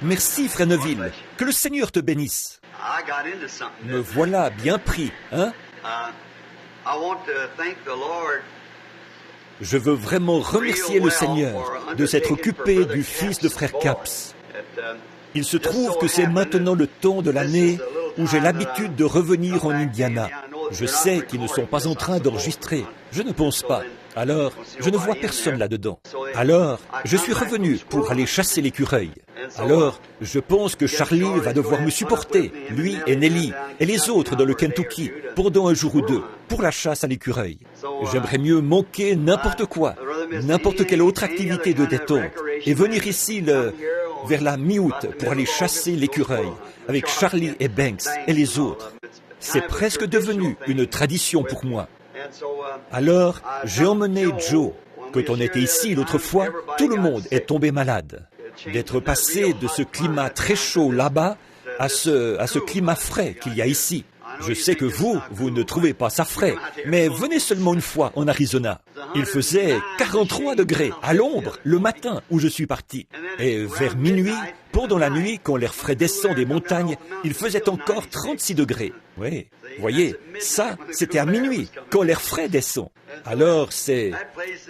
Merci, Frère Neville. Que le Seigneur te bénisse. Me voilà bien pris, hein? Je veux vraiment remercier le Seigneur de s'être occupé du fils de Frère Capps. Il se trouve que c'est maintenant le temps de l'année où j'ai l'habitude de revenir en Indiana. Je sais qu'ils ne sont pas en train d'enregistrer. Je ne pense pas. Alors, je ne vois personne là-dedans. Alors, je suis revenu pour aller chasser l'écureuil. Alors, je pense que Charlie va devoir me supporter, lui et Nelly, et les autres dans le Kentucky, pendant un jour ou deux, pour la chasse à l'écureuil. J'aimerais mieux manquer n'importe quoi, n'importe quelle autre activité de détente, et venir ici vers la mi-août pour aller chasser l'écureuil, avec Charlie et Banks et les autres. C'est presque devenu une tradition pour moi. Alors, j'ai emmené Joe. Quand on était ici l'autre fois, tout le monde est tombé malade. D'être passé de ce climat très chaud là-bas à ce climat frais qu'il y a ici. Je sais que vous ne trouvez pas ça frais, mais venez seulement une fois en Arizona. Il faisait 43 degrés à l'ombre le matin où je suis parti. Et vers minuit, pendant la nuit, quand l'air frais descend des montagnes, il faisait encore 36 degrés. Oui, voyez, ça, c'était à minuit, quand l'air frais descend. Alors,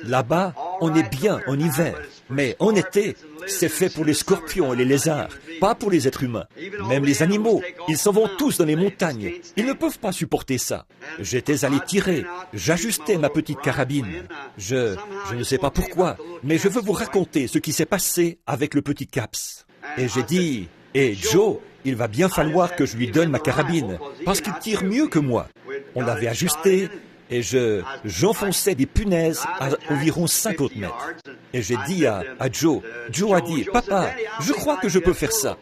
là-bas, on est bien en hiver, mais en été, c'est fait pour les scorpions et les lézards, pas pour les êtres humains. Même les animaux, ils s'en vont tous dans les montagnes. Ils ne peuvent pas supporter ça. J'étais allé tirer, j'ajustais ma petite carabine. Je ne sais pas pourquoi, mais je veux vous raconter ce qui s'est passé avec le petit Capps. Et j'ai dit, Joe, il va bien falloir que je lui donne ma carabine, parce qu'il tire mieux que moi. On l'avait ajusté, et j'enfonçais des punaises à environ 50 mètres. Et j'ai dit à Joe a dit, « Papa, je crois que je peux faire ça. »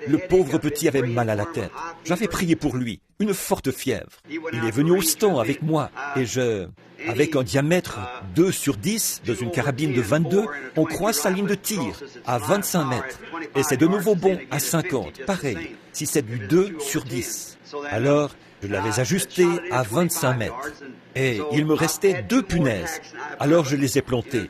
Le pauvre petit avait mal à la tête. J'avais prié pour lui, une forte fièvre. Il est venu au stand avec moi, et avec un diamètre 2/10 dans une carabine de 22, on croise sa ligne de tir à 25 mètres. Et c'est de nouveau bon à 50, pareil, si c'est du 2/10. Alors, je l'avais ajusté à 25 mètres. Et il me restait 2 punaises. Alors je les ai plantées.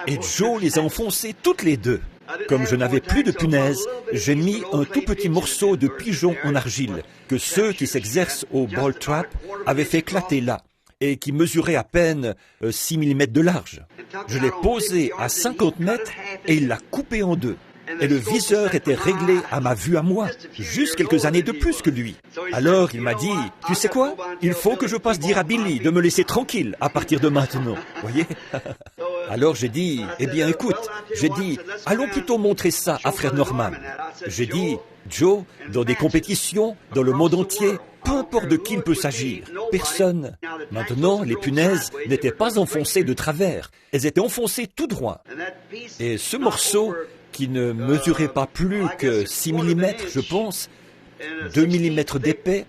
Et Joe les a enfoncées toutes les deux. Comme je n'avais plus de punaises, j'ai mis un tout petit morceau de pigeon en argile que ceux qui s'exercent au ball trap avaient fait éclater là et qui mesurait à peine 6 mm de large. Je l'ai posé à 50 mètres et il l'a coupé en deux. Et le viseur était réglé à ma vue à moi, juste quelques années de plus que lui. Alors il m'a dit, « Tu sais quoi? Il faut que je passe dire à Billy de me laisser tranquille à partir de maintenant. » Voyez? Alors j'ai dit, « Eh bien écoute, allons plutôt montrer ça à Frère Norman. » J'ai dit, « Joe, dans des compétitions, dans le monde entier, peu importe de qui il peut s'agir, personne. » Maintenant, les punaises n'étaient pas enfoncées de travers, elles étaient enfoncées tout droit. Et ce morceau, qui ne mesurait pas plus que 6 mm, je pense, 2 mm d'épais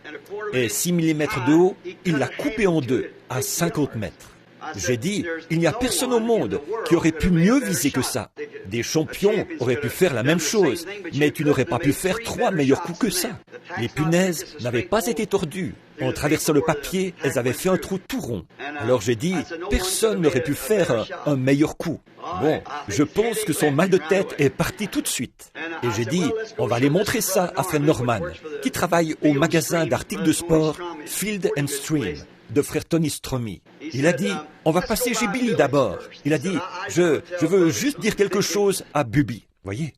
et 6 mm de haut, il l'a coupé en deux, à 50 mètres. J'ai dit, il n'y a personne au monde qui aurait pu mieux viser que ça. Des champions auraient pu faire la même chose, mais tu n'aurais pas pu faire 3 meilleurs coups que ça. Les punaises n'avaient pas été tordues. En traversant le papier, elles avaient fait un trou tout rond. Alors j'ai dit, personne n'aurait pu faire un meilleur coup. Bon, je pense que son mal de tête est parti tout de suite. Et j'ai dit, on va aller montrer ça à Frère Norman, qui travaille au magasin d'articles de sport Field and Stream, de Frère Tony Stromey. Il a dit, on va passer chez Billy d'abord. Il a dit, je veux juste dire quelque chose à Bubi. Voyez?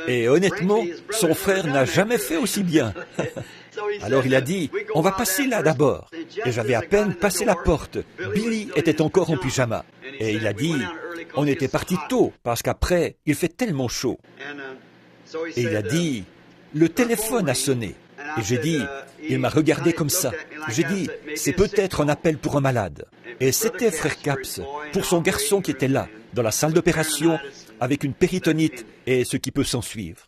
Et honnêtement, son frère n'a jamais fait aussi bien. Alors il a dit, on va passer là d'abord. Et j'avais à peine passé la porte. Billy était encore en pyjama. Et il a dit, on était parti tôt, parce qu'après, il fait tellement chaud. Et il a dit, le téléphone a sonné. Et j'ai dit, il m'a regardé comme ça. J'ai dit, c'est peut-être un appel pour un malade. Et c'était Frère Capps, pour son garçon qui était là, dans la salle d'opération, avec une péritonite et ce qui peut s'en suivre.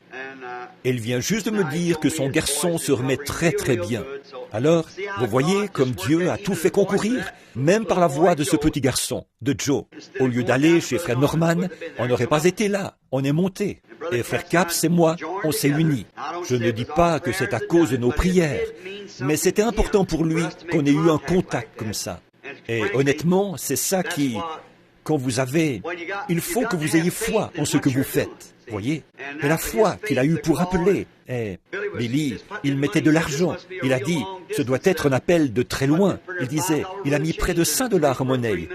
Elle vient juste de me dire que son garçon se remet très très bien. Alors, vous voyez comme Dieu a tout fait concourir, même par la voix de ce petit garçon, de Joe. Au lieu d'aller chez Frère Norman, on n'aurait pas été là, on est monté. Et Frère Capps et moi, on s'est unis. Je ne dis pas que c'est à cause de nos prières, mais c'était important pour lui qu'on ait eu un contact comme ça. Et honnêtement, c'est ça qui quand vous avez... Il faut que vous ayez foi en ce que vous faites. Voyez, et la foi qu'il a eue pour appeler. Billy, il mettait de l'argent. Il a dit, ce doit être un appel de très loin. Il disait, il a mis près de $5 en monnaie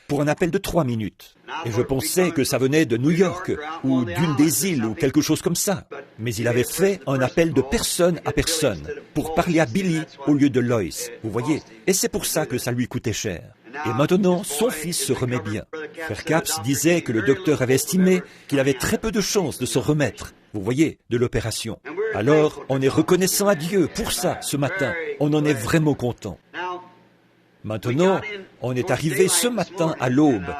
pour un appel de 3 minutes. Et je pensais que ça venait de New York, ou d'une des îles, ou quelque chose comme ça. Mais il avait fait un appel de personne à personne, pour parler à Billy au lieu de Lois. Vous voyez, et c'est pour ça que ça lui coûtait cher. Et maintenant, son fils se remet bien. Frère Capps disait que le docteur avait estimé qu'il avait très peu de chances de se remettre, vous voyez, de l'opération. Alors, on est reconnaissant à Dieu pour ça, ce matin. On en est vraiment content. Maintenant, on est arrivé ce matin à l'aube,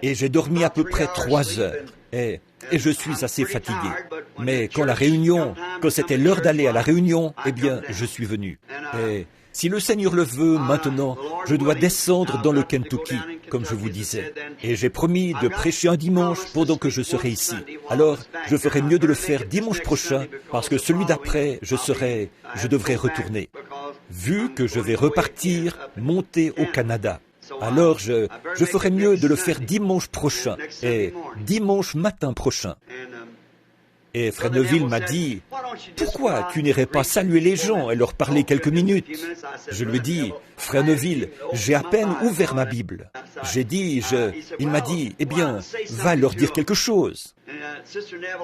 et j'ai dormi à peu près 3 heures. Et je suis assez fatigué. Mais quand c'était l'heure d'aller à la réunion, eh bien, je suis venu. Et si le Seigneur le veut, maintenant, je dois descendre dans le Kentucky, comme je vous disais. Et j'ai promis de prêcher un dimanche pendant que je serai ici. Alors, je ferai mieux de le faire dimanche prochain, parce que celui d'après, je devrais retourner. Vu que je vais repartir, monter au Canada. Alors, je ferai mieux de le faire dimanche prochain, et dimanche matin prochain. Et Frère Neville m'a dit, « Pourquoi tu n'irais pas saluer les gens et leur parler quelques minutes ?» Je lui ai dit, « Frère Neville, j'ai à peine ouvert ma Bible. » Il m'a dit, « Eh bien, va leur dire quelque chose. »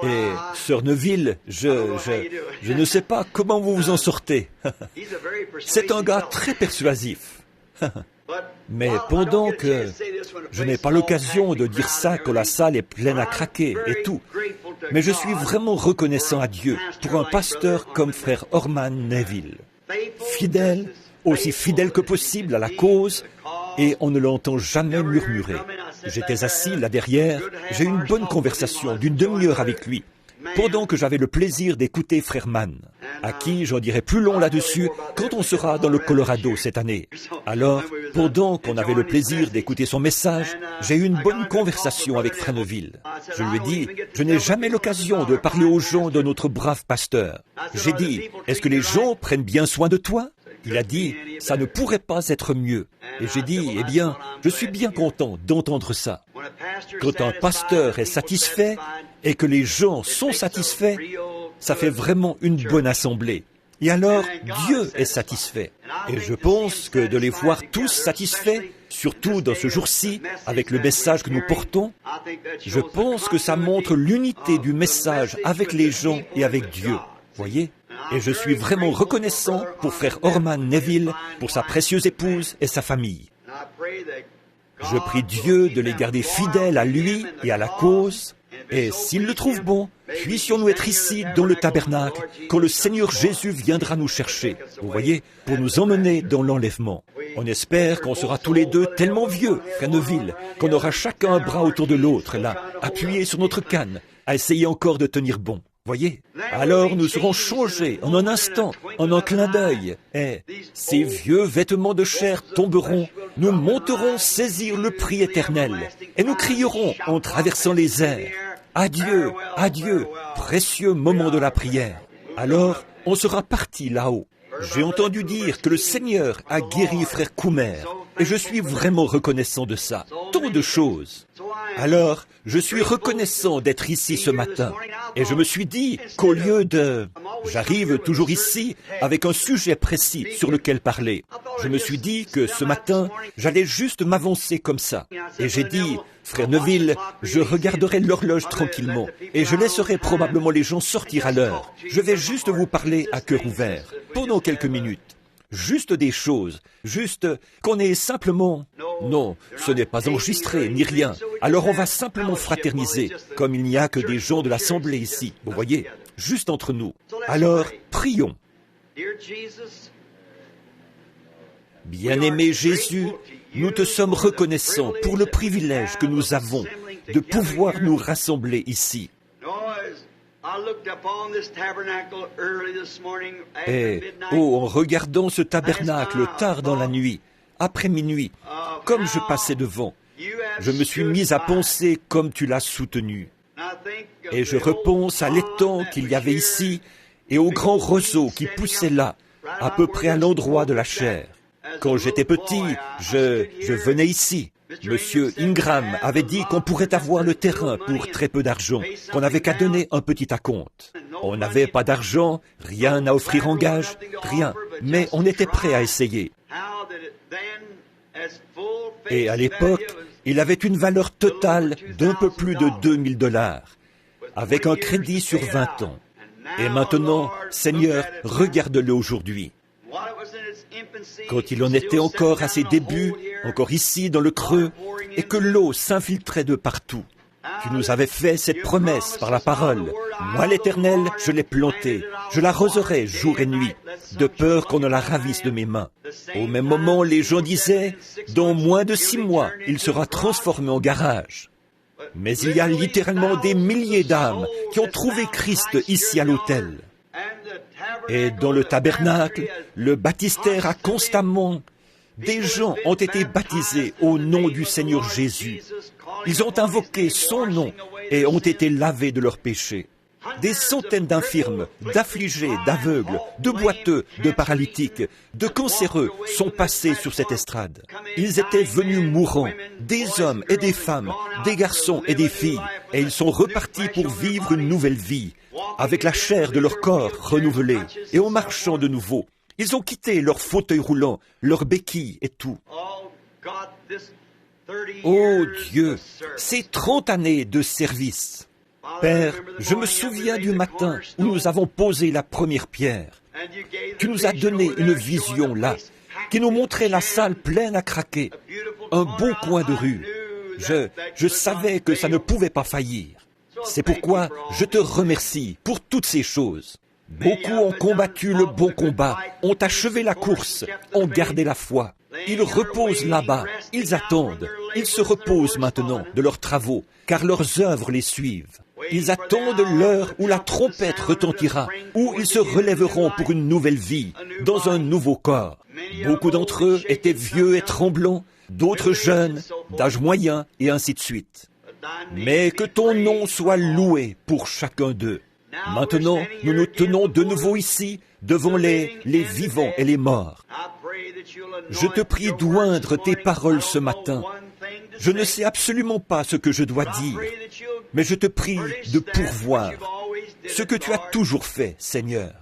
Et Sœur Neville, je ne sais pas comment vous vous en sortez. C'est un gars très persuasif. Mais pendant que je n'ai pas l'occasion de dire ça quand la salle est pleine à craquer et tout, mais je suis vraiment reconnaissant à Dieu pour un pasteur comme Frère Orman Neville. Fidèle, aussi fidèle que possible à la cause, et on ne l'entend jamais murmurer. J'étais assis là derrière, j'ai eu une bonne conversation d'une demi-heure avec lui, pendant que j'avais le plaisir d'écouter Frère Mann, à qui j'en dirai plus long là-dessus quand on sera dans le Colorado cette année. Alors, pendant qu'on avait le plaisir d'écouter son message, j'ai eu une bonne conversation avec Frère Neville. Je lui ai dit, je n'ai jamais l'occasion de parler aux gens de notre brave pasteur. J'ai dit, est-ce que les gens prennent bien soin de toi ? Il a dit, ça ne pourrait pas être mieux. Et j'ai dit, eh bien, je suis bien content d'entendre ça. Quand un pasteur est satisfait et que les gens sont satisfaits, ça fait vraiment une bonne assemblée. Et alors, Dieu est satisfait. Et je pense que de les voir tous satisfaits, surtout dans ce jour-ci, avec le message que nous portons, je pense que ça montre l'unité du message avec les gens et avec Dieu. Voyez ? Et je suis vraiment reconnaissant pour Frère Orman Neville, pour sa précieuse épouse et sa famille. Je prie Dieu de les garder fidèles à lui et à la cause, et s'il le trouve bon, puissions-nous être ici dans le tabernacle quand le Seigneur Jésus viendra nous chercher, vous voyez, pour nous emmener dans l'enlèvement. On espère qu'on sera tous les deux tellement vieux, Frère Neville, qu'on aura chacun un bras autour de l'autre, là, appuyé sur notre canne, à essayer encore de tenir bon. Voyez, alors nous serons changés en un instant, en un clin d'œil, et ces vieux vêtements de chair tomberont, nous monterons saisir le prix éternel, et nous crierons en traversant les airs, adieu, adieu, précieux moment de la prière. Alors, on sera parti là-haut. J'ai entendu dire que le Seigneur a guéri Frère Coumer, et je suis vraiment reconnaissant de ça. Tant de choses. Alors, je suis reconnaissant d'être ici ce matin. Et je me suis dit qu'au lieu de... J'arrive toujours ici avec un sujet précis sur lequel parler. Je me suis dit que ce matin, j'allais juste m'avancer comme ça. Et j'ai dit, Frère Neville, je regarderai l'horloge tranquillement et je laisserai probablement les gens sortir à l'heure. Je vais juste vous parler à cœur ouvert, pendant quelques minutes. Juste des choses, juste qu'on ait simplement... Non, ce n'est pas enregistré, ni rien. Alors on va simplement fraterniser, comme il n'y a que des gens de l'Assemblée ici, vous voyez, juste entre nous. Alors, prions. Bien-aimé Jésus, nous te sommes reconnaissants pour le privilège que nous avons de pouvoir nous rassembler ici. Et, en regardant ce tabernacle tard dans la nuit, après minuit, comme je passais devant, je me suis mis à penser comme tu l'as soutenu. Et je repense à l'étang qu'il y avait ici et aux grands roseaux qui poussaient là, à peu près à l'endroit de la chaire. Quand j'étais petit, je venais ici. Monsieur Ingram avait dit qu'on pourrait avoir le terrain pour très peu d'argent, qu'on n'avait qu'à donner un petit acompte. On n'avait pas d'argent, rien à offrir en gage, rien, mais on était prêt à essayer. Et à l'époque, il avait une valeur totale d'un peu plus de $2000, avec un crédit sur 20 ans. Et maintenant, Seigneur, regarde-le aujourd'hui. Quand il en était encore à ses débuts, encore ici dans le creux, et que l'eau s'infiltrait de partout. Tu nous avais fait cette promesse par la parole. Moi, l'Éternel, je l'ai plantée. Je l'arroserai jour et nuit, de peur qu'on ne la ravisse de mes mains. Au même moment, les gens disaient, dans moins de 6 mois, il sera transformé en garage. Mais il y a littéralement des milliers d'âmes qui ont trouvé Christ ici à l'autel. Et dans le tabernacle, le baptistère a constamment... Des gens ont été baptisés au nom du Seigneur Jésus. Ils ont invoqué son nom et ont été lavés de leurs péchés. Des centaines d'infirmes, d'affligés, d'aveugles, de boiteux, de paralytiques, de cancéreux sont passés sur cette estrade. Ils étaient venus mourants, des hommes et des femmes, des garçons et des filles, et ils sont repartis pour vivre une nouvelle vie, avec la chair de leur corps renouvelée, et en marchant de nouveau. Ils ont quitté leurs fauteuils roulants, leurs béquilles et tout. Oh Dieu, ces 30 années de service. Père, je me souviens du matin où nous avons posé la première pierre. Tu nous as donné une vision là, qui nous montrait la salle pleine à craquer, un beau coin de rue. Je savais que ça ne pouvait pas faillir. C'est pourquoi je te remercie pour toutes ces choses. Beaucoup ont combattu le bon combat, ont achevé la course, ont gardé la foi. Ils reposent là-bas, ils attendent. Ils se reposent maintenant de leurs travaux, car leurs œuvres les suivent. Ils attendent l'heure où la trompette retentira, où ils se relèveront pour une nouvelle vie, dans un nouveau corps. Beaucoup d'entre eux étaient vieux et tremblants, d'autres jeunes, d'âge moyen, et ainsi de suite. Mais que ton nom soit loué pour chacun d'eux. Maintenant, nous nous tenons de nouveau ici, devant les vivants et les morts. Je te prie d'oindre tes paroles ce matin. Je ne sais absolument pas ce que je dois dire, mais je te prie de pourvoir ce que tu as toujours fait, Seigneur.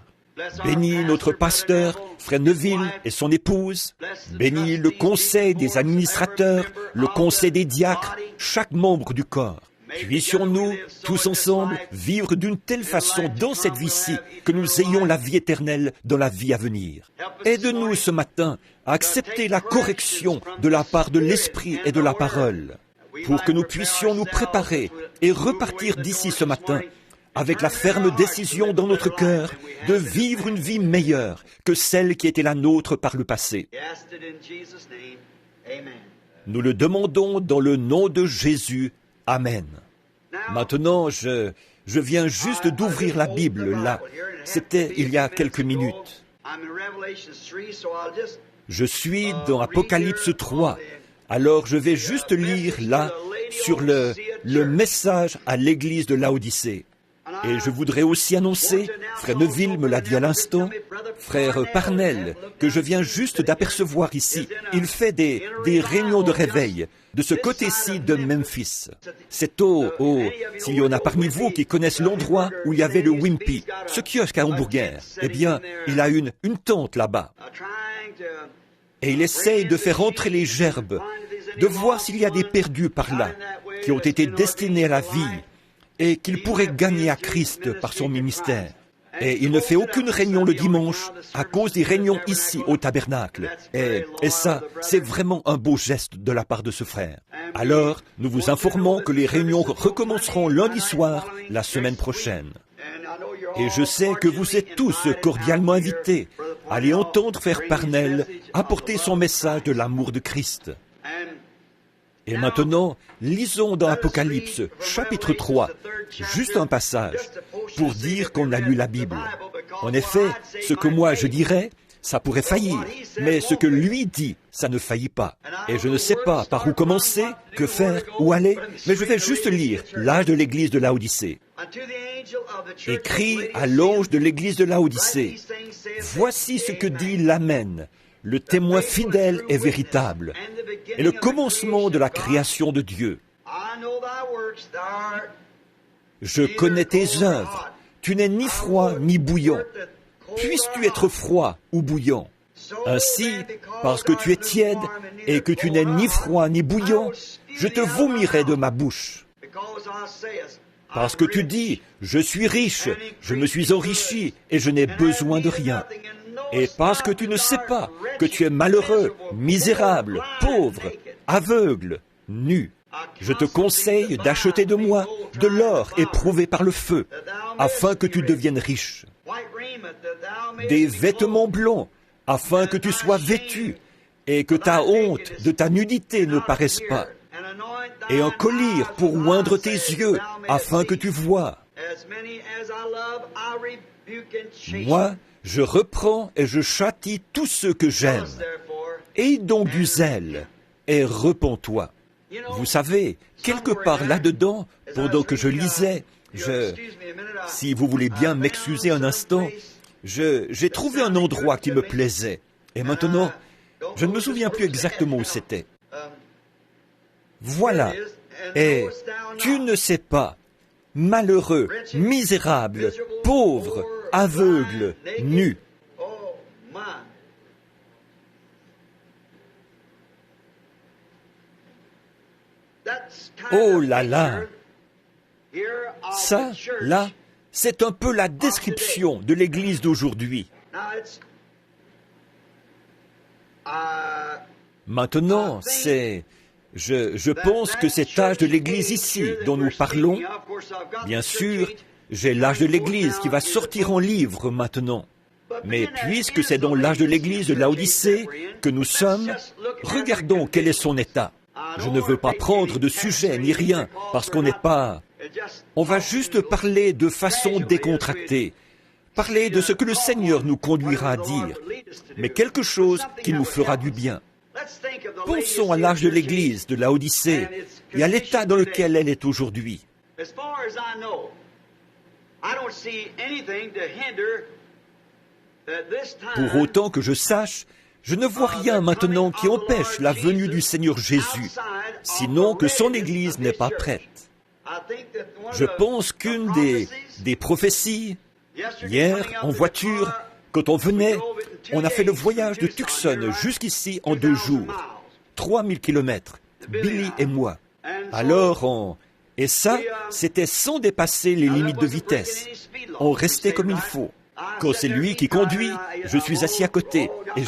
Bénis notre pasteur, Frère Neville et son épouse. Bénis le conseil des administrateurs, le conseil des diacres, chaque membre du corps. Puissions-nous, tous ensemble, vivre d'une telle façon dans cette vie-ci que nous ayons la vie éternelle dans la vie à venir. Aide-nous ce matin à accepter la correction de la part de l'Esprit et de la parole, pour que nous puissions nous préparer et repartir d'ici ce matin avec la ferme décision dans notre cœur de vivre une vie meilleure que celle qui était la nôtre par le passé. Nous le demandons dans le nom de Jésus. Amen. Maintenant, je viens juste d'ouvrir la Bible, là. C'était il y a quelques minutes. Je suis dans Apocalypse 3. Alors, je vais juste lire, là, sur le message à l'église de Laodicée. Et je voudrais aussi annoncer, Frère Neville me l'a dit à l'instant, Frère Parnell, que je viens juste d'apercevoir ici. Il fait des réunions de réveil de ce côté-ci de Memphis. C'est s'il y en a parmi vous qui connaissent l'endroit où il y avait le Wimpy, ce kiosque à hamburger, eh bien, il a une tente là-bas. Et il essaye de faire entrer les gerbes, de voir s'il y a des perdus par là, qui ont été destinés à la vie, et qu'il pourrait gagner à Christ par son ministère. Et il ne fait aucune réunion le dimanche à cause des réunions ici au tabernacle. Et ça, c'est vraiment un beau geste de la part de ce frère. Alors, nous vous informons que les réunions recommenceront lundi soir, la semaine prochaine. Et je sais que vous êtes tous cordialement invités à aller entendre Frère Parnell apporter son message de l'amour de Christ. Et maintenant, lisons dans Apocalypse, chapitre 3, juste un passage, pour dire qu'on a lu la Bible. En effet, ce que moi je dirais, ça pourrait faillir, mais ce que lui dit, ça ne faillit pas. Et je ne sais pas par où commencer, que faire, où aller, mais je vais juste lire l'âge de l'église de Laodicée. Écrit à l'ange de l'église de Laodicée, « Voici ce que dit l'Amen, le témoin fidèle et véritable, et le commencement de la création de Dieu. Je connais tes œuvres. Tu n'es ni froid ni bouillant. Puisses-tu être froid ou bouillant? Ainsi, parce que tu es tiède et que tu n'es ni froid ni bouillant, je te vomirai de ma bouche. Parce que tu dis, je suis riche, je me suis enrichi et je n'ai besoin de rien. Et parce que tu ne sais pas que tu es malheureux, misérable, pauvre, aveugle, nu, je te conseille d'acheter de moi de l'or éprouvé par le feu, afin que tu deviennes riche. Des vêtements blancs, afin que tu sois vêtu, et que ta honte de ta nudité ne paraisse pas. Et un collier pour oindre tes yeux, afin que tu vois. Moi, je reprends et je châtie tous ceux que j'aime. Aie donc du zèle, et repens-toi. Vous savez, quelque part là-dedans, pendant que je lisais, si vous voulez bien m'excuser un instant, j'ai trouvé un endroit qui me plaisait. Et maintenant, je ne me souviens plus exactement où c'était. Voilà. Et tu ne sais pas, malheureux, misérable, pauvre, aveugle, nu. Oh là là! Ça, là, c'est un peu la description de l'Église d'aujourd'hui. Maintenant, je pense que cet âge de l'Église ici, dont nous parlons, bien sûr, j'ai l'âge de l'Église qui va sortir en livre maintenant. Mais puisque c'est dans l'âge de l'Église de Laodicée que nous sommes, regardons quel est son état. Je ne veux pas prendre de sujet ni rien, parce qu'on n'est pas... On va juste parler de façon décontractée, parler de ce que le Seigneur nous conduira à dire, mais quelque chose qui nous fera du bien. Pensons à l'âge de l'Église de Laodicée et à l'état dans lequel elle est aujourd'hui. Pour autant que je sache, je ne vois rien maintenant qui empêche la venue du Seigneur Jésus, sinon que son Église n'est pas prête. Je pense qu'une des prophéties, hier, en voiture, quand on venait, on a fait le voyage de Tucson jusqu'ici en 2 jours. 3000 kilomètres, Billy et moi. Alors, et ça, c'était sans dépasser les limites de vitesse. On restait comme il faut. Quand c'est lui qui conduit, je suis assis à côté et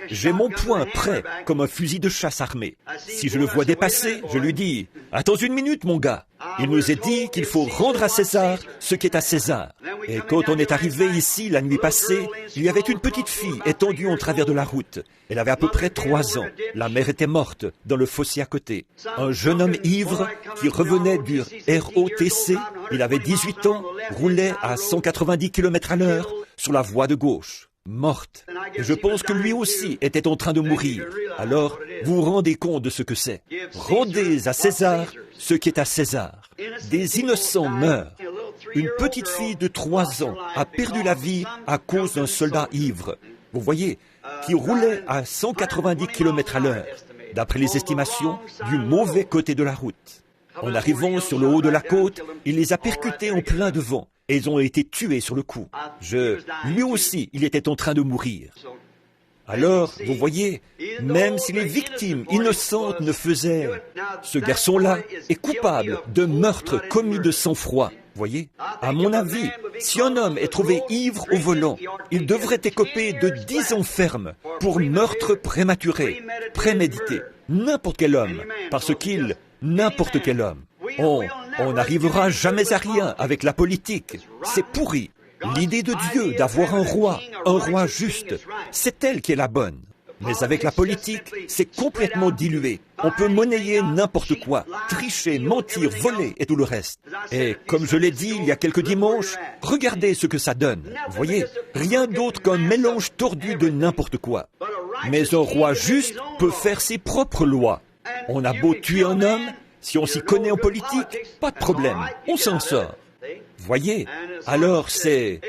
j'ai mon poing prêt comme un fusil de chasse armé. Si je le vois dépasser, je lui dis « Attends une minute, mon gars. Il nous est dit qu'il faut rendre à César ce qui est à César. » Et quand on est arrivé ici la nuit passée, il y avait une petite fille étendue en travers de la route. Elle avait à peu près 3 ans. La mère était morte dans le fossé à côté. Un jeune homme ivre qui revenait du ROTC, il avait 18 ans, roulait à 190 km/h sur la voie de gauche. Morte. Et je pense que lui aussi était en train de mourir. Alors, vous vous rendez compte de ce que c'est. Rendez à César ce qui est à César. Des innocents meurent. Une petite fille de 3 ans a perdu la vie à cause d'un soldat ivre. Vous voyez, qui roulait à 190 km/h, d'après les estimations, du mauvais côté de la route. En arrivant sur le haut de la côte, il les a percutés en plein devant. Et ils ont été tués sur le coup. Lui aussi, il était en train de mourir. Alors, vous voyez, même si les victimes innocentes ne faisaient... Ce garçon-là est coupable de meurtre commis de sang-froid. Voyez, à mon avis, si un homme est trouvé ivre au volant, il devrait écoper de 10 ans ferme pour meurtre prématuré, prémédité. N'importe quel homme, parce qu'il... N'importe quel homme. On n'arrivera jamais à rien avec la politique. C'est pourri. L'idée de Dieu d'avoir un roi juste, c'est elle qui est la bonne. Mais avec la politique, c'est complètement dilué. On peut monnayer n'importe quoi, tricher, mentir, voler et tout le reste. Et comme je l'ai dit il y a quelques dimanches, regardez ce que ça donne. Vous voyez, rien d'autre qu'un mélange tordu de n'importe quoi. Mais un roi juste peut faire ses propres lois. On a beau tuer un homme, si on s'y connaît en politique, pas de problème, on s'en sort. Voyez, alors c'est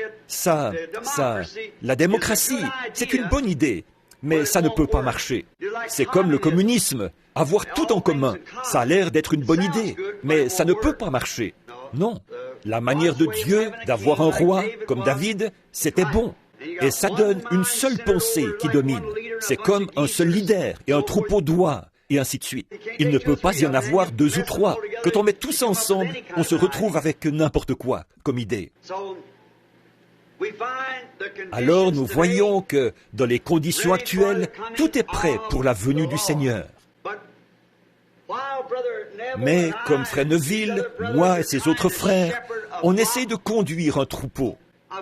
la démocratie, c'est une bonne idée, mais ça ne peut pas marcher. C'est comme le communisme, avoir tout en commun, ça a l'air d'être une bonne idée, mais ça ne peut pas marcher. Non, la manière de Dieu d'avoir un roi comme David, c'était bon. Et ça donne une seule pensée qui domine. C'est comme un seul leader et un troupeau d'oies, et ainsi de suite. Il ne peut pas y en avoir 2 ou 3. Quand on met tout ça ensemble, on se retrouve avec n'importe quoi comme idée. Alors nous voyons que dans les conditions actuelles, tout est prêt pour la venue du Seigneur. Mais comme frère Neville, moi et ses autres frères, on essaie de conduire un troupeau.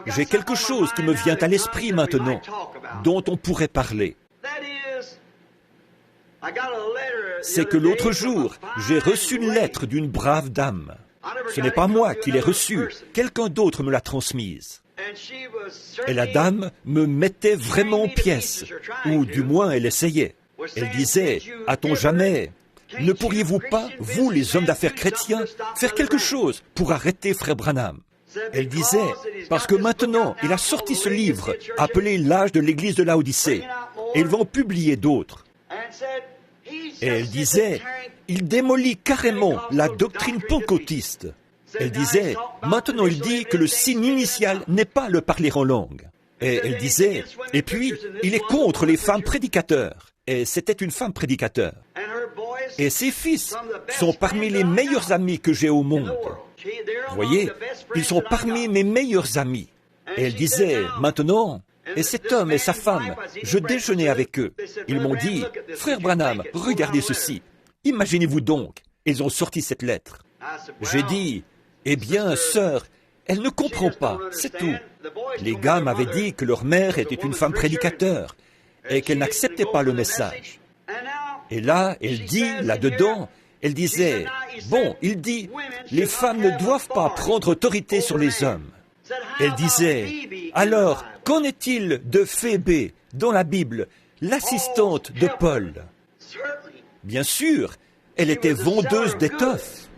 J'ai quelque chose qui me vient à l'esprit maintenant, dont on pourrait parler. C'est que l'autre jour, j'ai reçu une lettre d'une brave dame. Ce n'est pas moi qui l'ai reçue, quelqu'un d'autre me l'a transmise. Et la dame me mettait vraiment en pièces, ou du moins elle essayait. Elle disait, « A-t-on jamais, ne pourriez-vous pas, vous les hommes d'affaires chrétiens, faire quelque chose pour arrêter frère Branham ?» Elle disait, parce que maintenant, il a sorti ce livre appelé L'âge de l'église de Laodicée, et il va en publier d'autres. Et elle disait, il démolit carrément la doctrine pentecôtiste. Elle disait, maintenant il dit que le signe initial n'est pas le parler en langue. Et elle disait, et puis, il est contre les femmes prédicateurs. Et c'était une femme prédicateur. Et ses fils sont parmi les meilleurs amis que j'ai au monde. Vous voyez, ils sont parmi mes meilleurs amis. Et elle disait, maintenant, et cet homme et sa femme, je déjeunais avec eux. Ils m'ont dit, frère Branham, regardez ceci. Imaginez-vous donc, ils ont sorti cette lettre. J'ai dit, eh bien, sœur, elle ne comprend pas, c'est tout. Les gars m'avaient dit que leur mère était une femme prédicateur et qu'elle n'acceptait pas le message. Et là, elle dit, là-dedans, elle disait, bon, il dit, les femmes ne doivent pas prendre autorité sur les hommes. Elle disait, alors, qu'en est-il de Phébé dans la Bible, l'assistante de Paul? Bien sûr, elle était vendeuse d'étoffes.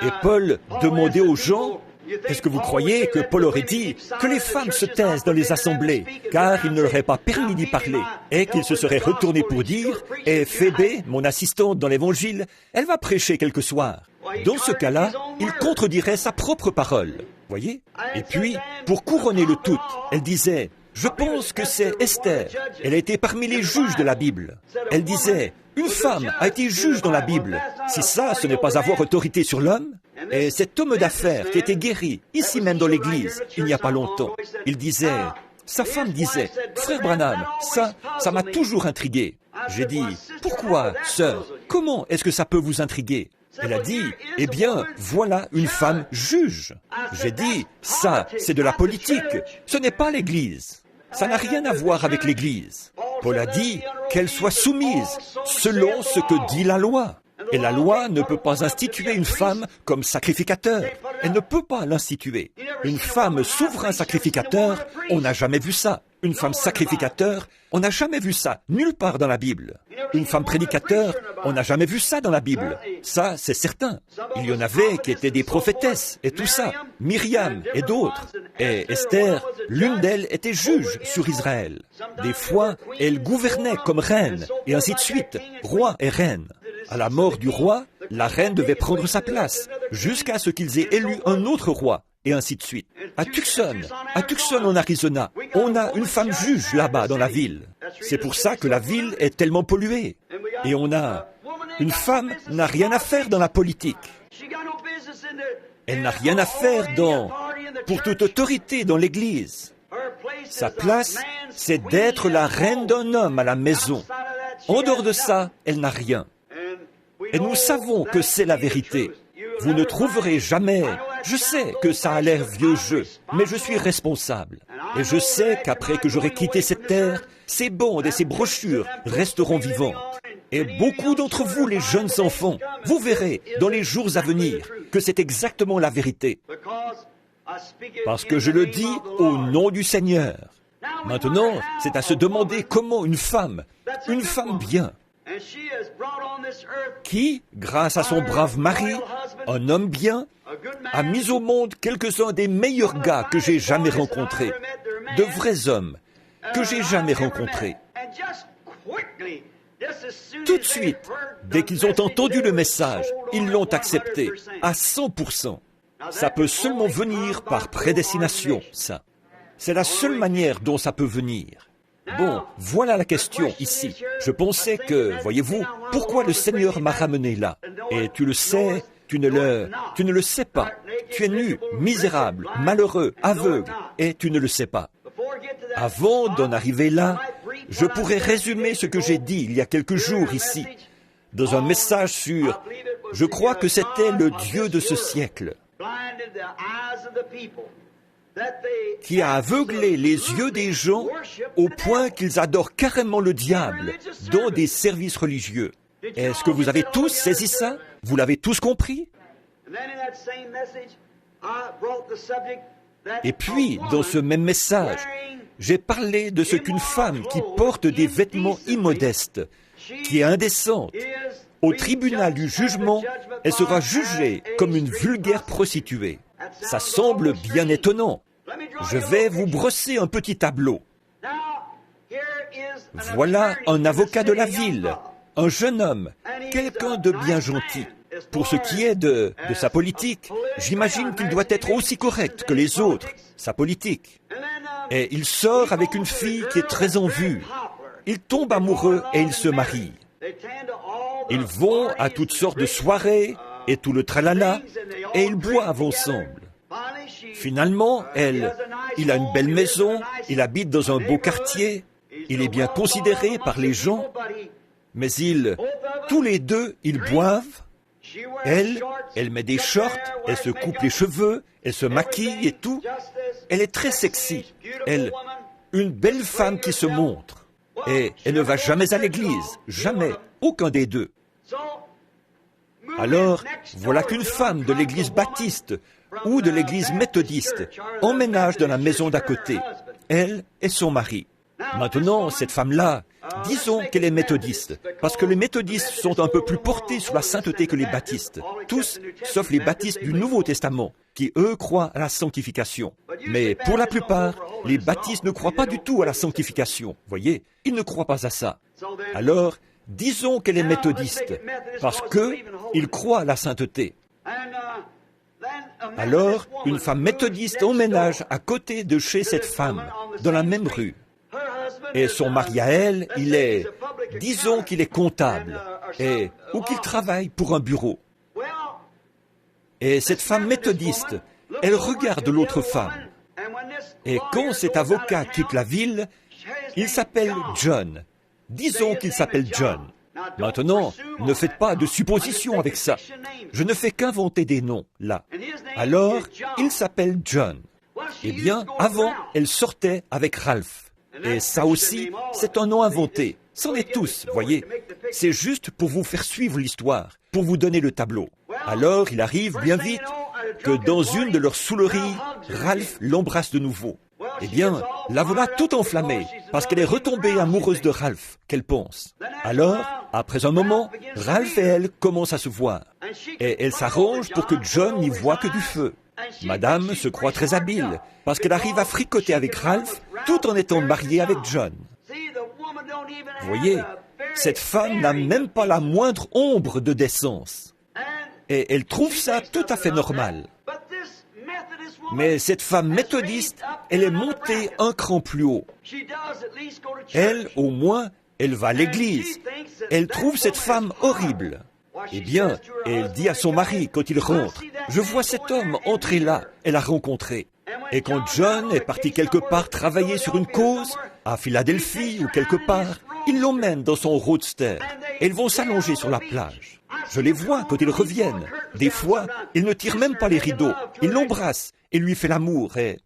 Et Paul demandait aux gens, est-ce que vous croyez que Paul aurait dit que les femmes se taisent dans les assemblées, car il ne leur est pas permis d'y parler, et qu'il se serait retourné pour dire, et Phébé, mon assistante dans l'évangile, elle va prêcher quelque soir. Dans ce cas-là, il contredirait sa propre parole. Voyez? Et puis, pour couronner le tout, elle disait, je pense que c'est Esther. Elle a été parmi les juges de la Bible. Elle disait, une femme a été juge dans la Bible. Si ça, ce n'est pas avoir autorité sur l'homme. Et cet homme d'affaires qui était guéri, ici même dans l'église, il n'y a pas longtemps, il disait, sa femme disait, frère Branham, ça m'a toujours intrigué. J'ai dit, pourquoi, sœur, comment est-ce que ça peut vous intriguer? Elle a dit, eh bien, voilà une femme juge. J'ai dit, ça, c'est de la politique, ce n'est pas l'Église. Ça n'a rien à voir avec l'Église. Paul a dit qu'elle soit soumise selon ce que dit la loi. Et la loi ne peut pas instituer une femme comme sacrificateur. Elle ne peut pas l'instituer. Une femme souverain sacrificateur, on n'a jamais vu ça. Une femme sacrificateur, on n'a jamais vu ça, nulle part dans la Bible. Une femme prédicateur, on n'a jamais vu ça dans la Bible. Ça, c'est certain. Il y en avait qui étaient des prophétesses et tout ça, Myriam et d'autres. Et Esther, l'une d'elles était juge sur Israël. Des fois, elle gouvernait comme reine, et ainsi de suite, roi et reine. À la mort du roi, la reine devait prendre sa place, jusqu'à ce qu'ils aient élu un autre roi, et ainsi de suite. À Tucson en Arizona, on a une femme juge là-bas dans la ville. C'est pour ça que la ville est tellement polluée. Et on a... Une femme n'a rien à faire dans la politique. Elle n'a rien à faire pour toute autorité dans l'Église. Sa place, c'est d'être la reine d'un homme à la maison. En dehors de ça, elle n'a rien. Et nous savons que c'est la vérité. Vous ne trouverez jamais... Je sais que ça a l'air vieux jeu, mais je suis responsable. Et je sais qu'après que j'aurai quitté cette terre, ces bandes et ces brochures resteront vivantes. Et beaucoup d'entre vous, les jeunes enfants, vous verrez dans les jours à venir que c'est exactement la vérité. Parce que je le dis au nom du Seigneur. Maintenant, c'est à se demander comment une femme bien, qui, grâce à son brave mari, un homme bien, a mis au monde quelques-uns des meilleurs gars que j'ai jamais rencontrés, de vrais hommes que j'ai jamais rencontrés. Tout de suite, dès qu'ils ont entendu le message, ils l'ont accepté à 100%. Ça peut seulement venir par prédestination, ça. C'est la seule manière dont ça peut venir. Bon, voilà la question ici. Je pensais que, voyez-vous, pourquoi le Seigneur m'a ramené là? Et tu le sais, tu ne le sais pas. Tu es nu, misérable, malheureux, aveugle, et tu ne le sais pas. Avant d'en arriver là, je pourrais résumer ce que j'ai dit il y a quelques jours ici, dans un message sur, je crois que c'était le Dieu de ce siècle, qui a aveuglé les yeux des gens au point qu'ils adorent carrément le diable dans des services religieux. Est-ce que vous avez tous saisi ça? Vous l'avez tous compris? Et puis, dans ce même message, j'ai parlé de ce qu'une femme qui porte des vêtements immodestes, qui est indécente, au tribunal du jugement, elle sera jugée comme une vulgaire prostituée. Ça semble bien étonnant. Je vais vous brosser un petit tableau. Voilà un avocat de la ville, un jeune homme, quelqu'un de bien gentil. Pour ce qui est de sa politique, j'imagine qu'il doit être aussi correct que les autres, sa politique. Et il sort avec une fille qui est très en vue. Ils tombent amoureux et ils se marient. Ils vont à toutes sortes de soirées et tout le tralala, et ils boivent ensemble. Finalement, il a une belle maison, il habite dans un beau quartier, il est bien considéré par les gens, mais tous les deux, ils boivent. Elle met des shorts, elle se coupe les cheveux, elle se maquille et tout. Elle est très sexy. Une belle femme qui se montre. Et elle ne va jamais à l'église, jamais, aucun des deux. Alors, voilà qu'une femme de l'église baptiste ou de l'église méthodiste emménage dans la maison d'à côté, elle et son mari. Maintenant, cette femme-là, disons qu'elle est méthodiste, parce que les méthodistes sont un peu plus portés sur la sainteté que les baptistes, tous, sauf les baptistes du Nouveau Testament, qui, eux, croient à la sanctification. Mais pour la plupart, les baptistes ne croient pas du tout à la sanctification, voyez, ils ne croient pas à ça. Alors, disons qu'elle est méthodiste, parce qu'ils croient à la sainteté. Alors, une femme méthodiste emménage à côté de chez cette femme, dans la même rue. Et son mari à elle, disons qu'il est comptable, ou qu'il travaille pour un bureau. Et cette femme méthodiste, elle regarde l'autre femme. Et quand cet avocat quitte la ville, il s'appelle John. Disons qu'il s'appelle John. Maintenant, ne faites pas de suppositions avec ça. Je ne fais qu'inventer des noms, là. Alors, il s'appelle John. Eh bien, avant, elle sortait avec Ralph. Et ça aussi, c'est un nom inventé. C'en est tous, voyez. C'est juste pour vous faire suivre l'histoire, pour vous donner le tableau. Alors, il arrive bien vite que dans une de leurs souleries, Ralph l'embrasse de nouveau. Eh bien, la voilà tout enflammée, parce qu'elle est retombée amoureuse de Ralph, qu'elle pense. Alors, après un moment, Ralph et elle commencent à se voir. Et elle s'arrange pour que John n'y voie que du feu. Madame se croit très habile, parce qu'elle arrive à fricoter avec Ralph, tout en étant mariée avec John. Vous voyez, cette femme n'a même pas la moindre ombre de décence. Et elle trouve ça tout à fait normal. Mais cette femme méthodiste, elle est montée un cran plus haut. Elle, au moins, elle va à l'église. Elle trouve cette femme horrible. Eh bien, elle dit à son mari quand il rentre, « Je vois cet homme entrer là, elle a rencontré. » Et quand John est parti quelque part travailler sur une cause, à Philadelphie ou quelque part, il l'emmène dans son roadster. Et ils vont s'allonger sur la plage. Je les vois quand ils reviennent. Des fois, ils ne tirent même pas les rideaux. Ils l'embrassent et lui fait l'amour et...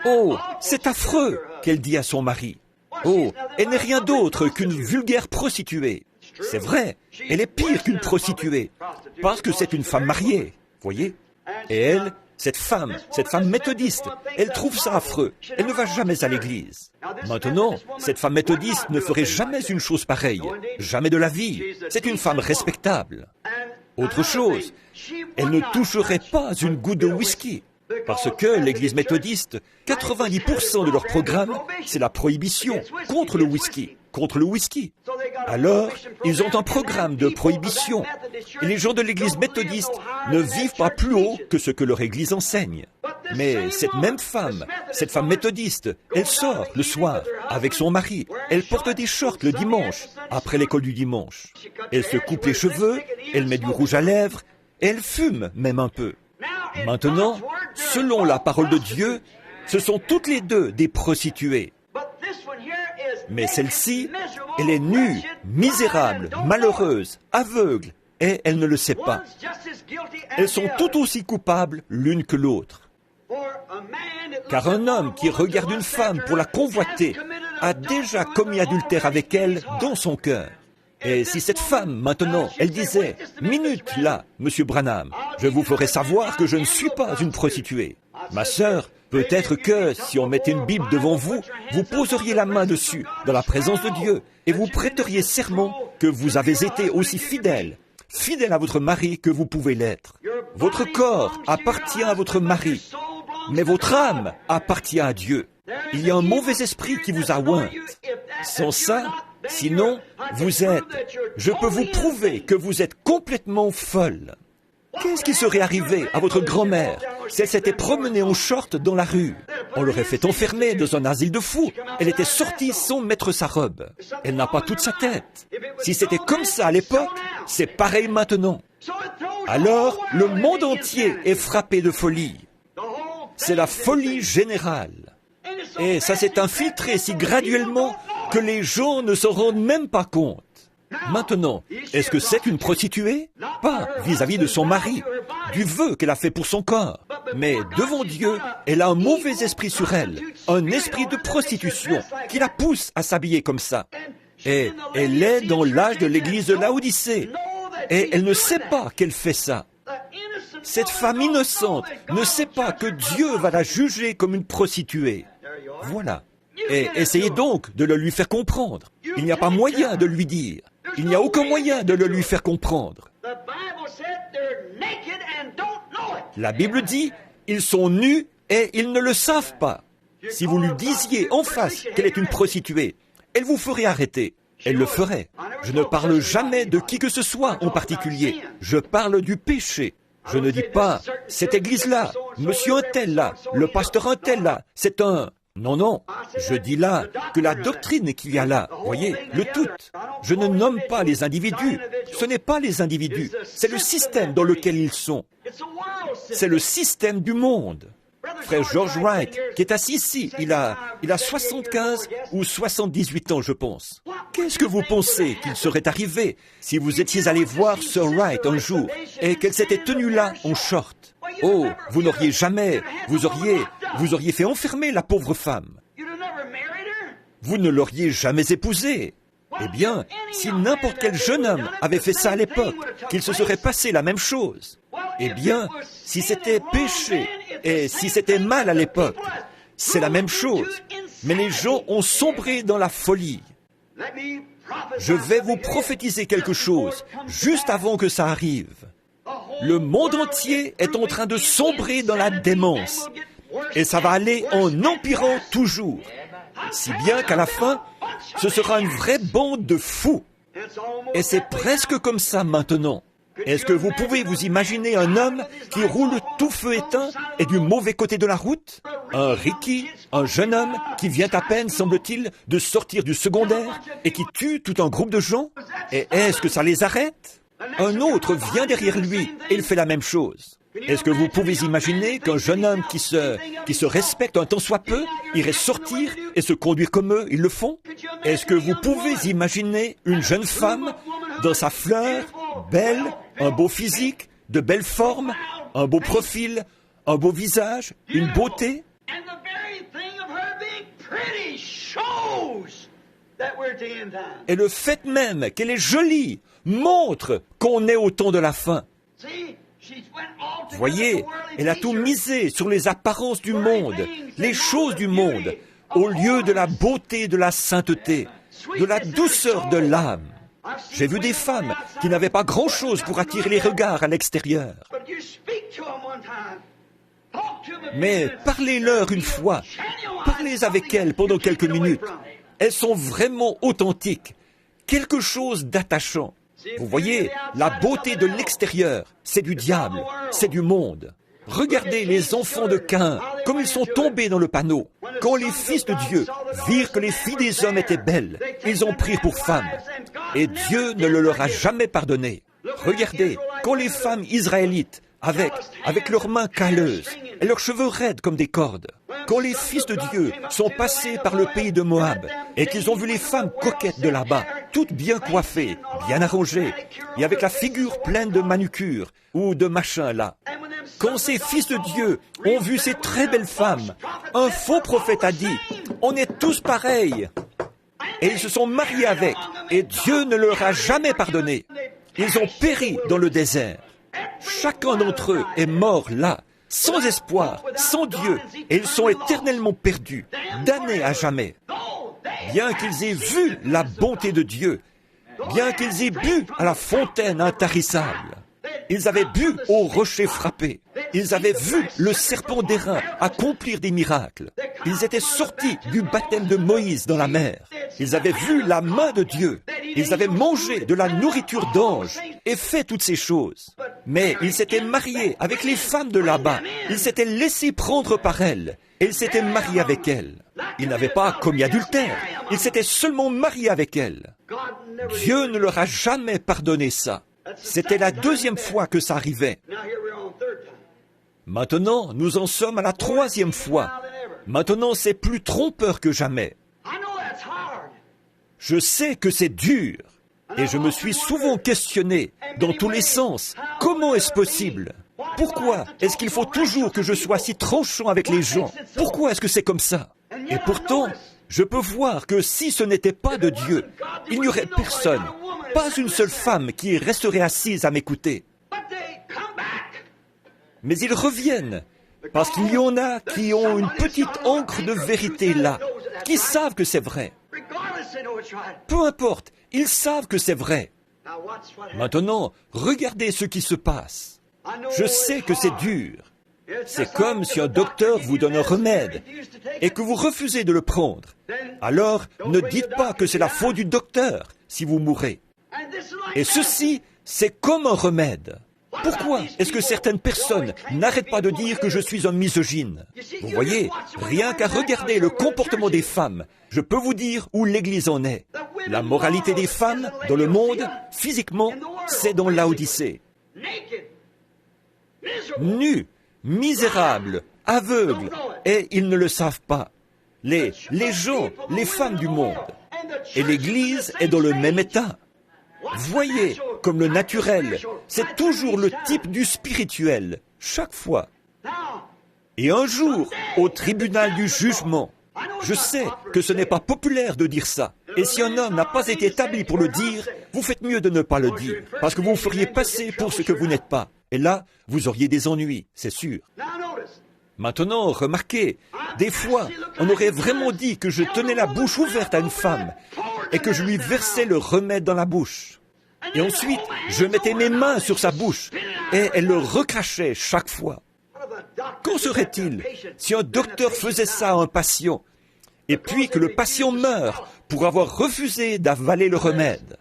Oh, c'est affreux, qu'elle dit à son mari. Oh, elle n'est rien d'autre qu'une vulgaire prostituée. C'est vrai, elle est pire qu'une prostituée, parce que c'est une femme mariée, voyez. Et elle, cette femme méthodiste, elle trouve ça affreux. Elle ne va jamais à l'église. Maintenant, cette femme méthodiste ne ferait jamais une chose pareille. Jamais de la vie. C'est une femme respectable. Autre chose, elle ne toucherait pas une goutte de whisky. Parce que l'Église méthodiste, 90% de leur programme, c'est la prohibition contre le whisky. Alors, ils ont un programme de prohibition. Et les gens de l'Église méthodiste ne vivent pas plus haut que ce que leur Église enseigne. Mais cette femme méthodiste, elle sort le soir avec son mari. Elle porte des shorts le dimanche, après l'école du dimanche. Elle se coupe les cheveux, elle met du rouge à lèvres, et elle fume même un peu. Maintenant, selon la parole de Dieu, ce sont toutes les deux des prostituées. Mais celle-ci, elle est nue, misérable, malheureuse, aveugle, et elle ne le sait pas. Elles sont tout aussi coupables l'une que l'autre. Car un homme qui regarde une femme pour la convoiter a déjà commis adultère avec elle dans son cœur. Et si cette femme, maintenant, elle disait « Minute, là, Monsieur Branham, je vous ferai savoir que je ne suis pas une prostituée. » Ma sœur, peut-être que si on mettait une Bible devant vous, vous poseriez la main dessus, dans la présence de Dieu, et vous prêteriez serment que vous avez été aussi fidèle à votre mari que vous pouvez l'être. Votre corps appartient à votre mari, mais votre âme appartient à Dieu. Il y a un mauvais esprit qui vous a ointe. Sans ça, sinon, je peux vous prouver que vous êtes complètement folle. Qu'est-ce qui serait arrivé à votre grand-mère si elle s'était promenée en short dans la rue? On l'aurait fait enfermer dans un asile de fous. Elle était sortie sans mettre sa robe. Elle n'a pas toute sa tête. Si c'était comme ça à l'époque, c'est pareil maintenant. Alors, le monde entier est frappé de folie. C'est la folie générale. Et ça s'est infiltré si graduellement que les gens ne s'en rendent même pas compte. Maintenant, est-ce que c'est une prostituée? Pas vis-à-vis de son mari, du vœu qu'elle a fait pour son corps. Mais devant Dieu, elle a un mauvais esprit sur elle, un esprit de prostitution qui la pousse à s'habiller comme ça. Et elle est dans l'âge de l'église de Laodicée. Et elle ne sait pas qu'elle fait ça. Cette femme innocente ne sait pas que Dieu va la juger comme une prostituée. Voilà. Et essayez donc de le lui faire comprendre. Il n'y a pas moyen de lui dire. Il n'y a aucun moyen de le lui faire comprendre. La Bible dit, ils sont nus et ils ne le savent pas. Si vous lui disiez en face qu'elle est une prostituée, elle vous ferait arrêter. Elle le ferait. Je ne parle jamais de qui que ce soit en particulier. Je parle du péché. Je ne dis pas, cette église-là, monsieur un tel là, le pasteur un tel là, c'est un... Non, je dis là que la doctrine qu'il y a là, voyez, le tout. Je ne nomme pas les individus, ce n'est pas les individus, c'est le système dans lequel ils sont. C'est le système du monde. Frère George Wright, qui est assis ici, il a 75 ou 78 ans, je pense. Qu'est-ce que vous pensez qu'il serait arrivé si vous étiez allé voir Sir Wright un jour et qu'elle s'était tenue là en short? Oh, vous n'auriez jamais, vous auriez fait enfermer la pauvre femme. Vous ne l'auriez jamais épousée. Eh bien, si n'importe quel jeune homme avait fait ça à l'époque, qu'il se serait passé la même chose. Eh bien, si c'était péché et si c'était mal à l'époque, c'est la même chose. Mais les gens ont sombré dans la folie. Je vais vous prophétiser quelque chose juste avant que ça arrive. Le monde entier est en train de sombrer dans la démence. Et ça va aller en empirant toujours. Si bien qu'à la fin, ce sera une vraie bande de fous. Et c'est presque comme ça maintenant. Est-ce que vous pouvez vous imaginer un homme qui roule tout feu éteint et du mauvais côté de la route? Un Ricky, un jeune homme qui vient à peine, semble-t-il, de sortir du secondaire et qui tue tout un groupe de gens? Et est-ce que ça les arrête? Un autre vient derrière lui et il fait la même chose. Est-ce que vous pouvez imaginer qu'un jeune homme qui se respecte un tant soit peu irait sortir et se conduire comme eux, ils le font? Est-ce que vous pouvez imaginer une jeune femme dans sa fleur, belle, un beau physique, de belles formes, un beau profil, un beau visage, une beauté? Et le fait même qu'elle est jolie montre qu'on est au temps de la fin. Voyez, elle a tout misé sur les apparences du monde, les choses du monde, au lieu de la beauté, de la sainteté, de la douceur de l'âme. J'ai vu des femmes qui n'avaient pas grand-chose pour attirer les regards à l'extérieur. Mais parlez-leur une fois, parlez avec elles pendant quelques minutes. Elles sont vraiment authentiques, quelque chose d'attachant. Vous voyez, la beauté de l'extérieur, c'est du diable, c'est du monde. Regardez les enfants de Caïn, comme ils sont tombés dans le panneau. Quand les fils de Dieu virent que les filles des hommes étaient belles, ils ont pris pour femmes. Et Dieu ne le leur a jamais pardonné. Regardez, quand les femmes israélites, avec leurs mains calleuses et leurs cheveux raides comme des cordes, quand les fils de Dieu sont passés par le pays de Moab et qu'ils ont vu les femmes coquettes de là-bas, toutes bien coiffées, bien arrangées, et avec la figure pleine de manucures ou de machins là, quand ces fils de Dieu ont vu ces très belles femmes, un faux prophète a dit, « On est tous pareils !» Et ils se sont mariés avec, et Dieu ne leur a jamais pardonné. Ils ont péri dans le désert. Chacun d'entre eux est mort là, sans espoir, sans Dieu, et ils sont éternellement perdus, damnés à jamais. Bien qu'ils aient vu la bonté de Dieu, bien qu'ils aient bu à la fontaine intarissable, ils avaient bu au rocher frappé, ils avaient vu le serpent d'airain accomplir des miracles, ils étaient sortis du baptême de Moïse dans la mer, ils avaient vu la main de Dieu, ils avaient mangé de la nourriture d'anges et fait toutes ces choses. Mais ils s'étaient mariés avec les femmes de là-bas, ils s'étaient laissés prendre par elles, et ils s'étaient mariés avec elles. Ils n'avaient pas commis adultère, ils s'étaient seulement mariés avec elles. Dieu ne leur a jamais pardonné ça. C'était la deuxième fois que ça arrivait. Maintenant, nous en sommes à la troisième fois. Maintenant, c'est plus trompeur que jamais. Je sais que c'est dur, et je me suis souvent questionné, dans tous les sens, comment est-ce possible? Pourquoi est-ce qu'il faut toujours que je sois si tranchant avec les gens? Pourquoi est-ce que c'est comme ça? Et pourtant, je peux voir que si ce n'était pas de Dieu, il n'y aurait personne, pas une seule femme qui resterait assise à m'écouter. Mais ils reviennent, parce qu'il y en a qui ont une petite encre de vérité là, qui savent que c'est vrai. Peu importe, ils savent que c'est vrai. Maintenant, regardez ce qui se passe. Je sais que c'est dur. C'est comme si un docteur vous donne un remède et que vous refusez de le prendre. Alors, ne dites pas que c'est la faute du docteur si vous mourrez. Et ceci, c'est comme un remède. Pourquoi est-ce que certaines personnes n'arrêtent pas de dire que je suis un misogyne? Vous voyez, rien qu'à regarder le comportement des femmes, je peux vous dire où l'Église en est. La moralité des femmes dans le monde, physiquement, c'est dans Laodicée. Nues, misérables, aveugles, et ils ne le savent pas. Les gens, les femmes du monde. Et l'Église est dans le même état. Voyez, comme le naturel, c'est toujours le type du spirituel, chaque fois. Et un jour, au tribunal du jugement, je sais que ce n'est pas populaire de dire ça. Et si un homme n'a pas été établi pour le dire, vous faites mieux de ne pas le dire, parce que vous feriez passer pour ce que vous n'êtes pas. Et là, vous auriez des ennuis, c'est sûr. Maintenant, remarquez, des fois, on aurait vraiment dit que je tenais la bouche ouverte à une femme et que je lui versais le remède dans la bouche. Et ensuite, je mettais mes mains sur sa bouche et elle le recrachait chaque fois. Qu'en serait-il si un docteur faisait ça à un patient et puis que le patient meurt pour avoir refusé d'avaler le remède?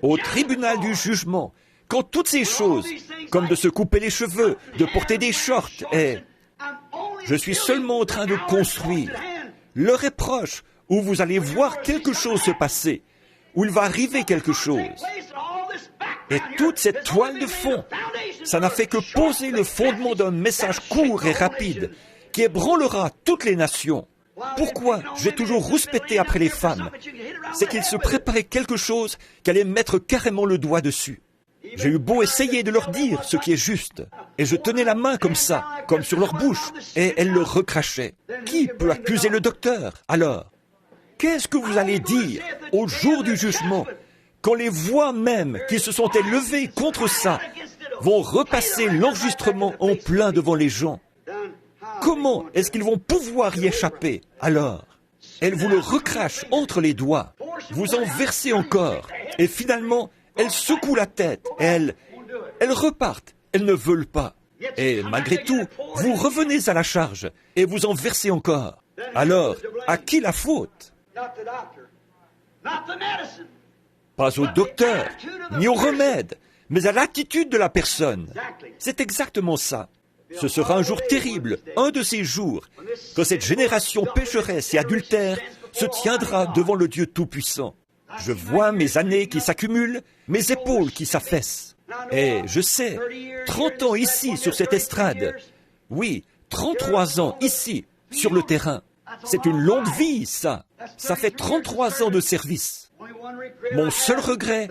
Au tribunal du jugement, quand toutes ces choses, comme de se couper les cheveux, de porter des shorts et... Je suis seulement en train de construire. L'heure est proche où vous allez voir quelque chose se passer, où il va arriver quelque chose. Et toute cette toile de fond, ça n'a fait que poser le fondement d'un message court et rapide qui ébranlera toutes les nations. Pourquoi j'ai toujours rouspété après les femmes? C'est qu'il se préparait quelque chose qui allait mettre carrément le doigt dessus. J'ai eu beau essayer de leur dire ce qui est juste, et je tenais la main comme ça, comme sur leur bouche, et elles le recrachaient. Qui peut accuser le docteur, alors? Qu'est-ce que vous allez dire au jour du jugement, quand les voix même qui se sont élevées contre ça vont repasser l'enregistrement en plein devant les gens? Comment est-ce qu'ils vont pouvoir y échapper, alors? Elles vous le recrachent entre les doigts, vous en versez encore, et finalement, elles secouent la tête, elles repartent, elles ne veulent pas. Et malgré tout, vous revenez à la charge et vous en versez encore. Alors, à qui la faute? Pas au docteur, ni au remède, mais à l'attitude de la personne. C'est exactement ça. Ce sera un jour terrible, un de ces jours, quand cette génération pécheresse et adultère se tiendra devant le Dieu Tout-Puissant. Je vois mes années qui s'accumulent, mes épaules qui s'affaissent. Et je sais, 30 ans ici, sur cette estrade. Oui, 33 ans ici, sur le terrain. C'est une longue vie, ça. Ça fait 33 ans de service. Mon seul regret,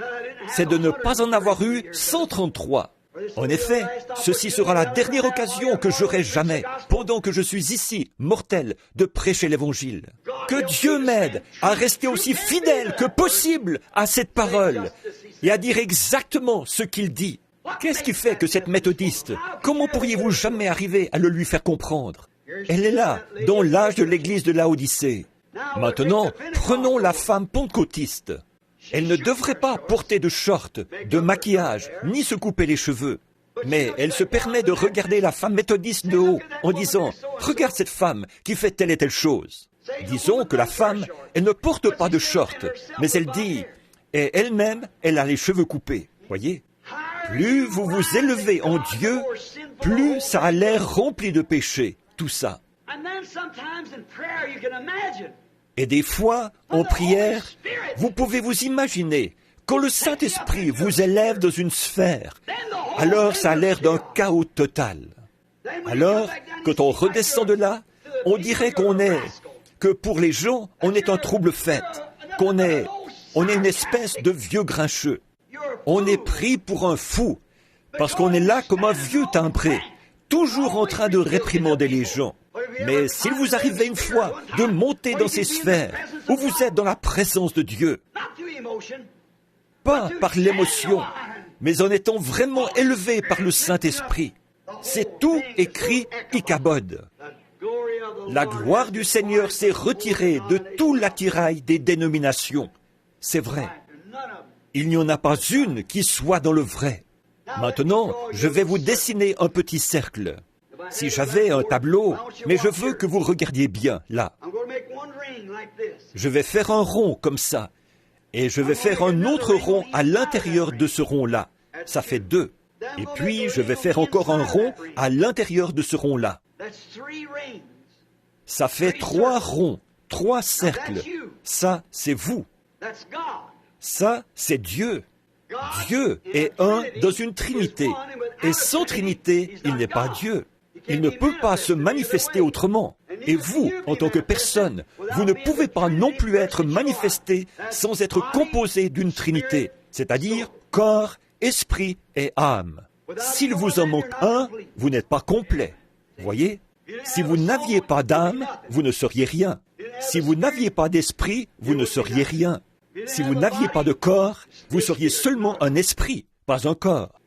c'est de ne pas en avoir eu 133. En effet, ceci sera la dernière occasion que j'aurai jamais, pendant que je suis ici, mortel, de prêcher l'Évangile. Que Dieu m'aide à rester aussi fidèle que possible à cette parole et à dire exactement ce qu'il dit. Qu'est-ce qui fait que cette méthodiste, comment pourriez-vous jamais arriver à le lui faire comprendre? Elle est là, dans l'âge de l'église de Laodicée. Maintenant, prenons la femme pentecôtiste. Elle ne devrait pas porter de short, de maquillage, ni se couper les cheveux. Mais elle se permet de regarder la femme méthodiste de haut en disant « Regarde cette femme qui fait telle et telle chose ». Disons que la femme, elle ne porte pas de short, mais elle dit « Et elle-même, elle a les cheveux coupés ». Voyez? Plus vous vous élevez en Dieu, plus ça a l'air rempli de péché, tout ça. Et des fois, en prière, vous pouvez vous imaginer, quand le Saint-Esprit vous élève dans une sphère, alors ça a l'air d'un chaos total. Alors, quand on redescend de là, on dirait que pour les gens, on est un trouble fait, qu'on est une espèce de vieux grincheux. On est pris pour un fou, parce qu'on est là comme un vieux timbré, toujours en train de réprimander les gens. Mais s'il vous arrivait une fois de monter dans ces sphères où vous êtes dans la présence de Dieu, pas par l'émotion, mais en étant vraiment élevé par le Saint-Esprit, c'est tout écrit Ichabod. La gloire du Seigneur s'est retirée de tout l'attirail des dénominations. C'est vrai. Il n'y en a pas une qui soit dans le vrai. Maintenant, je vais vous dessiner un petit cercle. Si j'avais un tableau, mais je veux que vous regardiez bien, là. Je vais faire un rond comme ça, et je vais faire un autre rond à l'intérieur de ce rond-là. Ça fait 2. Et puis, je vais faire encore un rond à l'intérieur de ce rond-là. Ça fait 3 ronds, 3 cercles. Ça, c'est vous. Ça, c'est Dieu. Dieu est un dans une trinité. Et sans trinité, il n'est pas Dieu. Il ne peut pas se manifester autrement. Et vous, en tant que personne, vous ne pouvez pas non plus être manifesté sans être composé d'une trinité, c'est-à-dire corps, esprit et âme. S'il vous en manque un, vous n'êtes pas complet. Voyez? Si vous n'aviez pas d'âme, vous ne seriez rien. Si vous n'aviez pas d'esprit, vous ne seriez rien. Si vous n'aviez pas de corps, vous seriez seulement un esprit, pas un corps.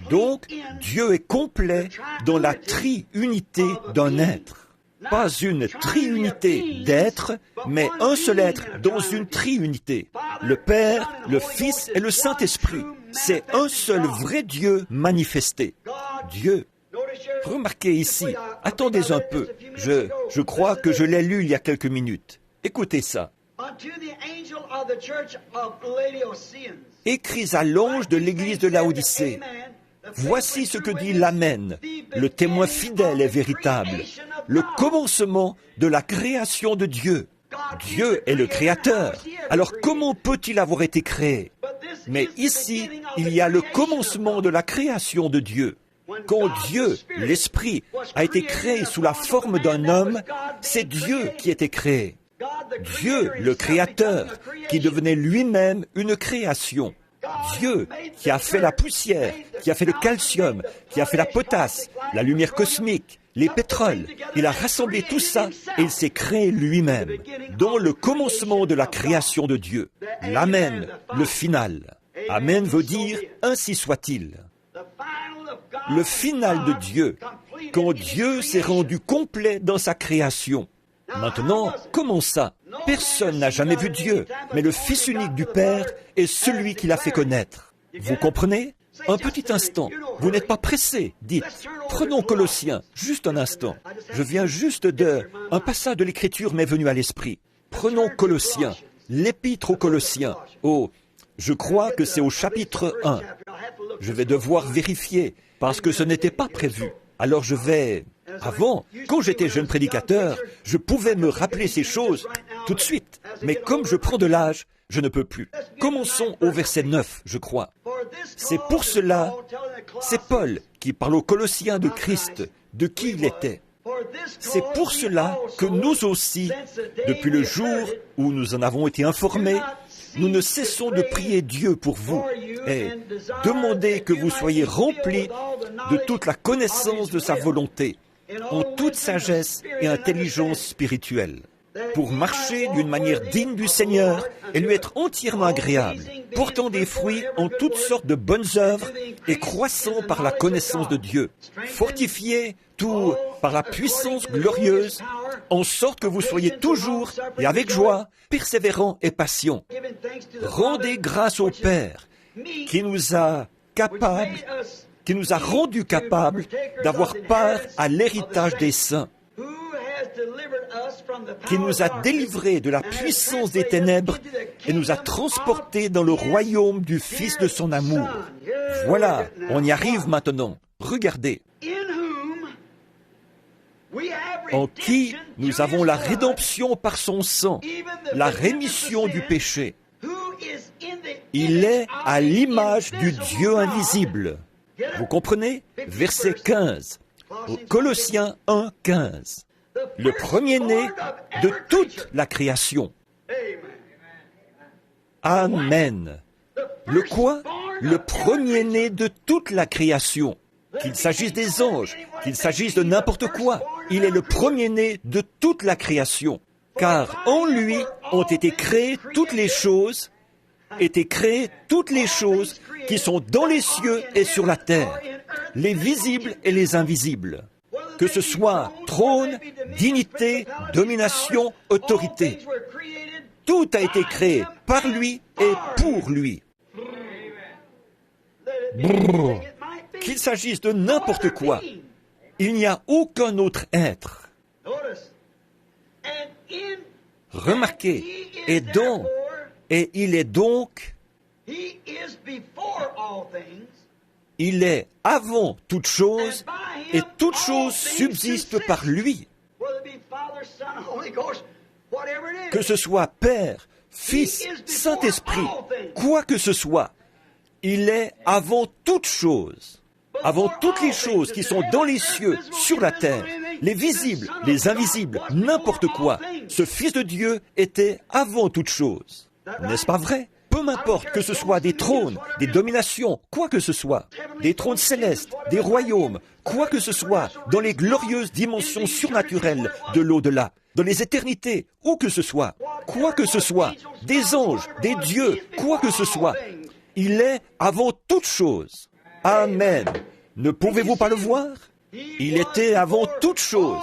Donc, Dieu est complet dans la triunité d'un être. Pas une triunité d'êtres, mais un seul être dans une triunité. Le Père, le Fils et le Saint-Esprit. C'est un seul vrai Dieu manifesté. Dieu. Remarquez ici, attendez un peu. Je crois que je l'ai lu il y a quelques minutes. Écoutez ça. Écris à l'ange de l'église de Laodicée. Voici ce que dit l'Amen, le témoin fidèle et véritable, le commencement de la création de Dieu. Dieu est le créateur. Alors comment peut-il avoir été créé? Mais ici, il y a le commencement de la création de Dieu. Quand Dieu, l'Esprit, a été créé sous la forme d'un homme, c'est Dieu qui était créé. Dieu, le Créateur, qui devenait lui-même une création. Dieu, qui a fait la poussière, qui a fait le calcium, qui a fait la potasse, la lumière cosmique, les pétroles. Il a rassemblé tout ça et il s'est créé lui-même, dans le commencement de la création de Dieu. L'Amen, le final. Amen veut dire « ainsi soit-il ». Le final de Dieu, quand Dieu s'est rendu complet dans sa création. Maintenant, comment ça? Personne n'a jamais vu Dieu, mais le Fils unique du Père est celui qui l'a fait connaître. Vous comprenez? Un petit instant, vous n'êtes pas pressé, dites. Prenons Colossiens, juste un instant. Je viens juste un passage de l'Écriture m'est venu à l'esprit. Prenons Colossiens, l'épître aux Colossiens. Oh, je crois que c'est au chapitre 1. Je vais devoir vérifier, parce que ce n'était pas prévu. Alors je vais... Avant, quand j'étais jeune prédicateur, je pouvais me rappeler ces choses tout de suite. Mais comme je prends de l'âge, je ne peux plus. Commençons au verset 9, je crois. C'est pour cela, c'est Paul qui parle aux Colossiens de Christ, de qui il était. C'est pour cela que nous aussi, depuis le jour où nous en avons été informés, nous ne cessons de prier Dieu pour vous et demander que vous soyez remplis de toute la connaissance de sa volonté, en toute sagesse et intelligence spirituelle, pour marcher d'une manière digne du Seigneur et lui être entièrement agréable, portant des fruits en toutes sortes de bonnes œuvres et croissant par la connaissance de Dieu, fortifiés tout par la puissance glorieuse, en sorte que vous soyez toujours et avec joie, persévérants et patients. Rendez grâce au Père qui nous a rendus capables d'avoir part à l'héritage des saints, qui nous a délivrés de la puissance des ténèbres et nous a transportés dans le royaume du Fils de son amour. Voilà, on y arrive maintenant. Regardez. En qui nous avons la rédemption par son sang, la rémission du péché. Il est à l'image du Dieu invisible. Vous comprenez? Verset 15. Colossiens 1, 15. Le premier-né de toute la création. Amen. Le quoi? Le premier-né de toute la création. Qu'il s'agisse des anges, qu'il s'agisse de n'importe quoi, il est le premier-né de toute la création. Car en lui ont été créées toutes les choses qui sont dans les cieux et sur la terre, les visibles et les invisibles. Que ce soit trône, dignité, domination, autorité. Tout a été créé par lui et pour lui. Brrr. Qu'il s'agisse de n'importe quoi, il n'y a aucun autre être. Remarquez, et il est donc, il est avant toute chose, et toute chose subsiste par lui. Que ce soit Père, Fils, Saint-Esprit, quoi que ce soit, il est avant toute chose. Avant toutes les choses qui sont dans les cieux, sur la terre, les visibles, les invisibles, n'importe quoi, ce Fils de Dieu était avant toute chose. N'est-ce pas vrai? Peu m'importe que ce soit des trônes, des dominations, quoi que ce soit, des trônes célestes, des royaumes, quoi que ce soit, dans les glorieuses dimensions surnaturelles de l'au-delà, dans les éternités, où que ce soit, quoi que ce soit, des anges, des dieux, quoi que ce soit, il est avant toute chose. Amen. Ne pouvez-vous pas le voir? Il était avant toute chose,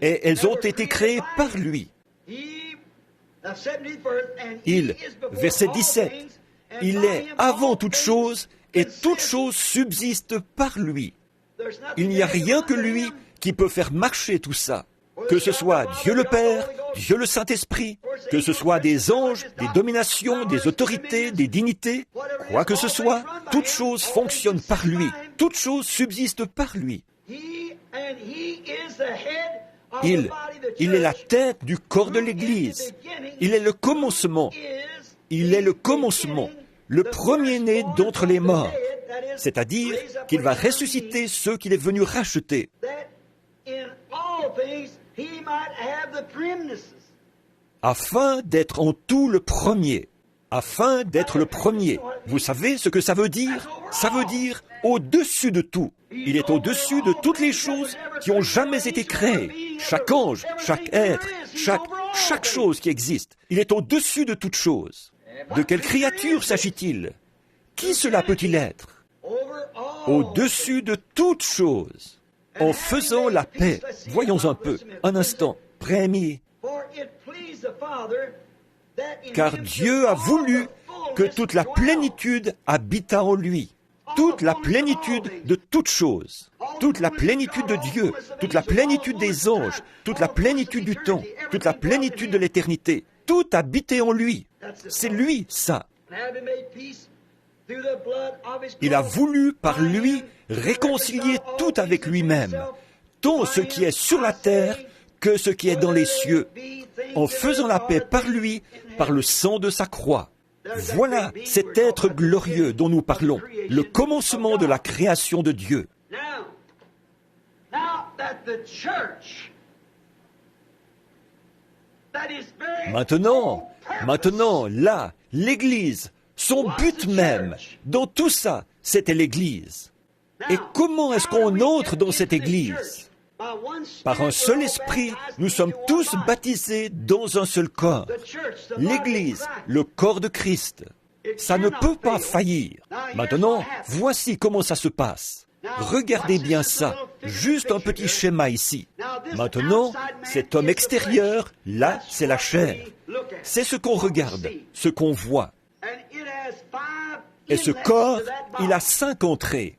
et elles ont été créées par lui. Verset 17, il est avant toute chose, et toute chose subsiste par lui. Il n'y a rien que lui qui peut faire marcher tout ça. Que ce soit Dieu le Père, Dieu le Saint-Esprit, que ce soit des anges, des dominations, des autorités, des dignités, quoi que ce soit, toute chose fonctionne par lui, toute chose subsiste par lui. Il est la tête du corps de l'Église. Il est le commencement. Il est le commencement, le premier-né d'entre les morts. C'est-à-dire qu'il va ressusciter ceux qu'il est venu racheter. Afin d'être en tout le premier. Afin d'être le premier. Vous savez ce que ça veut dire? Ça veut dire au-dessus de tout. Il est au-dessus de toutes les choses qui ont jamais été créées. Chaque ange, chaque être, chaque chose qui existe. Il est au-dessus de toutes choses. De quelle créature s'agit-il? Qui cela peut-il être? Au-dessus de toutes choses. En faisant la paix. Voyons un peu, un instant. Prémis. Car Dieu a voulu que toute la plénitude habitât en lui. toute la plénitude de toutes choses, toute la plénitude de Dieu, toute la plénitude des anges, toute la plénitude du temps, toute la plénitude de l'éternité, tout habité en lui. C'est lui, ça. Il a voulu, par lui, réconcilier tout avec lui-même, tant ce qui est sur la terre que ce qui est dans les cieux, en faisant la paix par lui, par le sang de sa croix. Voilà cet être glorieux dont nous parlons, le commencement de la création de Dieu. Maintenant, là, l'Église, son but même, dans tout ça, c'était l'Église. Et comment est-ce qu'on entre dans cette Église ? Par un seul esprit, nous sommes tous baptisés dans un seul corps. L'Église, le corps de Christ. Ça ne peut pas faillir. Maintenant, voici comment ça se passe. Regardez bien ça, juste un petit schéma ici. Maintenant, cet homme extérieur, là, c'est la chair. C'est ce qu'on regarde, ce qu'on voit. Et ce corps, il a 5 entrées.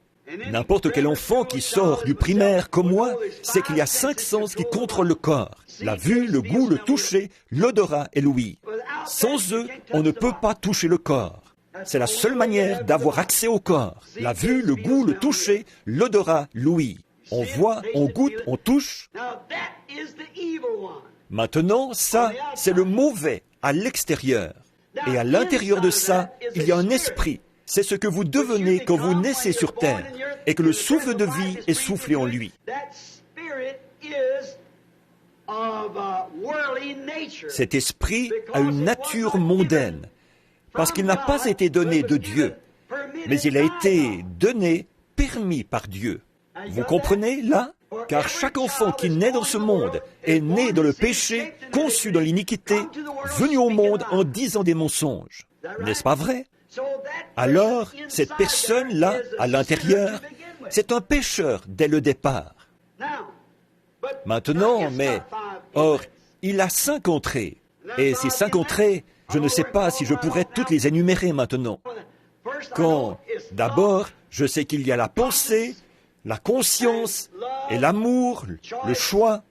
N'importe quel enfant qui sort du primaire comme moi, sait qu'il y a 5 sens qui contrôlent le corps. La vue, le goût, le toucher, l'odorat et l'ouïe. Sans eux, on ne peut pas toucher le corps. C'est la seule manière d'avoir accès au corps. La vue, le goût, le toucher, l'odorat, l'ouïe. On voit, on goûte, on touche. Maintenant, ça, c'est le mauvais à l'extérieur. Et à l'intérieur de ça, il y a un esprit. C'est ce que vous devenez quand vous naissez sur terre et que le souffle de vie est soufflé en lui. Cet esprit a une nature mondaine parce qu'il n'a pas été donné de Dieu, mais il a été donné, permis par Dieu. Vous comprenez, là ? Car chaque enfant qui naît dans ce monde est né dans le péché, conçu dans l'iniquité, venu au monde en disant des mensonges. N'est-ce pas vrai ? Alors, cette personne-là, à l'intérieur, c'est un pécheur dès le départ. Maintenant, or, il a 5 entrées. Et ces 5 entrées, je ne sais pas si je pourrais toutes les énumérer maintenant. D'abord, je sais qu'il y a la pensée, la conscience et l'amour, le choix.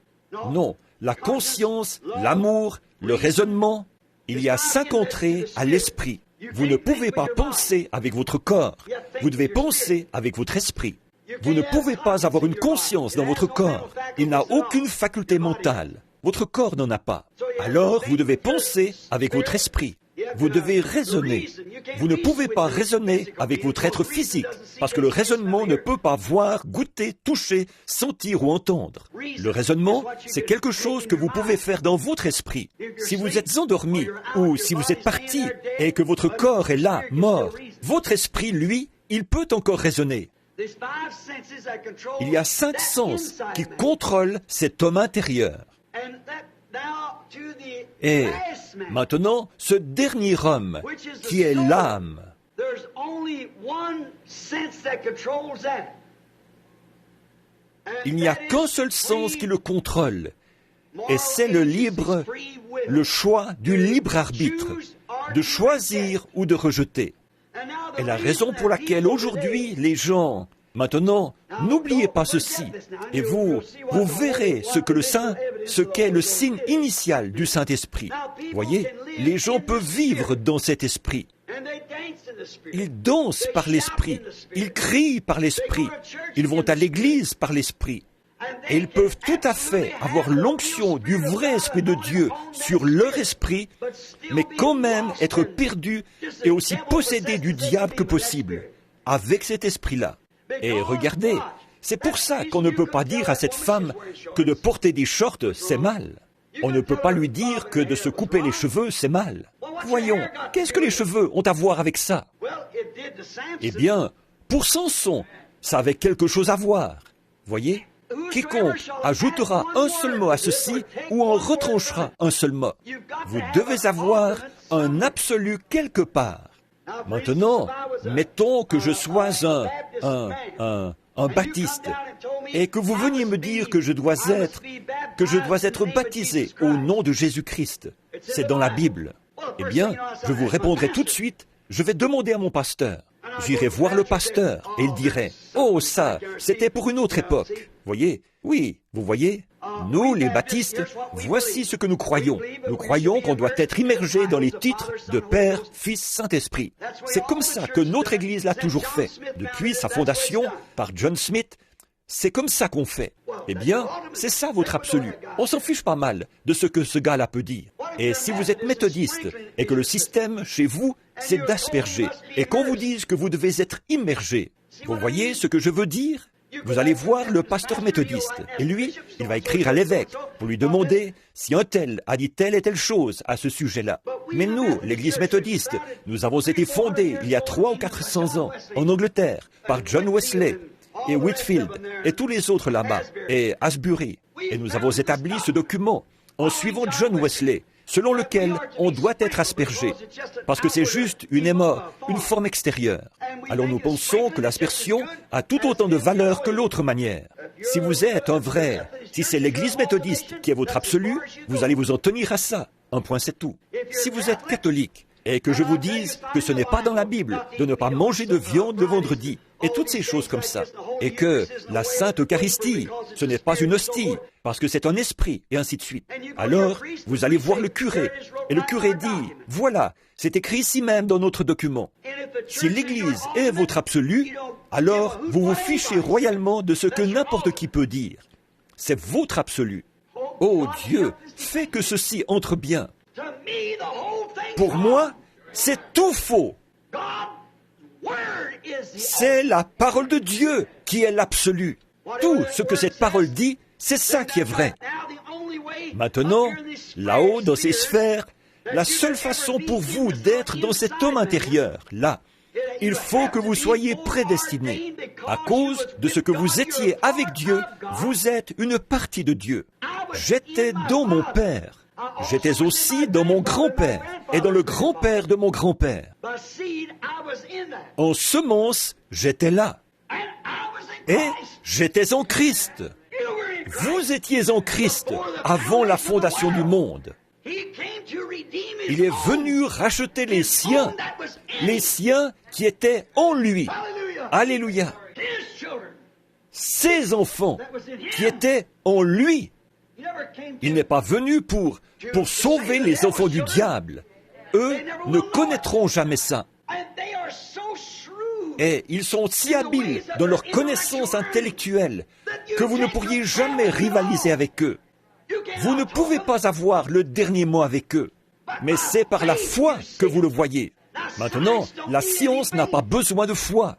Non, la conscience, l'amour, le raisonnement. Il y a 5 entrées à l'esprit. Vous ne pouvez pas penser avec votre corps. Vous devez penser avec votre esprit. Vous ne pouvez pas avoir une conscience dans votre corps. Il n'a aucune faculté mentale. Votre corps n'en a pas. Alors, vous devez penser avec votre esprit. Vous devez raisonner. Vous ne pouvez pas raisonner avec votre être physique, parce que le raisonnement ne peut pas voir, goûter, toucher, sentir ou entendre. Le raisonnement, c'est quelque chose que vous pouvez faire dans votre esprit. Si vous êtes endormi, ou si vous êtes parti, et que votre corps est là, mort, votre esprit, lui, il peut encore raisonner. Il y a 5 sens qui contrôlent cet homme intérieur. Et maintenant, ce dernier homme, qui est l'âme, il n'y a qu'un seul sens qui le contrôle, et c'est le choix du libre arbitre, de choisir ou de rejeter. Et la raison pour laquelle aujourd'hui les gens, maintenant, n'oubliez pas ceci, et vous verrez ce qu'est le signe initial du Saint-Esprit. Voyez, les gens peuvent vivre dans cet esprit. Ils dansent par l'esprit, ils crient par l'esprit, ils vont à l'église par l'esprit. Et ils peuvent tout à fait avoir l'onction du vrai esprit de Dieu sur leur esprit, mais quand même être perdus et aussi possédés du diable que possible, avec cet esprit-là. Et regardez, c'est pour ça qu'on ne peut pas dire à cette femme que de porter des shorts, c'est mal. On ne peut pas lui dire que de se couper les cheveux, c'est mal. Voyons, qu'est-ce que les cheveux ont à voir avec ça ? Eh bien, pour Samson, ça avait quelque chose à voir. Voyez ? Quiconque ajoutera un seul mot à ceci ou en retranchera un seul mot. Vous devez avoir un absolu quelque part. Maintenant, mettons que je sois un baptiste et que vous veniez me dire que je dois être baptisé au nom de Jésus-Christ. C'est dans la Bible. Eh bien, je vous répondrai tout de suite, je vais demander à mon pasteur. j'irai voir le pasteur et il dirait « Oh, ça, c'était pour une autre époque. » Voyez? Oui, vous voyez? Nous, les baptistes, voici ce que nous croyons. Nous croyons qu'on doit être immergé dans les titres de Père, Fils, Saint-Esprit. C'est comme ça que notre Église l'a toujours fait. Depuis sa fondation par John Smith, c'est comme ça qu'on fait. Eh bien, c'est ça votre absolu. On s'en fiche pas mal de ce que ce gars-là peut dire. Et si vous êtes méthodiste et que le système chez vous, c'est d'asperger, et qu'on vous dise que vous devez être immergé, vous voyez ce que je veux dire? Vous allez voir le pasteur méthodiste, et lui, il va écrire à l'évêque pour lui demander si un tel a dit telle et telle chose à ce sujet-là. Mais nous, l'Église méthodiste, nous avons été fondés il y a 300 ou 400 ans en Angleterre par John Wesley et Whitefield et tous les autres là-bas, et Asbury. Et nous avons établi ce document en suivant John Wesley, selon lequel on doit être aspergé, parce que c'est juste une forme extérieure. Alors nous pensons que l'aspersion a tout autant de valeur que l'autre manière. Si vous êtes un vrai, si c'est l'Église méthodiste qui est votre absolu, vous allez vous en tenir à ça. Un point, c'est tout. Si vous êtes catholique, et que je vous dise que ce n'est pas dans la Bible de ne pas manger de viande le vendredi, et toutes ces choses comme ça, et que la Sainte Eucharistie, ce n'est pas une hostie, parce que c'est un esprit, et ainsi de suite. Alors, vous allez voir le curé, et le curé dit, voilà, c'est écrit ici même dans notre document. Si l'Église est votre absolu, alors vous vous fichez royalement de ce que n'importe qui peut dire. C'est votre absolu. Oh Dieu, fais que ceci entre bien. Pour moi, c'est tout faux. C'est la parole de Dieu qui est l'absolu. Tout ce que cette parole dit, c'est ça qui est vrai. Maintenant, là-haut, dans ces sphères, la seule façon pour vous d'être dans cet homme intérieur, là, il faut que vous soyez prédestinés. À cause de ce que vous étiez avec Dieu, vous êtes une partie de Dieu. J'étais dans mon Père. J'étais aussi dans mon grand-père et dans le grand-père de mon grand-père. En semence, j'étais là. Et j'étais en Christ. Vous étiez en Christ avant la fondation du monde. Il est venu racheter les siens qui étaient en lui. Alléluia. Ses enfants qui étaient en lui. Il n'est pas venu pour sauver les enfants du diable. Eux ne connaîtront jamais ça. Et ils sont si habiles dans leur connaissance intellectuelle que vous ne pourriez jamais rivaliser avec eux. Vous ne pouvez pas avoir le dernier mot avec eux. Mais c'est par la foi que vous le voyez. Maintenant, la science n'a pas besoin de foi.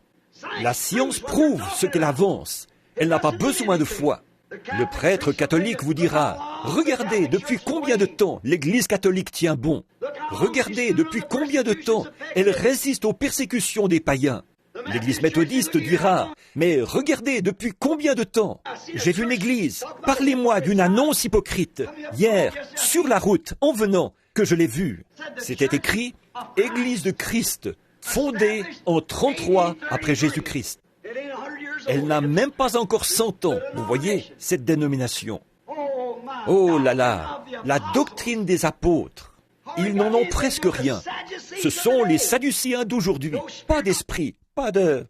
La science prouve ce qu'elle avance. Elle n'a pas besoin de foi. Le prêtre catholique vous dira, « Regardez depuis combien de temps l'Église catholique tient bon. Regardez depuis combien de temps elle résiste aux persécutions des païens. » L'Église méthodiste dira, « Mais regardez depuis combien de temps j'ai vu une Église. Parlez-moi d'une annonce hypocrite. Hier, sur la route, en venant, que je l'ai vue. C'était écrit, « Église de Christ, fondée en 33 après Jésus-Christ. » Elle n'a même pas encore 100 ans, vous voyez, cette dénomination. Oh là là, la doctrine des apôtres. Ils n'en ont presque rien. Ce sont les Sadducéens d'aujourd'hui. Pas d'esprit, pas de...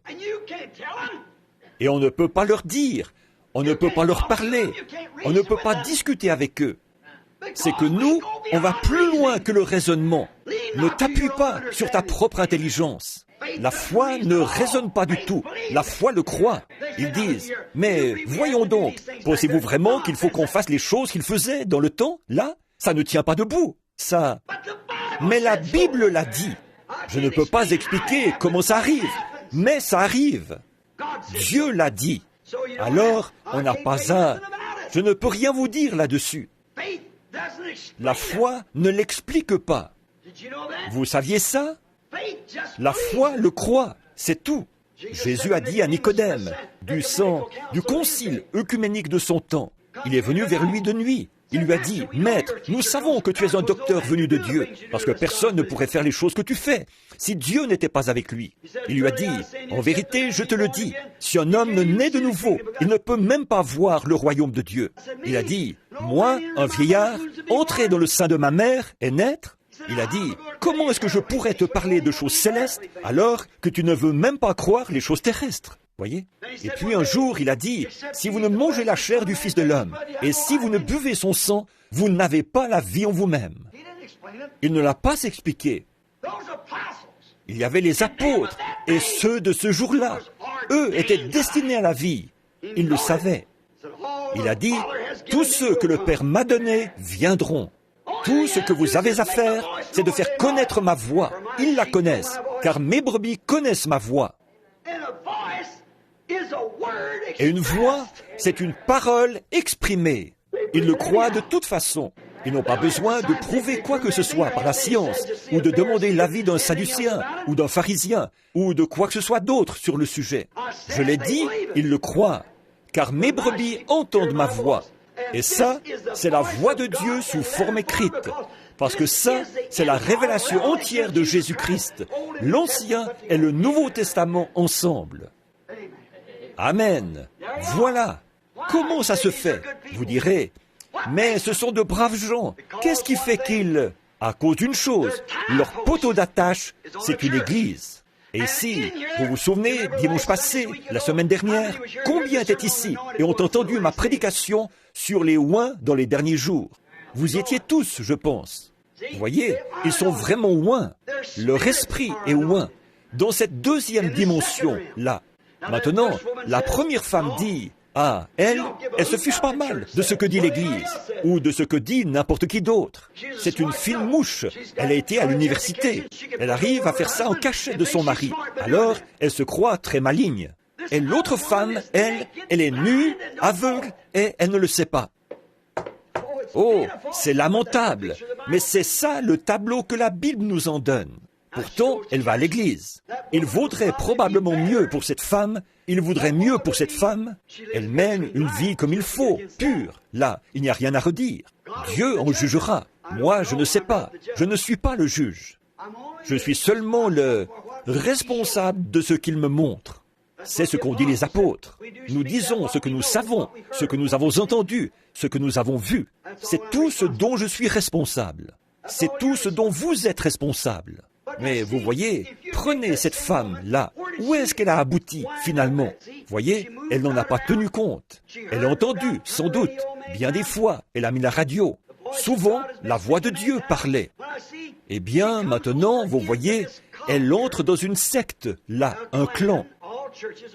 Et on ne peut pas leur dire, on ne peut pas leur parler, on ne peut pas discuter avec eux. C'est que nous, on va plus loin que le raisonnement. Ne t'appuie pas sur ta propre intelligence. La foi ne raisonne pas du tout. La foi le croit. Ils disent, mais voyons donc, pensez-vous vraiment qu'il faut qu'on fasse les choses qu'ils faisaient dans le temps? Là, ça ne tient pas debout. Ça. Mais la Bible l'a dit. Je ne peux pas expliquer comment ça arrive, mais ça arrive. Dieu l'a dit. Alors, on n'a pas à... Je ne peux rien vous dire là-dessus. La foi ne l'explique pas. Vous saviez ça? La foi le croit, c'est tout. Jésus a dit à Nicodème, du concile œcuménique de son temps, il est venu vers lui de nuit. Il lui a dit, « Maître, nous savons que tu es un docteur venu de Dieu, parce que personne ne pourrait faire les choses que tu fais, si Dieu n'était pas avec lui. » Il lui a dit, « En vérité, je te le dis, si un homme ne naît de nouveau, il ne peut même pas voir le royaume de Dieu. » Il a dit, « Moi, un vieillard, entrer dans le sein de ma mère et naître ?» Il a dit, comment est-ce que je pourrais te parler de choses célestes alors que tu ne veux même pas croire les choses terrestres? Voyez? Et puis un jour, il a dit, si vous ne mangez la chair du Fils de l'homme et si vous ne buvez son sang, vous n'avez pas la vie en vous-même. Il ne l'a pas expliqué. Il y avait les apôtres et ceux de ce jour-là. Eux étaient destinés à la vie. Ils le savaient. Il a dit, tous ceux que le Père m'a donnés viendront. Tout ce que vous avez à faire, c'est de faire connaître ma voix. Ils la connaissent, car mes brebis connaissent ma voix. Et une voix, c'est une parole exprimée. Ils le croient de toute façon. Ils n'ont pas besoin de prouver quoi que ce soit par la science, ou de demander l'avis d'un sadducéen, ou d'un pharisien, ou de quoi que ce soit d'autre sur le sujet. Je l'ai dit, ils le croient, car mes brebis entendent ma voix. Et ça, c'est la voix de Dieu sous forme écrite. Parce que ça, c'est la révélation entière de Jésus-Christ. L'Ancien et le Nouveau Testament ensemble. Amen. Voilà. Comment ça se fait? Vous direz, mais ce sont de braves gens. Qu'est-ce qui fait qu'ils... À cause d'une chose, leur poteau d'attache, c'est une église. Et ici, vous vous souvenez, dimanche passé, la semaine dernière, combien étaient ici et ont entendu ma prédication sur les oints dans les derniers jours? Vous y étiez tous, je pense. Vous voyez, ils sont vraiment oints. Leur esprit est oint. Dans cette deuxième dimension, là. Maintenant, la première femme dit, ah, elle se fiche pas mal de ce que dit l'Église, ou de ce que dit n'importe qui d'autre. C'est une fine mouche. Elle a été à l'université. Elle arrive à faire ça en cachette de son mari. Alors, elle se croit très maligne. Et l'autre femme, elle est nue, aveugle, et elle ne le sait pas. Oh, c'est lamentable. Mais c'est ça le tableau que la Bible nous en donne. Pourtant, elle va à l'église. Il vaudrait probablement mieux pour cette femme, il voudrait mieux pour cette femme. Elle mène une vie comme il faut, pure. Là, il n'y a rien à redire. Dieu en jugera. Moi, je ne sais pas. Je ne suis pas le juge. Je suis seulement le responsable de ce qu'il me montre. C'est ce qu'ont dit les apôtres. Nous disons ce que nous savons, ce que nous avons entendu, ce que nous avons vu. C'est tout ce dont je suis responsable. C'est tout ce dont vous êtes responsable. Mais vous voyez, prenez cette femme-là. Où est-ce qu'elle a abouti, finalement? Voyez, elle n'en a pas tenu compte. Elle a entendu, sans doute, bien des fois, elle a mis la radio. Souvent, la voix de Dieu parlait. Eh bien, maintenant, vous voyez, elle entre dans une secte, là, un clan.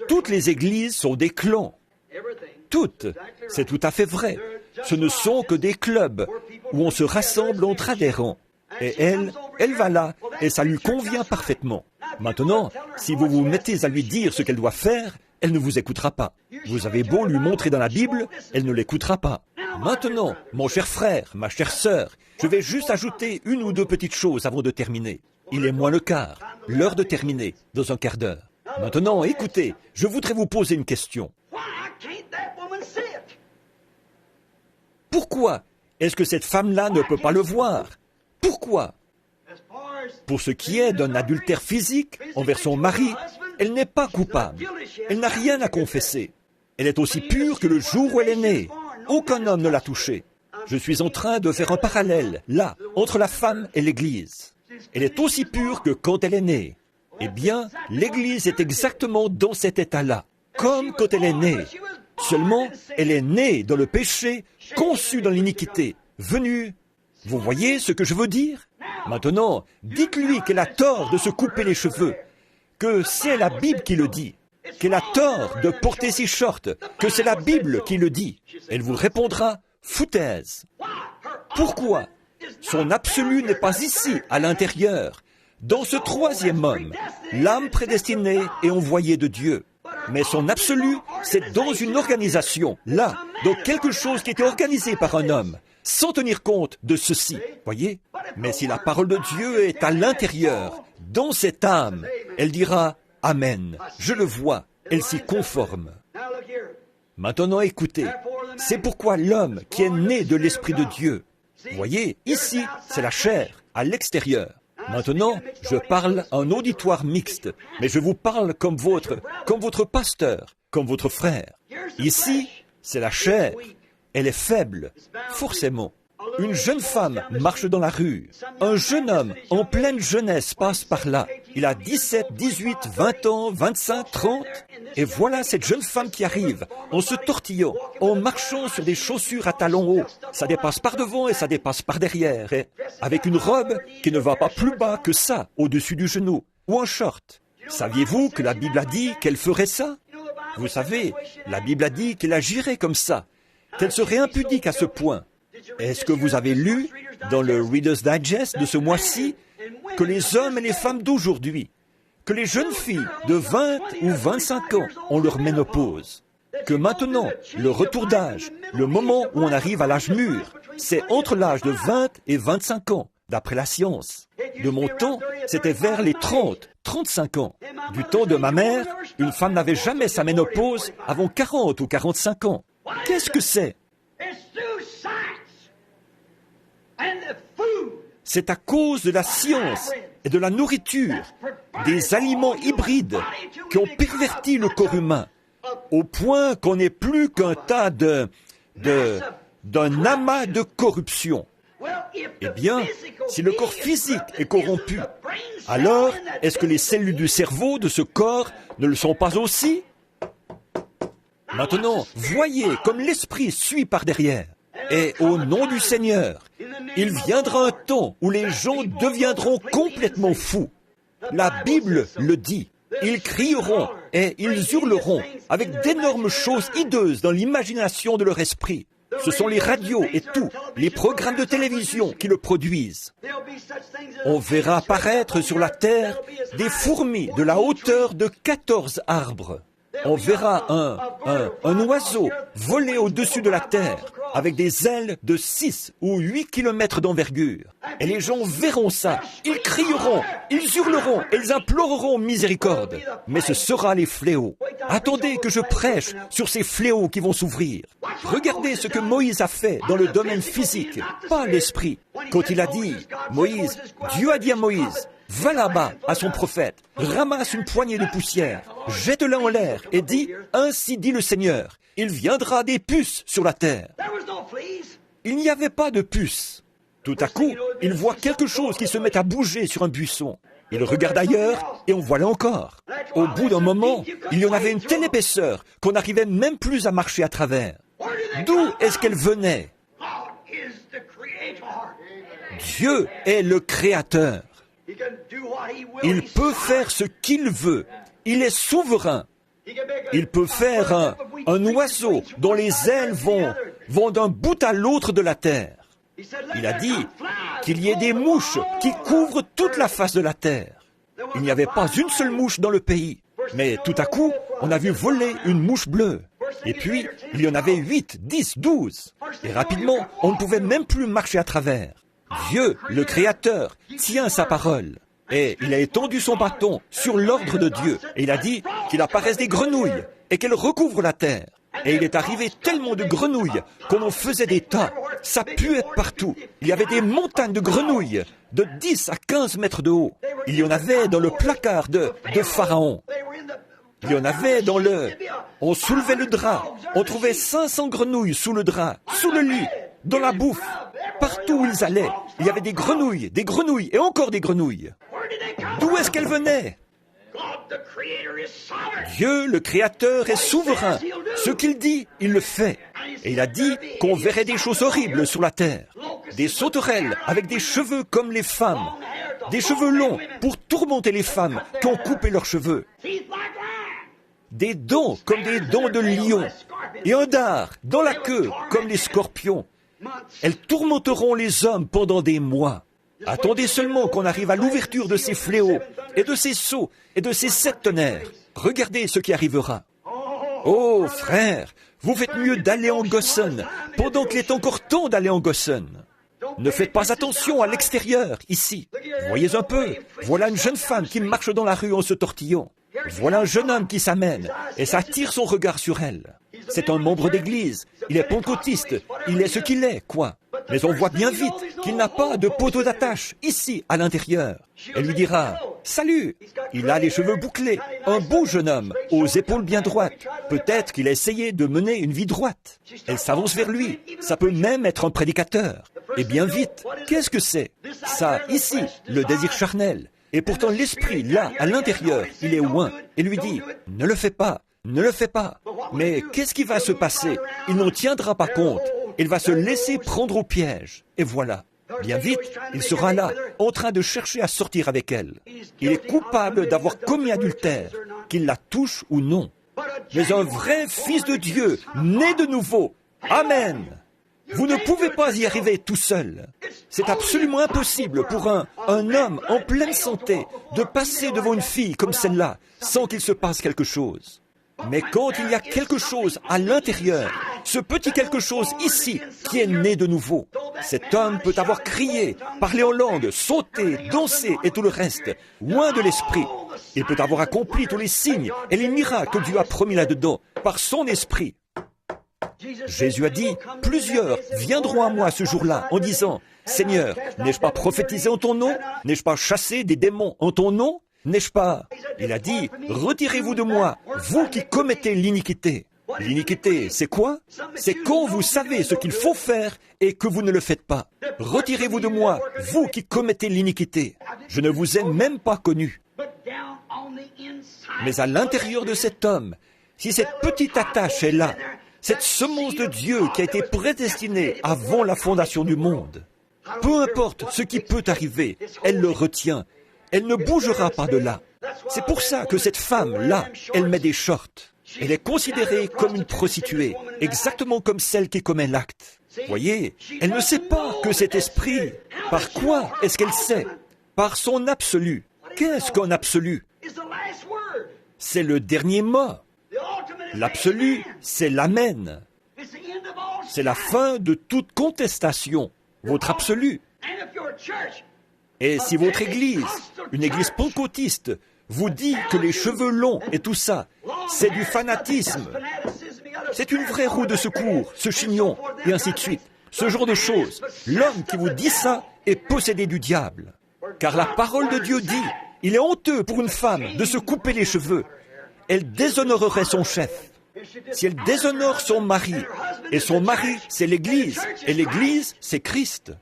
Toutes les églises sont des clans. Toutes. C'est tout à fait vrai. Ce ne sont que des clubs où on se rassemble entre adhérents. Et elle va là, et ça lui convient parfaitement. Maintenant, si vous vous mettez à lui dire ce qu'elle doit faire, elle ne vous écoutera pas. Vous avez beau lui montrer dans la Bible, elle ne l'écoutera pas. Maintenant, mon cher frère, ma chère sœur, je vais juste ajouter une ou deux petites choses avant de terminer. Il est moins le quart, l'heure de terminer, dans un quart d'heure. Maintenant, écoutez, je voudrais vous poser une question. Pourquoi est-ce que cette femme-là ne peut pas le voir? Pourquoi? Pour ce qui est d'un adultère physique envers son mari, elle n'est pas coupable. Elle n'a rien à confesser. Elle est aussi pure que le jour où elle est née. Aucun homme ne l'a touchée. Je suis en train de faire un parallèle, là, entre la femme et l'Église. Elle est aussi pure que quand elle est née. Eh bien, l'Église est exactement dans cet état-là, comme quand elle est née. Seulement, elle est née dans le péché, conçue dans l'iniquité, venue... Vous voyez ce que je veux dire? Maintenant, dites-lui qu'elle a tort de se couper les cheveux, que c'est la Bible qui le dit, qu'elle a tort de porter ses shorts, que c'est la Bible qui le dit. Elle vous répondra, foutaise. Pourquoi? Son absolu n'est pas ici, à l'intérieur, dans ce troisième homme, l'âme prédestinée et envoyée de Dieu. Mais son absolu, c'est dans une organisation, là, dans quelque chose qui était organisé par un homme, sans tenir compte de ceci, voyez? Mais si la parole de Dieu est à l'intérieur, dans cette âme, elle dira « Amen ». Je le vois, elle s'y conforme. Maintenant, écoutez, c'est pourquoi l'homme qui est né de l'Esprit de Dieu, voyez, ici, c'est la chair, à l'extérieur. Maintenant, je parle à un auditoire mixte, mais je vous parle comme votre pasteur, comme votre frère. Ici, c'est la chair. Elle est faible, forcément. Une jeune femme marche dans la rue. Un jeune homme en pleine jeunesse passe par là. Il a 17, 18, 20 ans, 25, 30. Et voilà cette jeune femme qui arrive, en se tortillant, en marchant sur des chaussures à talons hauts. Ça dépasse par devant et ça dépasse par derrière. Et avec une robe qui ne va pas plus bas que ça, au-dessus du genou, ou un short. Saviez-vous que la Bible a dit qu'elle ferait ça? Vous savez, la Bible a dit qu'elle agirait comme ça, qu'elle serait impudique à ce point. Est-ce que vous avez lu dans le Reader's Digest de ce mois-ci que les hommes et les femmes d'aujourd'hui, que les jeunes filles de 20 ou 25 ans ont leur ménopause, que maintenant, le retour d'âge, le moment où on arrive à l'âge mûr, c'est entre l'âge de 20 et 25 ans, d'après la science. De mon temps, c'était vers les 30, 35 ans. Du temps de ma mère, une femme n'avait jamais sa ménopause avant 40 ou 45 ans. Qu'est-ce que c'est? C'est à cause de la science et de la nourriture, des aliments hybrides qui ont perverti le corps humain, au point qu'on n'est plus qu'un tas d'un amas de corruption. Eh bien, si le corps physique est corrompu, alors est-ce que les cellules du cerveau de ce corps ne le sont pas aussi? Maintenant, voyez comme l'esprit suit par derrière. Et au nom du Seigneur, il viendra un temps où les gens deviendront complètement fous. La Bible le dit. Ils crieront et ils hurleront avec d'énormes choses hideuses dans l'imagination de leur esprit. Ce sont les radios et tout, les programmes de télévision qui le produisent. On verra apparaître sur la terre des fourmis de la hauteur de 14 arbres. On verra un oiseau voler au-dessus de la terre avec des ailes de 6 ou 8 kilomètres d'envergure. Et les gens verront ça. Ils crieront, ils hurleront et ils imploreront miséricorde. Mais ce sera les fléaux. Attendez que je prêche sur ces fléaux qui vont s'ouvrir. Regardez ce que Moïse a fait dans le domaine physique, pas l'esprit. Quand il a dit, Moïse, Dieu a dit à Moïse, va là-bas à son prophète, ramasse une poignée de poussière, jette-la en l'air et dis, ainsi dit le Seigneur, il viendra des puces sur la terre. Il n'y avait pas de puces. Tout à coup, il voit quelque chose qui se met à bouger sur un buisson. Il regarde ailleurs et on voit là encore. Au bout d'un moment, il y en avait une telle épaisseur qu'on n'arrivait même plus à marcher à travers. D'où est-ce qu'elle venait? Dieu est le Créateur. Il peut faire ce qu'il veut. Il est souverain. Il peut faire un oiseau dont les ailes vont d'un bout à l'autre de la terre. Il a dit qu'il y ait des mouches qui couvrent toute la face de la terre. Il n'y avait pas une seule mouche dans le pays. Mais tout à coup, on a vu voler une mouche bleue. Et puis, il y en avait 8, 10, 12. Et rapidement, on ne pouvait même plus marcher à travers. Dieu, le Créateur, tient sa parole. Et il a étendu son bâton sur l'ordre de Dieu. Et il a dit qu'il apparaisse des grenouilles et qu'elles recouvrent la terre. Et il est arrivé tellement de grenouilles qu'on en faisait des tas. Ça puait partout. Il y avait des montagnes de grenouilles de 10 à 15 mètres de haut. Il y en avait dans le placard de Pharaon. Il y en avait dans le... On soulevait le drap. On trouvait 500 grenouilles sous le drap, sous le lit, dans la bouffe. Partout où ils allaient, il y avait des grenouilles et encore des grenouilles. D'où est-ce qu'elles venaient? Dieu, le Créateur, est souverain. Ce qu'il dit, il le fait. Et il a dit qu'on verrait des choses horribles sur la terre. Des sauterelles avec des cheveux comme les femmes. Des cheveux longs pour tourmenter les femmes qui ont coupé leurs cheveux. Des dents comme des dents de lion. Et un dard dans la queue comme les scorpions. Elles tourmenteront les hommes pendant des mois. Attendez seulement qu'on arrive à l'ouverture de ces fléaux, et de ces sceaux, et de ces 7 tonnerres. Regardez ce qui arrivera. Oh, frère, vous faites mieux d'aller en Goshen, pendant qu'il est encore temps d'aller en Goshen. Ne faites pas attention à l'extérieur, ici. Voyez un peu, voilà une jeune femme qui marche dans la rue en se tortillant. Voilà un jeune homme qui s'amène, et ça attire son regard sur elle. C'est un membre d'église, il est pentecôtiste, il est ce qu'il est, quoi. Mais on voit bien vite qu'il n'a pas de poteau d'attache, ici, à l'intérieur. Elle lui dira, Salut! Il a les cheveux bouclés, un beau jeune homme, aux épaules bien droites. Peut-être qu'il a essayé de mener une vie droite. Elle s'avance vers lui. Ça peut même être un prédicateur. Et bien vite, qu'est-ce que c'est? Ça, ici, le désir charnel. Et pourtant l'esprit, là, à l'intérieur, il est loin et lui dit, ne le fais pas, ne le fais pas. Mais qu'est-ce qui va se passer? Il n'en tiendra pas compte. Il va se laisser prendre au piège. Et voilà. Bien vite, il sera là, en train de chercher à sortir avec elle. Il est coupable d'avoir commis adultère, qu'il la touche ou non. Mais un vrai fils de Dieu, né de nouveau. Amen. Vous ne pouvez pas y arriver tout seul. C'est absolument impossible pour un homme en pleine santé de passer devant une fille comme celle-là sans qu'il se passe quelque chose. Mais quand il y a quelque chose à l'intérieur, ce petit quelque chose ici qui est né de nouveau, cet homme peut avoir crié, parlé en langue, sauté, dansé et tout le reste, loin de l'esprit. Il peut avoir accompli tous les signes et les miracles que Dieu a promis là-dedans, par son esprit. Jésus a dit, plusieurs viendront à moi ce jour-là en disant, « Seigneur, n'ai-je pas prophétisé en ton nom? N'ai-je pas chassé des démons en ton nom? N'ai-je pas ?» Il a dit, « Retirez-vous de moi, vous qui commettez l'iniquité. » L'iniquité, c'est quoi? C'est quand vous savez ce qu'il faut faire et que vous ne le faites pas. Retirez-vous de moi, vous qui commettez l'iniquité. Je ne vous ai même pas connu. Mais à l'intérieur de cet homme, si cette petite attache est là, cette semence de Dieu qui a été prédestinée avant la fondation du monde, peu importe ce qui peut arriver, elle le retient. Elle ne bougera pas de là. C'est pour ça que cette femme-là, elle met des shorts. Elle est considérée comme une prostituée, exactement comme celle qui commet l'acte. Voyez, elle ne sait pas que cet esprit, par quoi est-ce qu'elle sait? Par son absolu. Qu'est-ce qu'un absolu? C'est le dernier mot. L'absolu, c'est l'amen. C'est la fin de toute contestation, votre absolu. Et si votre église, une église pentecôtiste, vous dit que les cheveux longs et tout ça, c'est du fanatisme, c'est une vraie roue de secours, ce chignon, et ainsi de suite, ce genre de choses, l'homme qui vous dit ça est possédé du diable. Car la parole de Dieu dit, il est honteux pour une femme de se couper les cheveux. Elle déshonorerait son chef. Si elle déshonore son mari, et son mari, c'est l'Église, et l'Église, c'est Christ.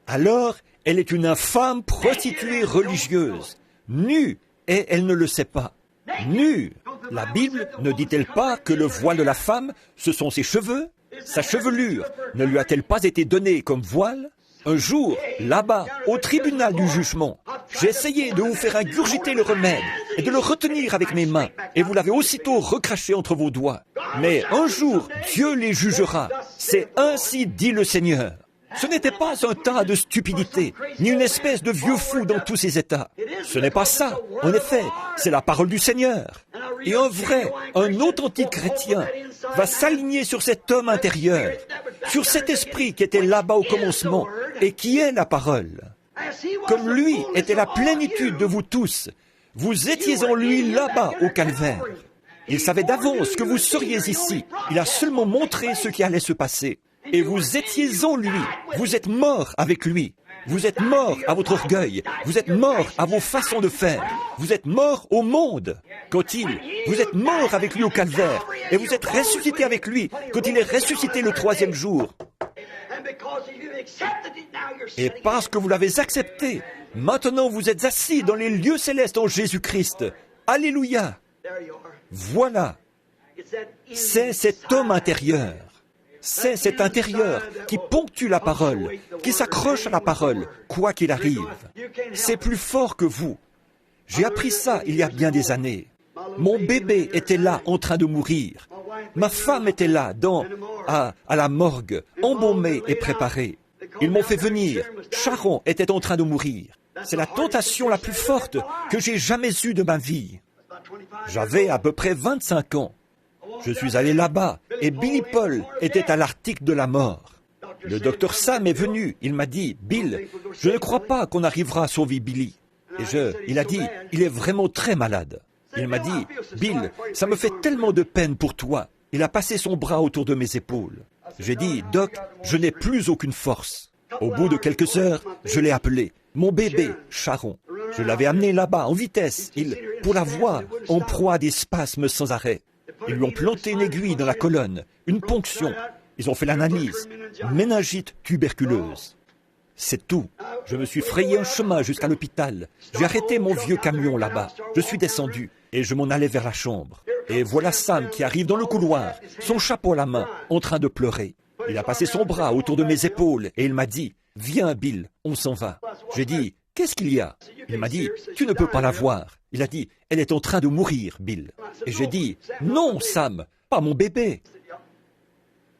Alors, elle est une infâme prostituée religieuse, nue, et elle ne le sait pas. Nue. La Bible ne dit-elle pas que le voile de la femme, ce sont ses cheveux? Sa chevelure ne lui a-t-elle pas été donnée comme voile? Un jour, là-bas, au tribunal du jugement, j'ai essayé de vous faire ingurgiter le remède et de le retenir avec mes mains, et vous l'avez aussitôt recraché entre vos doigts. Mais un jour, Dieu les jugera. C'est ainsi dit le Seigneur. Ce n'était pas un tas de stupidité, ni une espèce de vieux fou dans tous ses états. Ce n'est pas ça. En effet, c'est la parole du Seigneur. Et un vrai, un authentique chrétien va s'aligner sur cet homme intérieur, sur cet esprit qui était là-bas au commencement et qui est la parole. Comme lui était la plénitude de vous tous, vous étiez en lui là-bas au calvaire. Il savait d'avance que vous seriez ici. Il a seulement montré ce qui allait se passer. Et vous étiez en lui. Vous êtes mort avec lui. Vous êtes mort à votre orgueil. Vous êtes mort à vos façons de faire. Vous êtes mort au monde. Vous êtes mort avec lui au calvaire. Et vous êtes ressuscité avec lui quand il est ressuscité le 3e jour. Et parce que vous l'avez accepté, maintenant vous êtes assis dans les lieux célestes en Jésus-Christ. Alléluia. Voilà. C'est cet homme intérieur. C'est cet intérieur qui ponctue la parole, qui s'accroche à la parole, quoi qu'il arrive. C'est plus fort que vous. J'ai appris ça il y a bien des années. Mon bébé était là en train de mourir. Ma femme était là, à la morgue, embaumée et préparée. Ils m'ont fait venir. Sharon était en train de mourir. C'est la tentation la plus forte que j'ai jamais eue de ma vie. J'avais à peu près 25 ans. Je suis allé là-bas et Billy Paul était à l'article de la mort. Le docteur Sam est venu. Il m'a dit, « Bill, je ne crois pas qu'on arrivera à sauver Billy. » Et il a dit, « Il est vraiment très malade. » Il m'a dit, « Bill, ça me fait tellement de peine pour toi. » Il a passé son bras autour de mes épaules. J'ai dit, « Doc, je n'ai plus aucune force. » Au bout de quelques heures, je l'ai appelé. Mon bébé, Sharon. Je l'avais amené là-bas, en vitesse. Pour la voir, en proie à des spasmes sans arrêt. Ils lui ont planté une aiguille dans la colonne, une ponction. Ils ont fait l'analyse. Méningite tuberculeuse. C'est tout. Je me suis frayé un chemin jusqu'à l'hôpital. J'ai arrêté mon vieux camion là-bas. Je suis descendu et je m'en allais vers la chambre. Et voilà Sam qui arrive dans le couloir, son chapeau à la main, en train de pleurer. Il a passé son bras autour de mes épaules et il m'a dit « Viens Bill, on s'en va ». J'ai dit « Qu'est-ce qu'il y a ?» Il m'a dit « Tu ne peux pas la voir ». Il a dit « Elle est en train de mourir, Bill ». Et j'ai dit « Non, Sam, pas mon bébé ».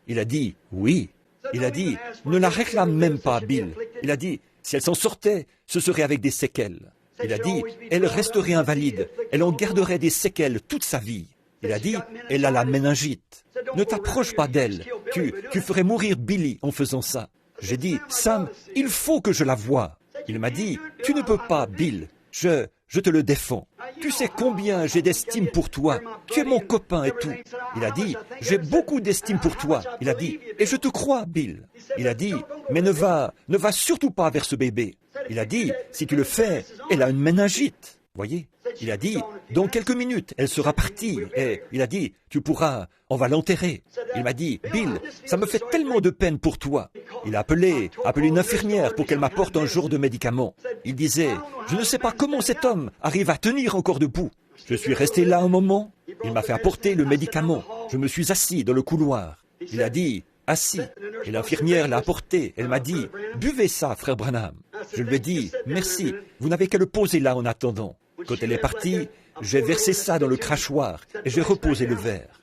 Il a dit « Oui ». Il a dit « Ne la réclame même pas, Bill ». Il a dit « Si elle s'en sortait, ce serait avec des séquelles ». Il a dit « Elle resterait invalide, elle en garderait des séquelles toute sa vie ». Il a dit « Elle a la méningite. Ne t'approche pas d'elle, tu ferais mourir Billy en faisant ça ». J'ai dit « Sam, il faut que je la voie ». Il m'a dit « Tu ne peux pas, Bill, je te le défends. Tu sais combien j'ai d'estime pour toi. Tu es mon copain et tout. » Il a dit « J'ai beaucoup d'estime pour toi. » Il a dit « Et je te crois, Bill. » Il a dit « Mais ne va surtout pas vers ce bébé. » Il a dit « Si tu le fais, elle a une méningite. » Voyez? Il a dit « Dans quelques minutes, elle sera partie. » Et il a dit « Tu pourras, on va l'enterrer. » Il m'a dit « Bill, ça me fait tellement de peine pour toi. » Il a appelé une infirmière pour qu'elle m'apporte un jour de médicaments. Il disait « Je ne sais pas comment cet homme arrive à tenir encore debout. » Je suis resté là un moment. Il m'a fait apporter le médicament. Je me suis assis dans le couloir. Il a dit « Assis. » Et l'infirmière l'a apporté. Elle m'a dit « Buvez ça, frère Branham. » Je lui ai dit « Merci, vous n'avez qu'à le poser là en attendant. » Quand elle est partie, j'ai versé ça dans le crachoir et j'ai reposé le verre.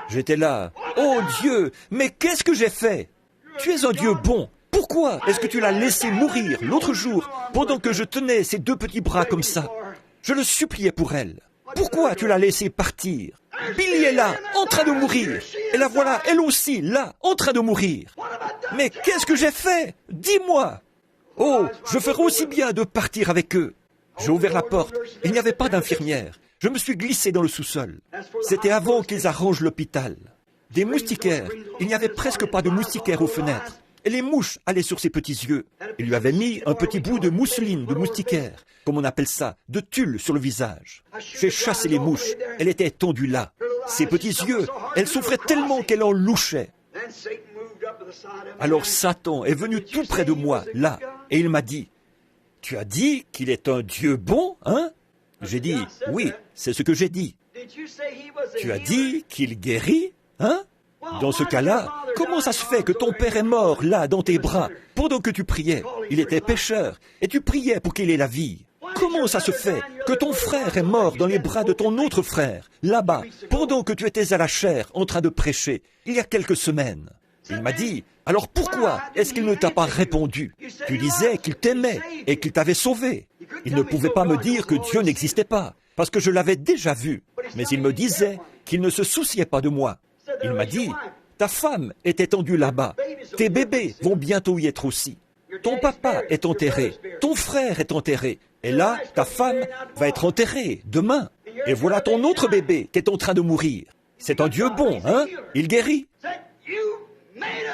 J'étais là. « Oh Dieu, mais qu'est-ce que j'ai fait? Tu es un Dieu bon. Pourquoi est-ce que tu l'as laissé mourir l'autre jour pendant que je tenais ses deux petits bras comme ça? Je le suppliais pour elle. Pourquoi tu l'as laissé partir? Billy est là, en train de mourir. Et la voilà, elle aussi, là, en train de mourir. Mais qu'est-ce que j'ai fait? Dis-moi. Oh, je ferais aussi bien de partir avec eux. J'ai ouvert la porte. Il n'y avait pas d'infirmière. Je me suis glissé dans le sous-sol. C'était avant qu'ils arrangent l'hôpital. Des moustiquaires. Il n'y avait presque pas de moustiquaires aux fenêtres. Et les mouches allaient sur ses petits yeux. Il lui avait mis un petit bout de mousseline de moustiquaire, comme on appelle ça, de tulle sur le visage. J'ai chassé les mouches. Elle était étendue là. Ses petits yeux, elle souffrait tellement qu'elle en louchait. Alors Satan est venu tout près de moi, là, et il m'a dit, « Tu as dit qu'il est un Dieu bon, hein ?» J'ai dit, « Oui, c'est ce que j'ai dit. » « Tu as dit qu'il guérit, hein ?» Dans ce cas-là, comment ça se fait que ton père est mort là, dans tes bras, pendant que tu priais? Il était pécheur, et tu priais pour qu'il ait la vie. Comment ça se fait que ton frère est mort dans les bras de ton autre frère, là-bas, pendant que tu étais à la chaire en train de prêcher, il y a quelques semaines? Il m'a dit, alors pourquoi est-ce qu'il ne t'a pas répondu? Tu disais qu'il t'aimait et qu'il t'avait sauvé. Il ne pouvait pas me dire que Dieu n'existait pas, parce que je l'avais déjà vu. Mais il me disait qu'il ne se souciait pas de moi. Il m'a dit, ta femme est étendue là-bas. Tes bébés vont bientôt y être aussi. Ton papa est enterré. Ton frère est enterré. Et là, ta femme va être enterrée demain. Et voilà ton autre bébé qui est en train de mourir. C'est un Dieu bon, hein? Il guérit.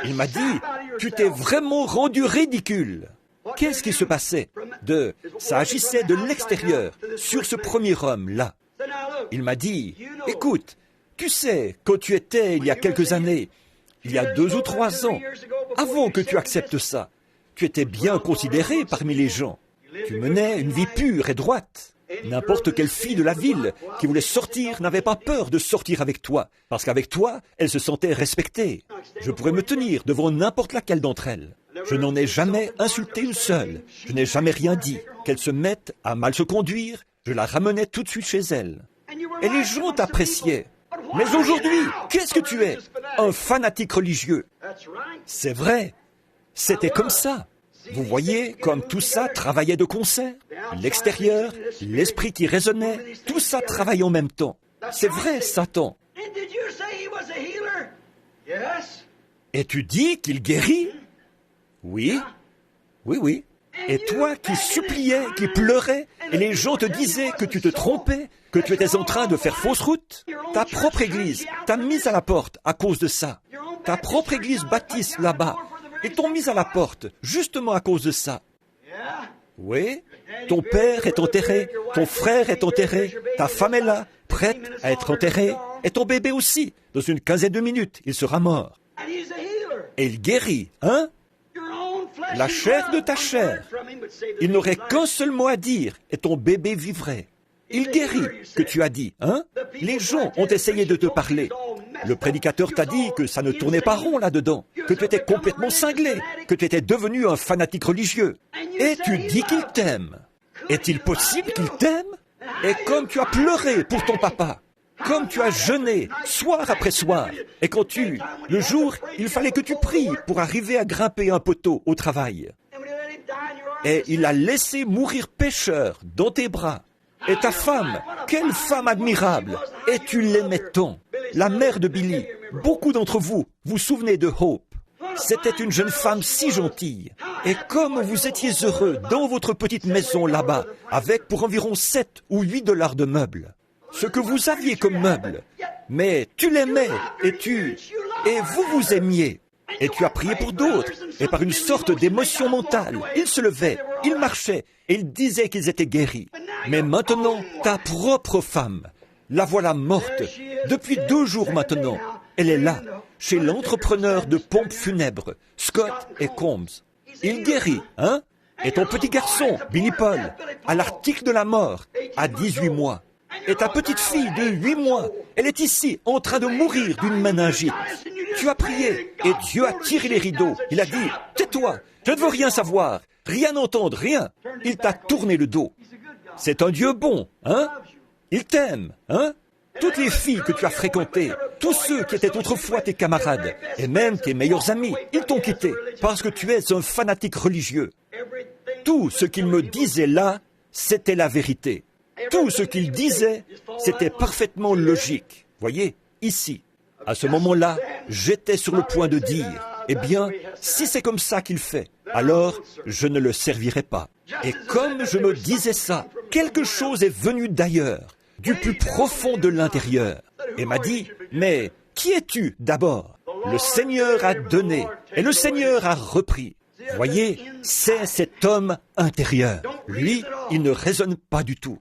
Il m'a dit, tu t'es vraiment rendu ridicule. Qu'est-ce qui se passait? Ça agissait de l'extérieur, sur ce premier homme-là. Il m'a dit, écoute, tu sais, quand tu étais il y a quelques années, il y a 2 ou 3 ans, avant que tu acceptes ça, tu étais bien considéré parmi les gens. Tu menais une vie pure et droite. N'importe quelle fille de la ville qui voulait sortir n'avait pas peur de sortir avec toi, parce qu'avec toi, elle se sentait respectée. Je pourrais me tenir devant n'importe laquelle d'entre elles. Je n'en ai jamais insulté une seule. Je n'ai jamais rien dit. Qu'elle se mette à mal se conduire, je la ramenais tout de suite chez elle. Et les gens t'appréciaient. Mais aujourd'hui, qu'est-ce que tu es? Un fanatique religieux. C'est vrai. C'était comme ça. Vous voyez comme tout ça travaillait de concert? L'extérieur, l'esprit qui résonnait, tout ça travaille en même temps. C'est vrai, Satan. Et tu dis qu'il guérit? Oui. Oui, oui. Et toi qui suppliais, qui pleurais, et les gens te disaient que tu te trompais, que tu étais en train de faire fausse route, ta propre église t'a mise à la porte à cause de ça. Ta propre église baptiste là-bas, ils t'ont mis à la porte, justement à cause de ça. Oui, ton père est enterré, ton frère est enterré, ta femme est là, prête à être enterrée, et ton bébé aussi. Dans une quinzaine de minutes, il sera mort. Et il guérit, hein? La chair de ta chair. Il n'aurait qu'un seul mot à dire, et ton bébé vivrait. Il guérit, que tu as dit, hein? Les gens ont essayé de te parler. Le prédicateur t'a dit que ça ne tournait pas rond là-dedans, que tu étais complètement cinglé, que tu étais devenu un fanatique religieux. Et tu dis qu'il t'aime. Est-il possible qu'il t'aime? Et comme tu as pleuré pour ton papa, comme tu as jeûné soir après soir, et quand le jour, il fallait que tu pries pour arriver à grimper un poteau au travail. Et il a laissé mourir pécheur dans tes bras. Et ta femme, quelle femme admirable! Et tu l'aimais tant. La mère de Billy, beaucoup d'entre vous vous souvenez de Hope. C'était une jeune femme si gentille. Et comme vous étiez heureux dans votre petite maison là-bas, avec pour environ 7 ou 8 dollars de meubles, ce que vous aviez comme meubles, mais tu l'aimais et vous vous aimiez. Et tu as prié pour d'autres, et par une sorte d'émotion mentale, ils se levaient, ils marchaient, et ils disaient qu'ils étaient guéris. Mais maintenant, ta propre femme, la voilà morte. Depuis 2 jours maintenant, elle est là, chez l'entrepreneur de pompes funèbres, Scott et Combs. Il guérit, hein? Et ton petit garçon, Billy Paul, à l'article de la mort, à 18 mois. Et ta petite fille de 8 mois, elle est ici, en train de mourir d'une méningite. Tu as prié, et Dieu a tiré les rideaux. Il a dit, tais-toi, je ne veux rien savoir, rien entendre, rien. Il t'a tourné le dos. C'est un Dieu bon, hein? Il t'aime, hein? Toutes les filles que tu as fréquentées, tous ceux qui étaient autrefois tes camarades, et même tes meilleurs amis, ils t'ont quitté, parce que tu es un fanatique religieux. Tout ce qu'il me disait là, c'était la vérité. Tout ce qu'il disait, c'était parfaitement logique. Voyez, ici. À ce moment-là, j'étais sur le point de dire, eh bien, si c'est comme ça qu'il fait, alors je ne le servirai pas. Et comme je me disais ça, quelque chose est venu d'ailleurs, du plus profond de l'intérieur, et m'a dit, mais qui es-tu d'abord? Le Seigneur a donné, et le Seigneur a repris. Voyez, c'est cet homme intérieur. Lui, il ne raisonne pas du tout.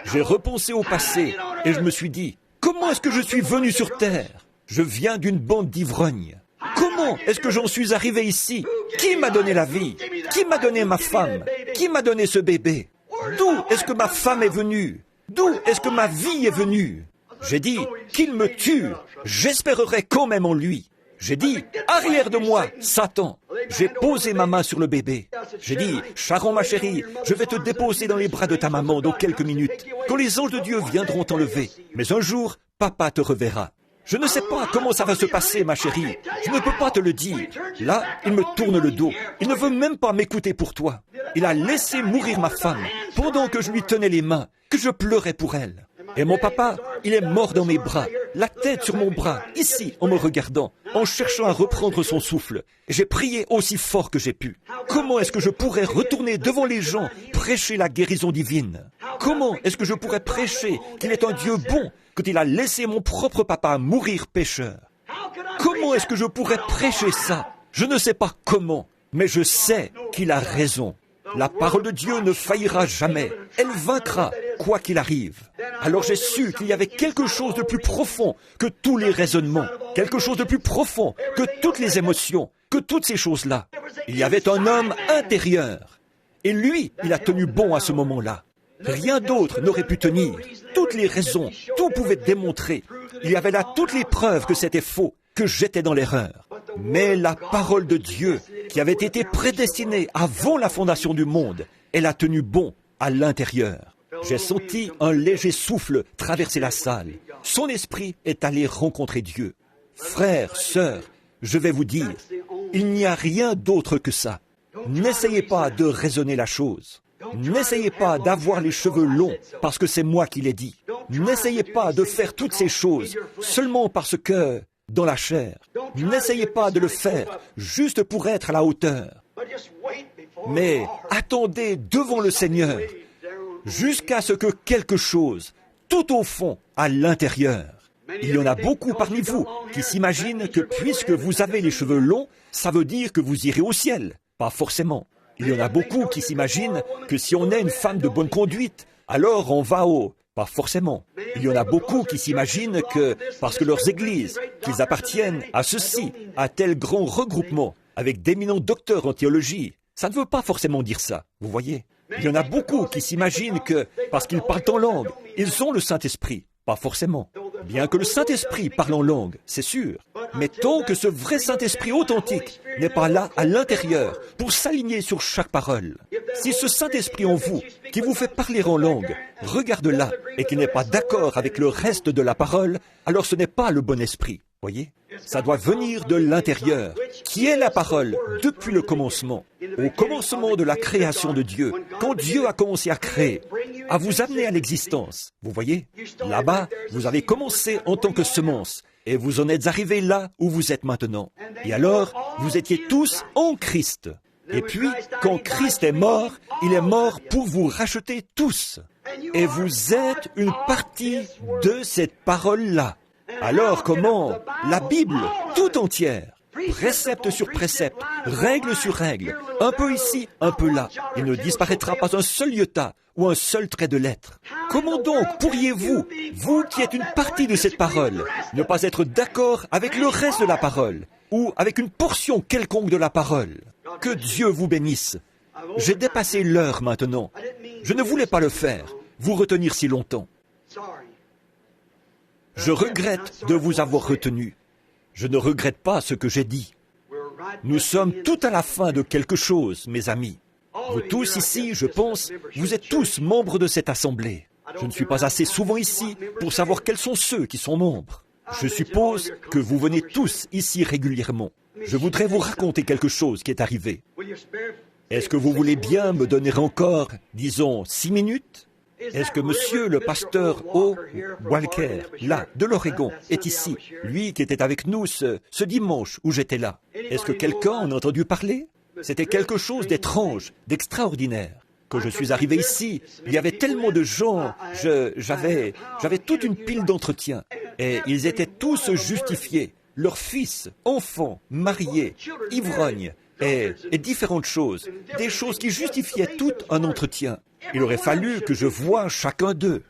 J'ai repensé au passé, et je me suis dit, comment est-ce que je suis venu sur terre? Je viens d'une bande d'ivrognes. Comment est-ce que j'en suis arrivé ici? Qui m'a donné la vie? Qui m'a donné ma femme? Qui m'a donné ce bébé? D'où est-ce que ma femme est venue? D'où est-ce que ma vie est venue? J'ai dit, qu'il me tue, j'espérerai quand même en lui. J'ai dit, arrière de moi, Satan. J'ai posé ma main sur le bébé. J'ai dit, Sharon ma chérie, je vais te déposer dans les bras de ta maman dans quelques minutes, quand les anges de Dieu viendront t'enlever. Mais un jour, papa te reverra. Je ne sais pas comment ça va se passer, ma chérie. Je ne peux pas te le dire. Là, il me tourne le dos. Il ne veut même pas m'écouter pour toi. Il a laissé mourir ma femme, pendant que je lui tenais les mains, que je pleurais pour elle. Et mon papa, il est mort dans mes bras, la tête sur mon bras, ici, en me regardant, en cherchant à reprendre son souffle. J'ai prié aussi fort que j'ai pu. Comment est-ce que je pourrais retourner devant les gens, prêcher la guérison divine? Comment est-ce que je pourrais prêcher qu'il est un Dieu bon, quand il a laissé mon propre papa mourir pécheur? Comment est-ce que je pourrais prêcher ça? Je ne sais pas comment, mais je sais qu'il a raison. La parole de Dieu ne faillira jamais. Elle vaincra, quoi qu'il arrive. Alors j'ai su qu'il y avait quelque chose de plus profond que tous les raisonnements, quelque chose de plus profond que toutes les émotions, que toutes ces choses-là. Il y avait un homme intérieur. Et lui, il a tenu bon à ce moment-là. Rien d'autre n'aurait pu tenir. Toutes les raisons, tout pouvait démontrer. Il y avait là toutes les preuves que c'était faux, que j'étais dans l'erreur. Mais la parole de Dieu, qui avait été prédestinée avant la fondation du monde, elle a tenu bon à l'intérieur. J'ai senti un léger souffle traverser la salle. Son esprit est allé rencontrer Dieu. Frères, sœurs, je vais vous dire, il n'y a rien d'autre que ça. N'essayez pas de raisonner la chose. N'essayez pas d'avoir les cheveux longs parce que c'est moi qui l'ai dit. N'essayez pas de faire toutes ces choses seulement parce que, dans la chair, n'essayez pas de le faire juste pour être à la hauteur. Mais attendez devant le Seigneur jusqu'à ce que quelque chose, tout au fond, à l'intérieur, Il y en a beaucoup parmi vous qui s'imaginent que puisque vous avez les cheveux longs, ça veut dire que vous irez au ciel. Pas forcément. Il y en a beaucoup qui s'imaginent que si on est une femme de bonne conduite, alors on va au... Pas forcément. Il y en a beaucoup qui s'imaginent que, parce que leurs églises, qu'ils appartiennent à ceci, à tel grand regroupement, avec d'éminents docteurs en théologie, ça ne veut pas forcément dire ça, vous voyez. Il y en a beaucoup qui s'imaginent que, parce qu'ils parlent en langue, ils ont le Saint-Esprit. Pas forcément. Bien que le Saint-Esprit parle en langue, c'est sûr. Mais tant que ce vrai Saint-Esprit authentique n'est pas là à l'intérieur pour s'aligner sur chaque parole, si ce Saint-Esprit en vous, qui vous fait parler en langue, regarde là et qui n'est pas d'accord avec le reste de la parole, alors ce n'est pas le bon esprit. Voyez? Ça doit venir de l'intérieur, qui est la parole depuis le commencement. Au commencement de la création de Dieu, quand Dieu a commencé à créer, à vous amener à l'existence. Vous voyez? Là-bas, vous avez commencé en tant que semence, et vous en êtes arrivés là où vous êtes maintenant. Et alors, vous étiez tous en Christ. Et puis, quand Christ est mort, il est mort pour vous racheter tous. Et vous êtes une partie de cette parole-là. Alors comment la Bible tout entière, précepte sur précepte, règle sur règle, un peu ici, un peu là, il ne disparaîtra pas un seul iota ou un seul trait de lettre. Comment donc pourriez-vous, vous qui êtes une partie de cette parole, ne pas être d'accord avec le reste de la parole ou avec une portion quelconque de la parole? Que Dieu vous bénisse. J'ai dépassé l'heure maintenant. Je ne voulais pas le faire, vous retenir si longtemps. Je regrette de vous avoir retenu. Je ne regrette pas ce que j'ai dit. Nous sommes tout à la fin de quelque chose, mes amis. Vous tous ici, je pense, vous êtes tous membres de cette assemblée. Je ne suis pas assez souvent ici pour savoir quels sont ceux qui sont membres. Je suppose que vous venez tous ici régulièrement. Je voudrais vous raconter quelque chose qui est arrivé. Est-ce que vous voulez bien me donner encore, disons, 6 minutes ? Est-ce que monsieur le pasteur O. Walker, là, de l'Oregon, est ici, lui qui était avec nous ce dimanche où j'étais là? Est-ce que quelqu'un en a entendu parler? C'était quelque chose d'étrange, d'extraordinaire. Quand je suis arrivé ici, il y avait tellement de gens, j'avais toute une pile d'entretiens, et ils étaient tous justifiés, leurs fils, enfants, mariés, ivrognes, et différentes choses, des choses qui justifiaient tout un entretien. Il aurait fallu que je voie chacun d'eux.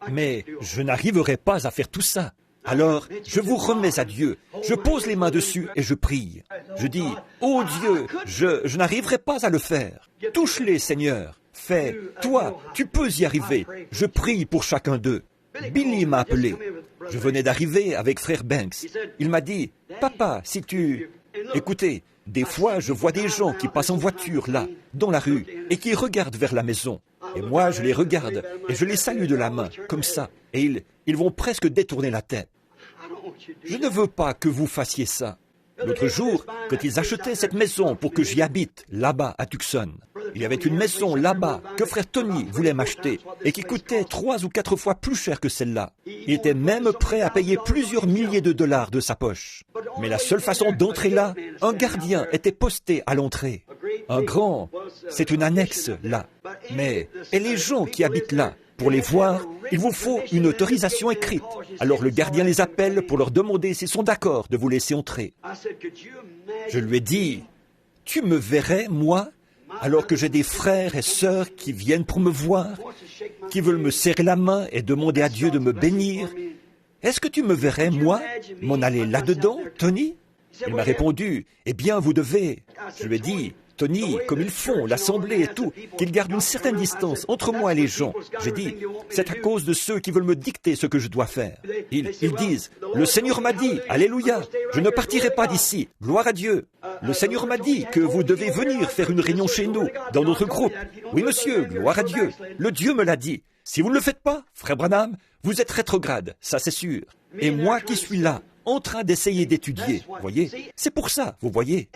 Mais je n'arriverai pas à faire tout ça. Alors, je vous remets à Dieu. Je pose les mains dessus et je prie. Je dis, « Oh Dieu, je n'arriverai pas à le faire. Touche-les, Seigneur. Fais, toi, tu peux y arriver. Je prie pour chacun d'eux. » Billy m'a appelé. Je venais d'arriver avec frère Banks. Il m'a dit, « Papa, si tu... » Écoutez, des fois, je vois des gens qui passent en voiture, là, dans la rue, et qui regardent vers la maison. Et moi, je les regarde, et je les salue de la main, comme ça, et ils vont presque détourner la tête. Je ne veux pas que vous fassiez ça. L'autre jour, quand ils achetaient cette maison pour que j'y habite, là-bas, à Tucson, il y avait une maison là-bas que frère Tony voulait m'acheter et qui coûtait 3 ou 4 fois plus cher que celle-là. Il était même prêt à payer plusieurs milliers de dollars de sa poche. Mais la seule façon d'entrer là, un gardien était posté à l'entrée. Un grand, c'est une annexe là. Mais, et les gens qui habitent là, pour les voir, il vous faut une autorisation écrite. Alors le gardien les appelle pour leur demander s'ils sont d'accord de vous laisser entrer. Je lui ai dit, « Tu me verrais, moi, alors que j'ai des frères et sœurs qui viennent pour me voir, qui veulent me serrer la main et demander à Dieu de me bénir. Est-ce que tu me verrais, moi, m'en aller là-dedans, Tony ?» Il m'a répondu, « Eh bien, vous devez. » Je lui ai dit, « Tony, comme ils font, l'assemblée et tout, qu'ils gardent une certaine distance entre moi et les gens. » J'ai dit, « C'est à cause de ceux qui veulent me dicter ce que je dois faire. » Ils disent, « Le Seigneur m'a dit, alléluia, je ne partirai pas d'ici, gloire à Dieu. Le Seigneur m'a dit que vous devez venir faire une réunion chez nous, dans notre groupe. Oui, monsieur, gloire à Dieu. Le Dieu me l'a dit. Si vous ne le faites pas, frère Branham, vous êtes rétrograde, ça c'est sûr. Et moi qui suis là, en train d'essayer d'étudier, voyez, c'est pour ça, vous voyez.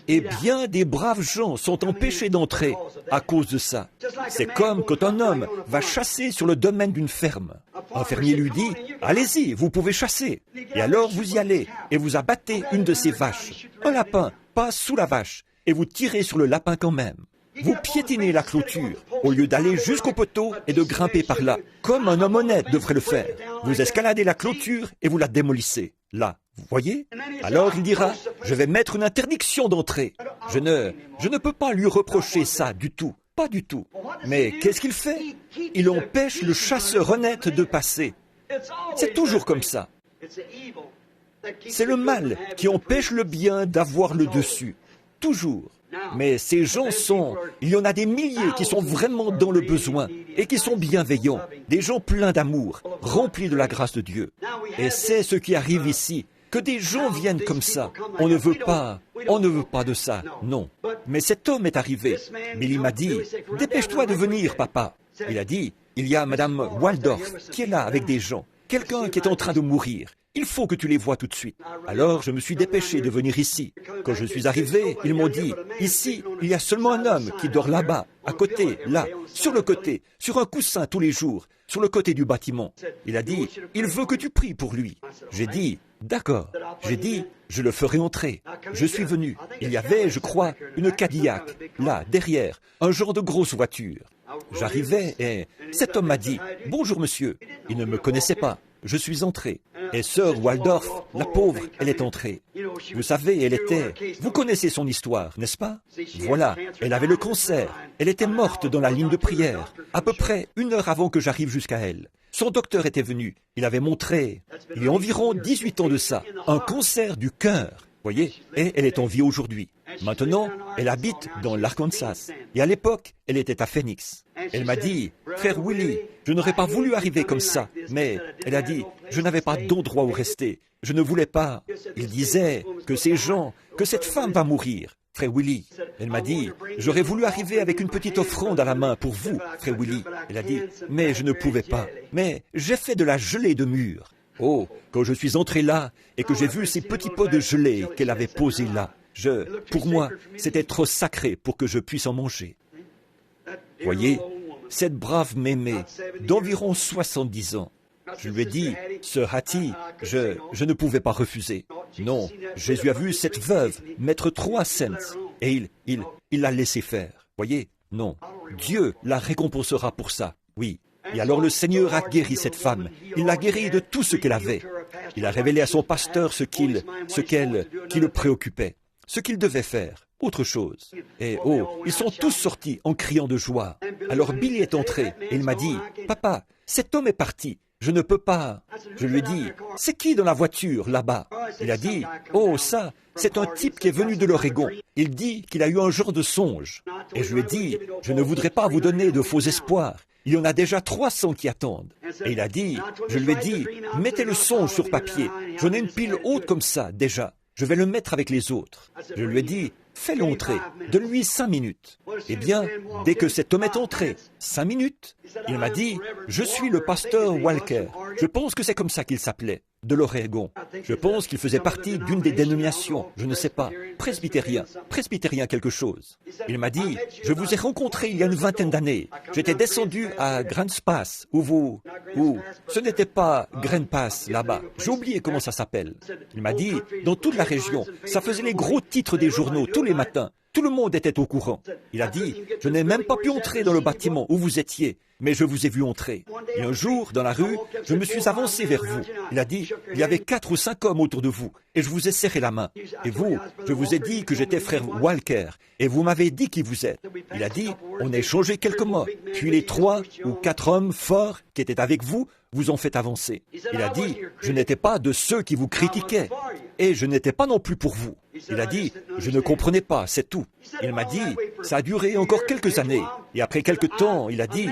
Et bien des braves gens sont empêchés d'entrer à cause de ça. C'est comme quand un homme va chasser sur le domaine d'une ferme. Un fermier lui dit, « Allez-y, vous pouvez chasser. » Et alors vous y allez et vous abattez une de ces vaches. Un lapin passe sous la vache et vous tirez sur le lapin quand même. Vous piétinez la clôture au lieu d'aller jusqu'au poteau et de grimper par là, comme un homme honnête devrait le faire. Vous escaladez la clôture et vous la démolissez. Là, vous voyez? Alors il dira, je vais mettre une interdiction d'entrée. Je ne peux pas lui reprocher ça du tout, pas du tout. Mais qu'est-ce qu'il fait? Il empêche le chasseur honnête de passer. C'est toujours comme ça. C'est le mal qui empêche le bien d'avoir le dessus. Toujours. Mais ces gens il y en a des milliers qui sont vraiment dans le besoin et qui sont bienveillants, des gens pleins d'amour, remplis de la grâce de Dieu. Et c'est ce qui arrive ici, que des gens viennent comme ça. On ne veut pas de ça, non. Mais cet homme est arrivé. Billy m'a dit, dépêche-toi de venir, papa. Il a dit, il y a Madame Waldorf qui est là avec des gens, quelqu'un qui est en train de mourir. Il faut que tu les vois tout de suite. Alors je me suis dépêché de venir ici. Quand je suis arrivé, ils m'ont dit, ici, il y a seulement un homme qui dort là-bas, à côté, là, sur le côté, sur un coussin tous les jours, sur le côté du bâtiment. Il a dit, il veut que tu pries pour lui. J'ai dit, d'accord. J'ai dit, je le ferai entrer. Je suis venu. Il y avait, je crois, une Cadillac, là, derrière, un genre de grosse voiture. J'arrivais et cet homme m'a dit, bonjour monsieur. Il ne me connaissait pas. Je suis entré. Et sœur Waldorf, la pauvre, elle est entrée. Vous savez, vous connaissez son histoire, n'est-ce pas? Voilà, elle avait le cancer. Elle était morte dans la ligne de prière, à peu près 1 heure avant que j'arrive jusqu'à elle. Son docteur était venu. Il avait montré, il y a environ 18 ans de ça, un cancer du cœur. Voyez, et elle est en vie aujourd'hui. Maintenant, elle habite dans l'Arkansas. Et à l'époque, elle était à Phoenix. Elle m'a dit, frère Willie, je n'aurais pas voulu arriver comme ça. Mais elle a dit, je n'avais pas d'endroit où rester. Je ne voulais pas. Il disait que cette femme va mourir. Frère Willie, elle m'a dit, j'aurais voulu arriver avec une petite offrande à la main pour vous, frère Willie. Elle a dit, mais je ne pouvais pas. Mais j'ai fait de la gelée de mûre. Oh, quand je suis entré là et que j'ai vu ces petits pots de gelée qu'elle avait posés là, pour moi, c'était trop sacré pour que je puisse en manger. Voyez, cette brave mémé d'environ 70 ans, je lui ai dit, sœur Hattie, je ne pouvais pas refuser. Non, Jésus a vu cette veuve mettre 3 cents et il l'a laissé faire. Voyez, non, Dieu la récompensera pour ça, oui. Et alors le Seigneur a guéri cette femme. Il l'a guérie de tout ce qu'elle avait. Il a révélé à son pasteur ce qui le préoccupait, ce qu'il devait faire, autre chose. Et ils sont tous sortis en criant de joie. Alors Billy est entré et il m'a dit, « Papa, cet homme est parti. Je ne peux pas. » Je lui ai dit, « C'est qui dans la voiture, là-bas ?» Il a dit, « Oh, ça, c'est un type qui est venu de l'Oregon. Il dit qu'il a eu un genre de songe. » Et je lui ai dit, « Je ne voudrais pas vous donner de faux espoirs. Il y en a déjà 300 qui attendent. » Et il a dit, je lui ai dit, mettez le songe sur papier. J'en ai une pile haute comme ça, déjà. Je vais le mettre avec les autres. Je lui ai dit, fais-le entrer. Donne-lui 5 minutes. Eh bien, dès que cet homme est entré, 5 minutes, il m'a dit, je suis le pasteur Walker. Je pense que c'est comme ça qu'il s'appelait, de l'Oregon. Je pense qu'il faisait partie d'une des dénominations, je ne sais pas, presbytérien quelque chose. Il m'a dit, je vous ai rencontré il y a une 20aine d'années. J'étais descendu à Grants Pass, ce n'était pas Grants Pass là-bas. J'ai oublié comment ça s'appelle. Il m'a dit, dans toute la région, ça faisait les gros titres des journaux tous les matins. Tout le monde était au courant. Il a dit, je n'ai même pas pu entrer dans le bâtiment où vous étiez, mais je vous ai vu entrer. Et un jour, dans la rue, je me suis avancé vers vous. Il a dit, il y avait 4 ou 5 hommes autour de vous, et je vous ai serré la main. Et vous, je vous ai dit que j'étais frère Walker, et vous m'avez dit qui vous êtes. Il a dit, on a échangé quelques mots, puis les 3 ou 4 hommes forts qui étaient avec vous vous ont fait avancer. Il a dit, je n'étais pas de ceux qui vous critiquaient, et je n'étais pas non plus pour vous. Il a dit, je ne comprenais pas, c'est tout. Il m'a dit, ça a duré encore quelques années. Et après quelques temps, il a dit,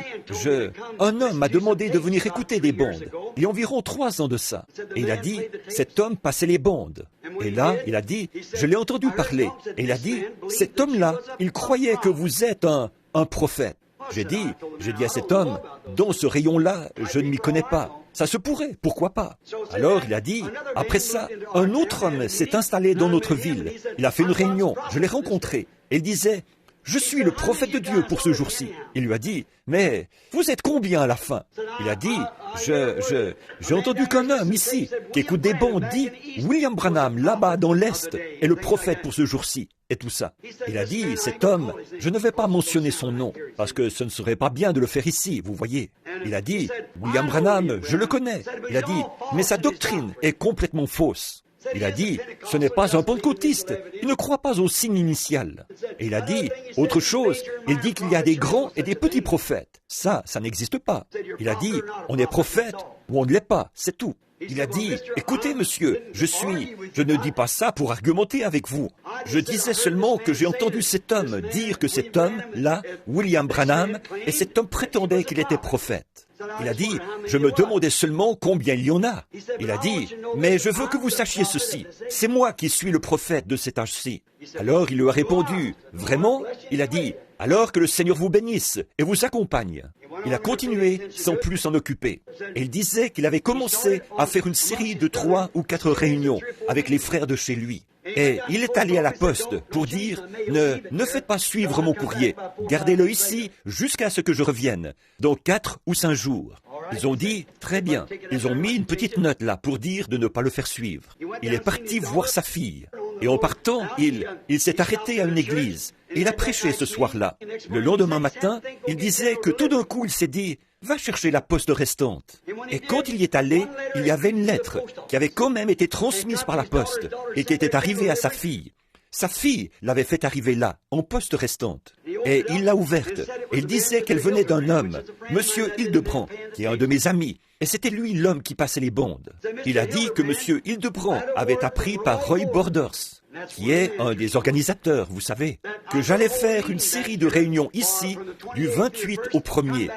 un homme m'a demandé de venir écouter des bandes. Il y a environ 3 ans de ça. Et il a dit, cet homme passait les bandes. Et là, il a dit, je l'ai entendu parler. Et il a dit, cet homme-là, il croyait que vous êtes un prophète. J'ai dit à cet homme, dans ce rayon-là, je ne m'y connais pas. Ça se pourrait, pourquoi pas? Alors il a dit, après ça, un autre homme s'est installé dans notre ville. Il a fait une réunion, je l'ai rencontré. Et il disait, je suis le prophète de Dieu pour ce jour-ci. Il lui a dit, mais vous êtes combien à la fin? Il a dit, j'ai entendu qu'un homme ici, qui écoute des bandes, dit, William Branham, là-bas dans l'Est, est le prophète pour ce jour-ci. et tout ça. Il a dit, cet homme, je ne vais pas mentionner son nom, parce que ce ne serait pas bien de le faire ici, vous voyez. Il a dit, William Branham, je le connais. Il a dit, mais sa doctrine est complètement fausse. Il a dit, ce n'est pas un pentecôtiste, il ne croit pas au signe initial. Et il a dit, autre chose, il dit qu'il y a des grands et des petits prophètes. Ça n'existe pas. Il a dit, on est prophète ou on ne l'est pas, c'est tout. Il a dit, écoutez monsieur, je ne dis pas ça pour argumenter avec vous. Je disais seulement que j'ai entendu cet homme dire que cet homme-là, William Branham, et cet homme prétendait qu'il était prophète. Il a dit, je me demandais seulement combien il y en a. Il a dit, mais je veux que vous sachiez ceci, c'est moi qui suis le prophète de cet âge-ci. Alors il lui a répondu, vraiment? Il a dit, alors que le Seigneur vous bénisse et vous accompagne. Il a continué sans plus s'en occuper. Et il disait qu'il avait commencé à faire une série de 3 ou 4 réunions avec les frères de chez lui. Et il est allé à la poste pour dire, ne faites pas suivre mon courrier, gardez-le ici jusqu'à ce que je revienne, dans 4 ou 5 jours. Ils ont dit, très bien, ils ont mis une petite note là pour dire de ne pas le faire suivre. Il est parti voir sa fille. Et en partant, il s'est arrêté à une église. Et il a prêché ce soir-là. Le lendemain matin, il disait que tout d'un coup, il s'est dit, va chercher la poste restante. Et quand il y est allé, il y avait une lettre qui avait quand même été transmise par la poste et qui était arrivée à sa fille. Sa fille l'avait fait arriver là, en poste restante. Et il l'a ouverte. Et il disait qu'elle venait d'un homme, Monsieur Hildebrand, qui est un de mes amis. Et c'était lui l'homme qui passait les bandes. Il a dit que Monsieur Hildebrand avait appris par Roy Borders, qui est un des organisateurs, vous savez, que j'allais faire une série de réunions ici, du 28 au 1er,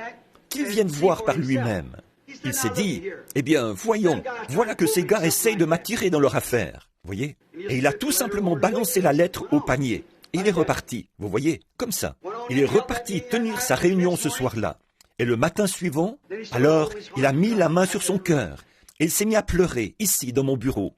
qu'il vienne voir par lui-même. Il s'est dit, eh bien, voyons, voilà que ces gars essayent de m'attirer dans leur affaire. Vous voyez? Et il a tout simplement balancé la lettre au panier. Et il est reparti, vous voyez, comme ça. Il est reparti tenir sa réunion ce soir-là. Et le matin suivant, alors, il a mis la main sur son cœur. Et il s'est mis à pleurer, ici, dans mon bureau.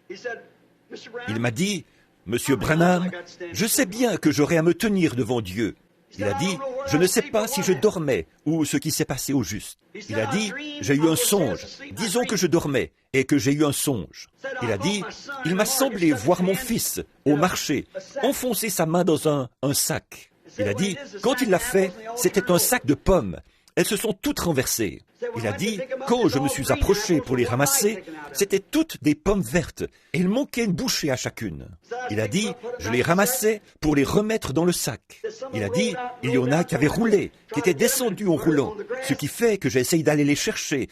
Il m'a dit, Monsieur Branham, je sais bien que j'aurai à me tenir devant Dieu. Il a dit, je ne sais pas si je dormais ou ce qui s'est passé au juste. Il a dit, j'ai eu un songe. Disons que je dormais et que j'ai eu un songe. Il a dit, il m'a semblé voir mon fils au marché enfoncer sa main dans un sac. Il a dit, quand il l'a fait, c'était un sac de pommes. Elles se sont toutes renversées. Il a dit, quand je me suis approché pour les ramasser, c'étaient toutes des pommes vertes et il manquait une bouchée à chacune. Il a dit, je les ramassais pour les remettre dans le sac. Il a dit, il y en a qui avaient roulé, qui étaient descendus en roulant, ce qui fait que j'ai essayé d'aller les chercher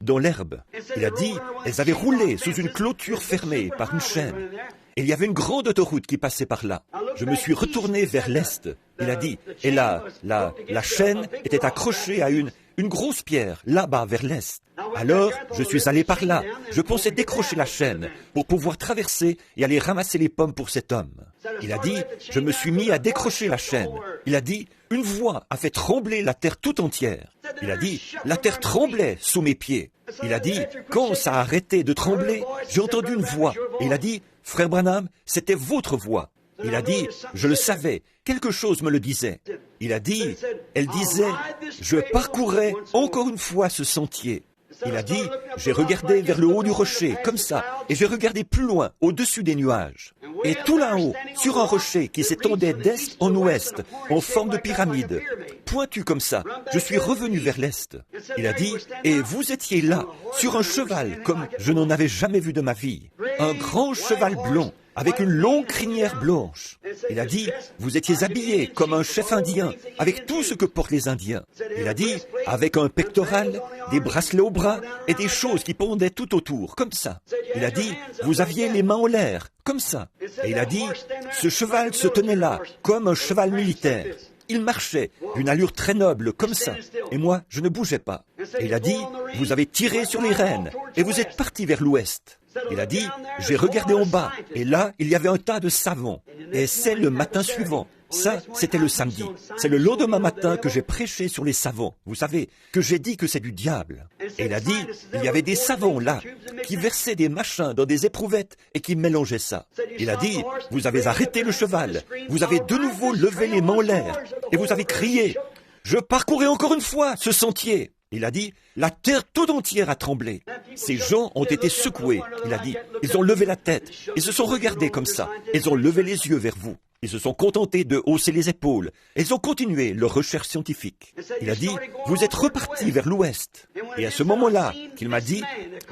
dans l'herbe. Il a dit, elles avaient roulé sous une clôture fermée par une chaîne. Et il y avait une grande autoroute qui passait par là. Je me suis retourné vers l'est. Il a dit, et là, la chaîne était accrochée à une grosse pierre, là-bas, vers l'est. Alors, je suis allé par là. Je pensais décrocher la chaîne pour pouvoir traverser et aller ramasser les pommes pour cet homme. Il a dit, je me suis mis à décrocher la chaîne. Il a dit, une voix a fait trembler la terre tout entière. Il a dit, la terre tremblait sous mes pieds. Il a dit, quand ça a arrêté de trembler, j'ai entendu une voix. Et il a dit, Frère Branham, c'était votre voix. Il a dit, je le savais, quelque chose me le disait. Il a dit, elle disait, je parcourrais encore une fois ce sentier. Il a dit, j'ai regardé vers le haut du rocher, comme ça, et j'ai regardé plus loin, au-dessus des nuages. Et tout là-haut, sur un rocher qui s'étendait d'est en ouest, en forme de pyramide, pointu comme ça, je suis revenu vers l'est. Il a dit, et vous étiez là, sur un cheval, comme je n'en avais jamais vu de ma vie. Un grand cheval blond, avec une longue crinière blanche. Il a dit, vous étiez habillé comme un chef indien, avec tout ce que portent les Indiens. Il a dit, avec un pectoral, des bracelets au bras et des choses qui pendaient tout autour, comme ça. Il a dit, vous aviez les mains en l'air, comme ça. Et il a dit, ce cheval se tenait là, comme un cheval militaire. Il marchait d'une allure très noble, comme ça. Et moi, je ne bougeais pas. Et il a dit, vous avez tiré sur les rênes et vous êtes parti vers l'ouest. Il a dit, j'ai regardé en bas, et là, il y avait un tas de savons. Et c'est le matin suivant. Ça, c'était le samedi. C'est le lendemain matin que j'ai prêché sur les savons. Vous savez, que j'ai dit que c'est du diable. Et il a dit, il y avait des savons là, qui versaient des machins dans des éprouvettes et qui mélangeaient ça. Il a dit, vous avez arrêté le cheval. Vous avez de nouveau levé les mains en l'air. Et vous avez crié, je parcourais encore une fois ce sentier. Il a dit, la terre tout entière a tremblé. Ces gens ont été secoués. Il a dit, ils ont levé la tête. Ils se sont regardés comme ça. Ils ont levé les yeux vers vous. Ils se sont contentés de hausser les épaules. Ils ont continué leur recherche scientifique. Il a dit, vous êtes repartis vers l'ouest. Et à ce moment-là, qu'il m'a dit,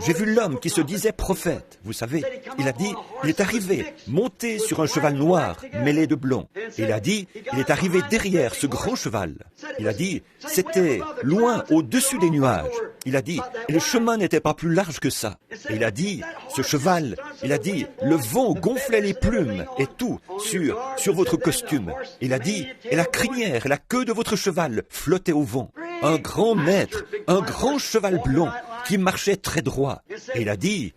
j'ai vu l'homme qui se disait prophète. Vous savez, il a dit, il est arrivé, monté sur un cheval noir, mêlé de blond. Et il a dit, il est arrivé derrière ce grand cheval. Il a dit, c'était loin au-dessus des nuages. Il a dit, et le chemin n'était pas plus large que ça. Et il a dit, ce cheval, il a dit, le vent gonflait les plumes et tout sur votre costume. Il a dit, et la crinière et la queue de votre cheval flottaient au vent. Un grand maître, un grand cheval blond qui marchait très droit. Et il a dit,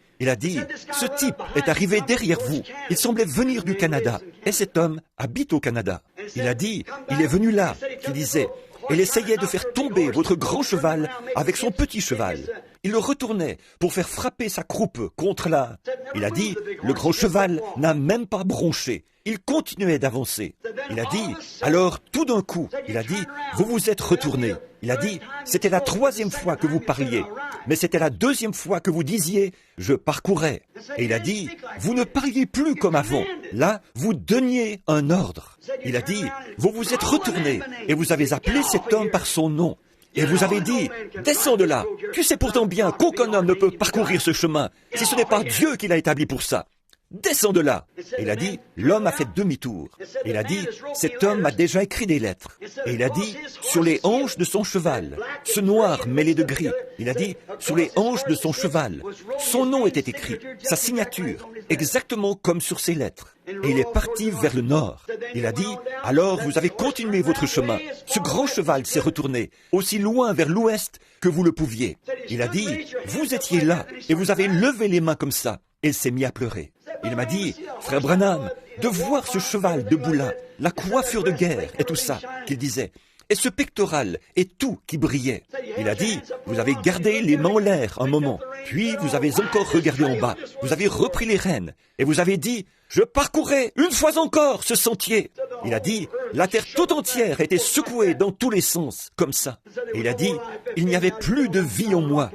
ce type est arrivé derrière vous. Il semblait venir du Canada. Et cet homme habite au Canada. Il a dit, il est venu là, il disait, il essayait de faire tomber votre grand cheval avec son petit cheval. Il le retournait pour faire frapper sa croupe contre la... Il a dit, le grand cheval n'a même pas bronché. Il continuait d'avancer. Il a dit, alors tout d'un coup, il a dit, vous vous êtes retourné. Il a dit, c'était la 3e fois que vous parliez, mais c'était la 2e fois que vous disiez, je parcourais. Et il a dit, vous ne parliez plus comme avant. Là, vous donniez un ordre. Il a dit, vous vous êtes retourné et vous avez appelé cet homme par son nom. Et vous avez dit, descends de là. Tu sais pourtant bien qu'aucun homme ne peut parcourir ce chemin si ce n'est pas Dieu qui l'a établi pour ça. Descends de là. Et il a dit, l'homme a fait demi-tour. Il a dit, cet homme a déjà écrit des lettres. Et il a dit, sur les hanches de son cheval, ce noir mêlé de gris. Il a dit, sur les hanches de son cheval, son nom était écrit, sa signature, exactement comme sur ses lettres. Et il est parti vers le nord. Il a dit, alors vous avez continué votre chemin. Ce grand cheval s'est retourné, aussi loin vers l'ouest que vous le pouviez. Il a dit, vous étiez là, et vous avez levé les mains comme ça. Et il s'est mis à pleurer. Il m'a dit, frère Branham, de voir ce cheval debout là, la coiffure de guerre et tout ça, qu'il disait, et ce pectoral et tout qui brillait. Il a dit, vous avez gardé les mains en l'air un moment, puis vous avez encore regardé en bas, vous avez repris les rênes, et vous avez dit, je parcourais une fois encore ce sentier. Il a dit, la terre tout entière était secouée dans tous les sens, comme ça. Et il a dit, il n'y avait plus de vie en moi.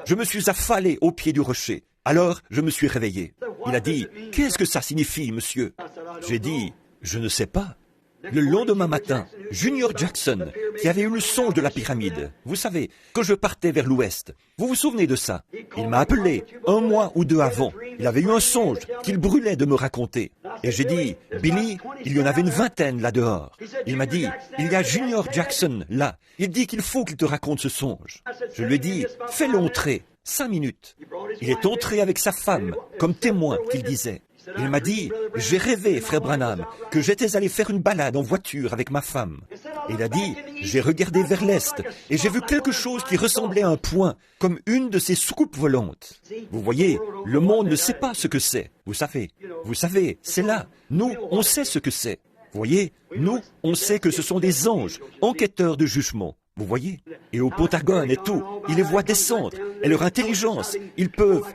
Je me suis affalé au pied du rocher. Alors, je me suis réveillé. Il a dit, qu'est-ce que ça signifie, monsieur? J'ai dit, je ne sais pas. Le lendemain matin, Junior Jackson, qui avait eu le songe de la pyramide, vous savez, que je partais vers l'ouest, vous vous souvenez de ça? Il m'a appelé 1 mois ou 2 avant. Il avait eu un songe qu'il brûlait de me raconter. Et j'ai dit, Billy, il y en avait une 20aine là dehors. Il m'a dit, il y a Junior Jackson là. Il dit qu'il faut qu'il te raconte ce songe. Je lui ai dit, fais-le entrer. 5 minutes. Il est entré avec sa femme, comme témoin, qu'il disait. Il m'a dit, j'ai rêvé, frère Branham, que j'étais allé faire une balade en voiture avec ma femme. Et il a dit, j'ai regardé vers l'est, et j'ai vu quelque chose qui ressemblait à un point, comme une de ces soucoupes volantes. Vous voyez, le monde ne sait pas ce que c'est. Vous savez, c'est là. Nous, on sait ce que c'est. Vous voyez, nous, on sait que ce sont des anges, enquêteurs de jugement. Vous voyez? Et au Pentagone et tout, ils les voient descendre. Et leur intelligence, ils peuvent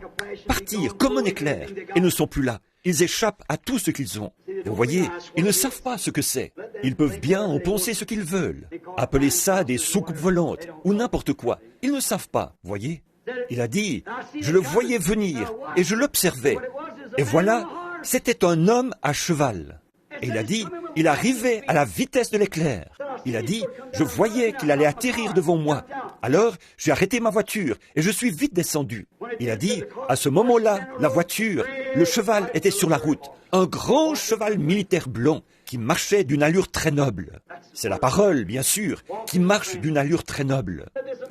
partir comme un éclair et ne sont plus là. Ils échappent à tout ce qu'ils ont. Vous voyez, ils ne savent pas ce que c'est. Ils peuvent bien en penser ce qu'ils veulent. Appeler ça des soucoupes volantes ou n'importe quoi. Ils ne savent pas, voyez? Il a dit, je le voyais venir et je l'observais. Et voilà, c'était un homme à cheval. Et il a dit, il arrivait à la vitesse de l'éclair. Il a dit, je voyais qu'il allait atterrir devant moi. Alors, j'ai arrêté ma voiture et je suis vite descendu. Il a dit, à ce moment-là, la voiture, le cheval était sur la route. Un grand cheval militaire blanc qui marchait d'une allure très noble. C'est la parole, bien sûr, qui marche d'une allure très noble.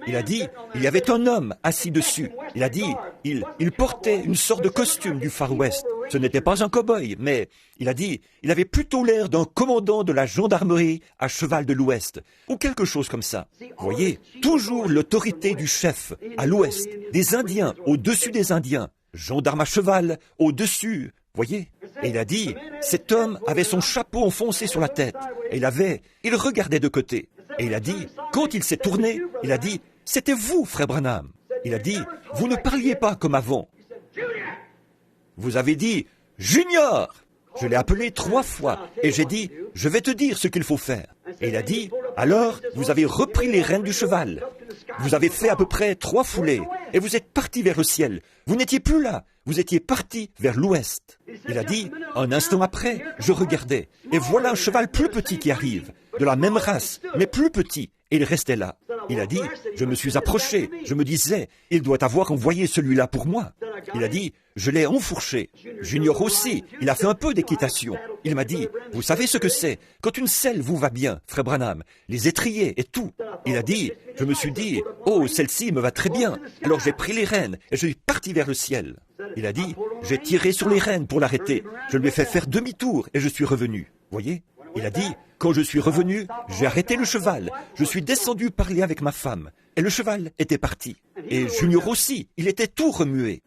Il a dit, il y avait un homme assis dessus. Il a dit, il portait une sorte de costume du Far West. Ce n'était pas un cow-boy, mais il a dit, il avait plutôt l'air d'un commandant de la gendarmerie à cheval de l'Ouest, ou quelque chose comme ça. Vous voyez, toujours l'autorité du chef à l'Ouest, des Indiens au-dessus des Indiens, gendarme à cheval au-dessus. Voyez? Et il a dit, cet homme avait son chapeau enfoncé sur la tête. Et il regardait de côté. Et il a dit, quand il s'est tourné, il a dit, c'était vous, frère Branham. Il a dit, vous ne parliez pas comme avant. Vous avez dit, Junior! Je l'ai appelé 3 fois et j'ai dit, je vais te dire ce qu'il faut faire. Et il a dit, alors vous avez repris les rênes du cheval. Vous avez fait à peu près 3 foulées et vous êtes parti vers le ciel. Vous n'étiez plus là. vous étiez parti vers l'ouest. Il a dit, un instant après, je regardais, et voilà un cheval plus petit qui arrive, de la même race, mais plus petit, et il restait là. Il a dit, je me suis approché, je me disais, il doit avoir envoyé celui-là pour moi. Il a dit, je l'ai enfourché. Junior aussi, il a fait un peu d'équitation. Il m'a dit, vous savez ce que c'est? Quand une selle vous va bien, frère Branham, les étriers et tout. Il a dit, je me suis dit, oh, celle-ci me va très bien. Alors j'ai pris les rênes et je suis parti vers le ciel. Il a dit, j'ai tiré sur les rênes pour l'arrêter. Je lui ai fait faire demi-tour et je suis revenu. Voyez? Il a dit, quand je suis revenu, j'ai arrêté le cheval. Je suis descendu parler avec ma femme. Et le cheval était parti. Et Junior aussi, il était tout remué.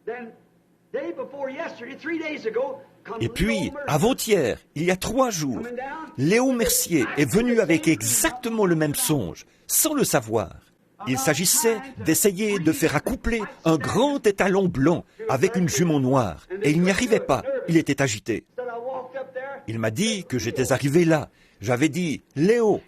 Et puis, avant-hier, il y a 3 jours, Léo Mercier est venu avec exactement le même songe, sans le savoir. Il s'agissait d'essayer de faire accoupler un grand étalon blanc avec une jument noire. Et il n'y arrivait pas, il était agité. Il m'a dit que j'étais arrivé là. J'avais dit « Léo »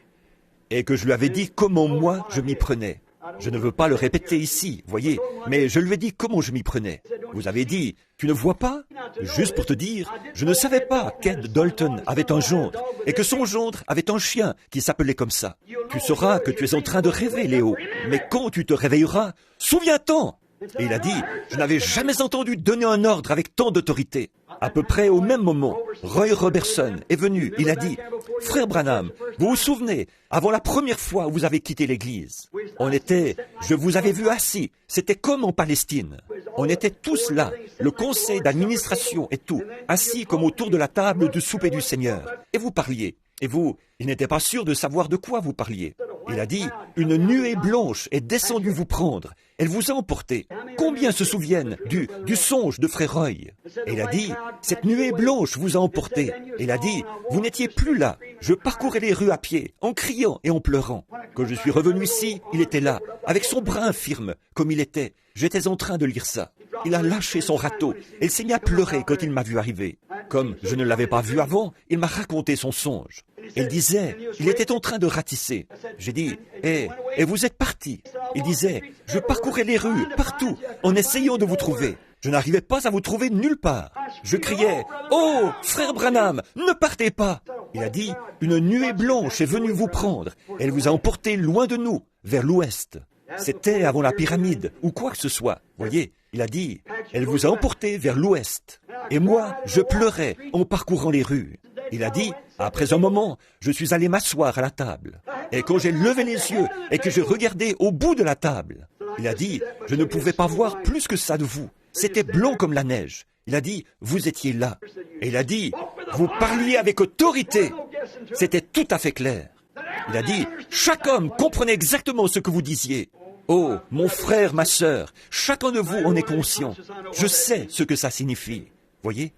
et que je lui avais dit comment moi je m'y prenais. Je ne veux pas le répéter ici, voyez, mais je lui ai dit comment je m'y prenais. Vous avez dit « Tu ne vois pas ?» Juste pour te dire, je ne savais pas qu'Ed Dalton avait un gendre et que son gendre avait un chien qui s'appelait comme ça. Tu sauras que tu es en train de rêver, Léo, mais quand tu te réveilleras, souviens-t'en. Et il a dit, je n'avais jamais entendu donner un ordre avec tant d'autorité. À peu près au même moment, Roy Robertson est venu. Il a dit, frère Branham, vous vous souvenez, avant la première fois où vous avez quitté l'église, je vous avais vu assis, c'était comme en Palestine. On était tous là, le conseil d'administration et tout, assis comme autour de la table du souper du Seigneur. Et vous parliez. Et vous, il n'était pas sûr de savoir de quoi vous parliez. Il a dit, une nuée blanche est descendue vous prendre. Elle vous a emporté. Combien se souviennent du songe de frère Roy? Et il a dit, cette nuée blanche vous a emporté. Et il a dit, vous n'étiez plus là. Je parcourais les rues à pied, en criant et en pleurant. Quand je suis revenu ici, il était là, avec son bras infirme, comme il était. J'étais en train de lire ça. Il a lâché son râteau et il s'est mis à pleurer quand il m'a vu arriver. Comme je ne l'avais pas vu avant, il m'a raconté son songe. Il disait, il était en train de ratisser. J'ai dit, et vous êtes parti. Il disait, je parcourais les rues, partout, en essayant de vous trouver. Je n'arrivais pas à vous trouver nulle part. Je criais, oh, frère Branham, ne partez pas. Il a dit, une nuée blanche est venue vous prendre. Elle vous a emporté loin de nous, vers l'ouest. C'était avant la pyramide, ou quoi que ce soit. Voyez, il a dit, elle vous a emporté vers l'ouest. Et moi, je pleurais en parcourant les rues. Il a dit, après un moment, je suis allé m'asseoir à la table. Et quand j'ai levé les yeux et que j'ai regardé au bout de la table, il a dit, je ne pouvais pas voir plus que ça de vous. C'était blanc comme la neige. Il a dit, vous étiez là. Et il a dit, vous parliez avec autorité. C'était tout à fait clair. Il a dit, chaque homme comprenait exactement ce que vous disiez. Oh, mon frère, ma sœur, chacun de vous en est conscient. Je sais ce que ça signifie. Voyez?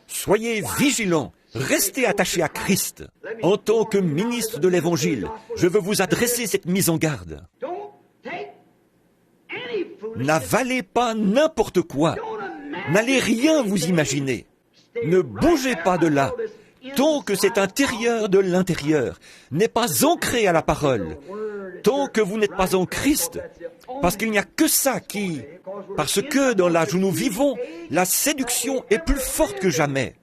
Soyez vigilants. Restez attachés à Christ. En tant que ministre de l'Évangile, je veux vous adresser cette mise en garde. N'avalez pas n'importe quoi. N'allez rien vous imaginer. Ne bougez pas de là. Tant que cet intérieur de l'intérieur n'est pas ancré à la parole, tant que vous n'êtes pas en Christ, parce qu'il n'y a que ça parce que dans l'âge où nous vivons, la séduction est plus forte que jamais.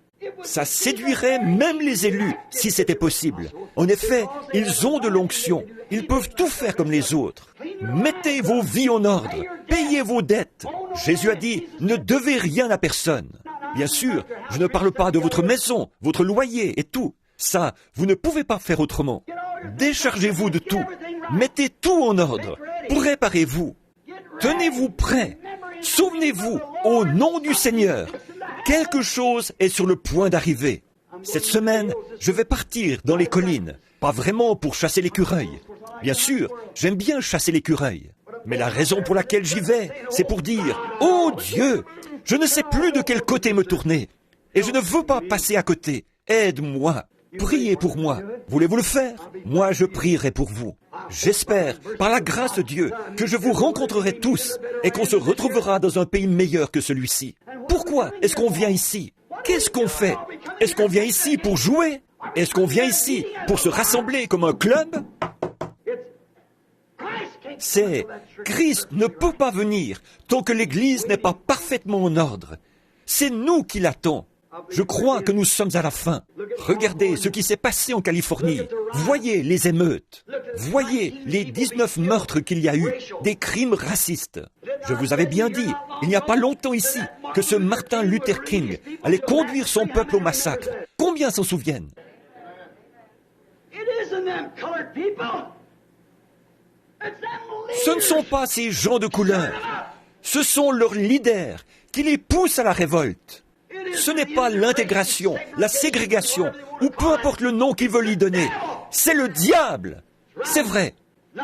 Ça séduirait même les élus, si c'était possible. En effet, ils ont de l'onction. Ils peuvent tout faire comme les autres. Mettez vos vies en ordre. Payez vos dettes. Jésus a dit, ne devez rien à personne. Bien sûr, je ne parle pas de votre maison, votre loyer et tout. Ça, vous ne pouvez pas faire autrement. Déchargez-vous de tout. Mettez tout en ordre. Préparez-vous. Tenez-vous prêts. Souvenez-vous, au nom du Seigneur, quelque chose est sur le point d'arriver. Cette semaine, je vais partir dans les collines. Pas vraiment pour chasser l'écureuil. Bien sûr, j'aime bien chasser l'écureuil. Mais la raison pour laquelle j'y vais, c'est pour dire « Oh Dieu, je ne sais plus de quel côté me tourner. Et je ne veux pas passer à côté. Aide-moi. Priez pour moi. Voulez-vous le faire? Moi, je prierai pour vous. J'espère, par la grâce de Dieu, que je vous rencontrerai tous et qu'on se retrouvera dans un pays meilleur que celui-ci. Pourquoi est-ce qu'on vient ici? Qu'est-ce qu'on fait? Est-ce qu'on vient ici pour jouer? Est-ce qu'on vient ici pour se rassembler comme un club? C'est Christ ne peut pas venir tant que l'Église n'est pas parfaitement en ordre. C'est nous qui l'attendons. Je crois que nous sommes à la fin. Regardez ce qui s'est passé en Californie. Voyez les émeutes. Voyez les 19 meurtres qu'il y a eu, des crimes racistes. Je vous avais bien dit, il n'y a pas longtemps ici, que ce Martin Luther King allait conduire son peuple au massacre. Combien s'en souviennent? Ce ne sont pas ces gens de couleur. Ce sont leurs leaders qui les poussent à la révolte. Ce n'est pas l'intégration, la ségrégation, ou peu importe le nom qu'ils veulent y donner. C'est le diable. C'est vrai.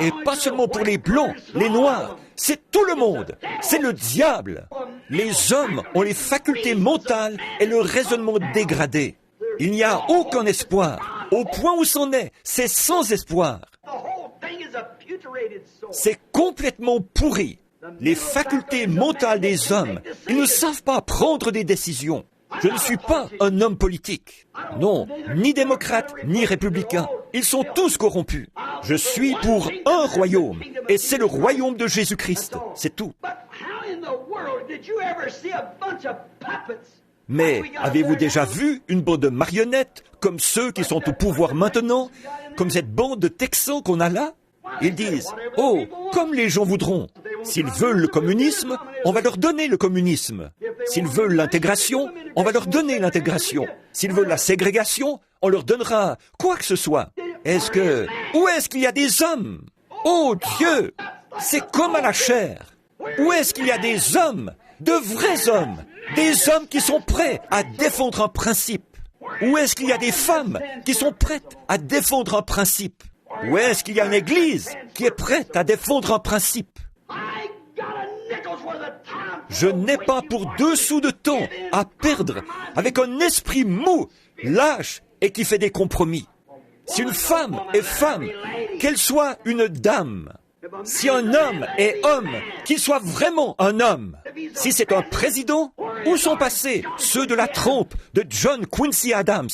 Et pas seulement pour les blancs, les noirs. C'est tout le monde. C'est le diable. Les hommes ont les facultés mentales et le raisonnement dégradé. Il n'y a aucun espoir. Au point où c'en est, c'est sans espoir. C'est complètement pourri. Les facultés mentales des hommes, ils ne savent pas prendre des décisions. Je ne suis pas un homme politique. Non, ni démocrate, ni républicain. Ils sont tous corrompus. Je suis pour un royaume, et c'est le royaume de Jésus-Christ. C'est tout. Mais avez-vous déjà vu une bande de marionnettes, comme ceux qui sont au pouvoir maintenant, comme cette bande de Texans qu'on a là? Ils disent, « Oh, comme les gens voudront. S'ils veulent le communisme, on va leur donner le communisme. S'ils veulent l'intégration, on va leur donner l'intégration. S'ils veulent la ségrégation, on leur donnera quoi que ce soit. » Où est-ce qu'il y a des hommes? Oh Dieu! C'est comme à la chair. Où est-ce qu'il y a des hommes? De vrais hommes. Des hommes qui sont prêts à défendre un principe. Où est-ce qu'il y a des femmes qui sont prêtes à défendre un principe? Où est-ce qu'il y a une église qui est prête à défendre un principe? Je n'ai pas pour 2 sous de temps à perdre avec un esprit mou, lâche et qui fait des compromis. Si une femme est femme, qu'elle soit une dame. Si un homme est homme, qu'il soit vraiment un homme. Si c'est un président, où sont passés ceux de la trompe de John Quincy Adams?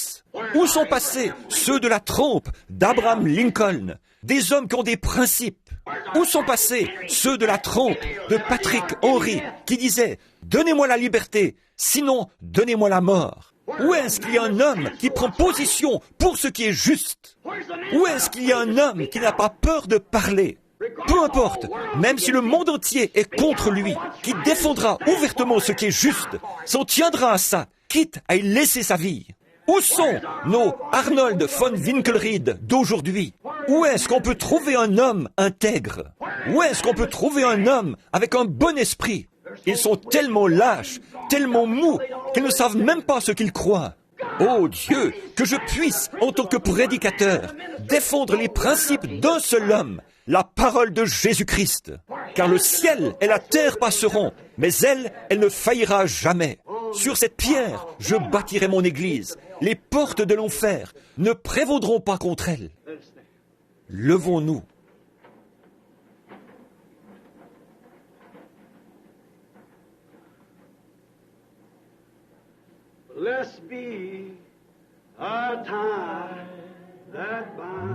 Où sont passés ceux de la trompe d'Abraham Lincoln? Des hommes qui ont des principes. Où sont passés ceux de la trompe de Patrick Henry qui disaient « Donnez-moi la liberté, sinon donnez-moi la mort ». Où est-ce qu'il y a un homme qui prend position pour ce qui est juste? Où est-ce qu'il y a un homme qui n'a pas peur de parler? Peu importe, même si le monde entier est contre lui, qui défendra ouvertement ce qui est juste, s'en tiendra à ça, quitte à y laisser sa vie. Où sont nos Arnold von Winkelried d'aujourd'hui? Où est-ce qu'on peut trouver un homme intègre? Où est-ce qu'on peut trouver un homme avec un bon esprit? Ils sont tellement lâches, tellement mous, qu'ils ne savent même pas ce qu'ils croient. Oh Dieu, que je puisse, en tant que prédicateur, défendre les principes d'un seul homme, la parole de Jésus-Christ. Car le ciel et la terre passeront, mais elle ne faillira jamais. Sur cette pierre, je bâtirai mon église. Les portes de l'enfer ne prévaudront pas contre elle. Levons-nous.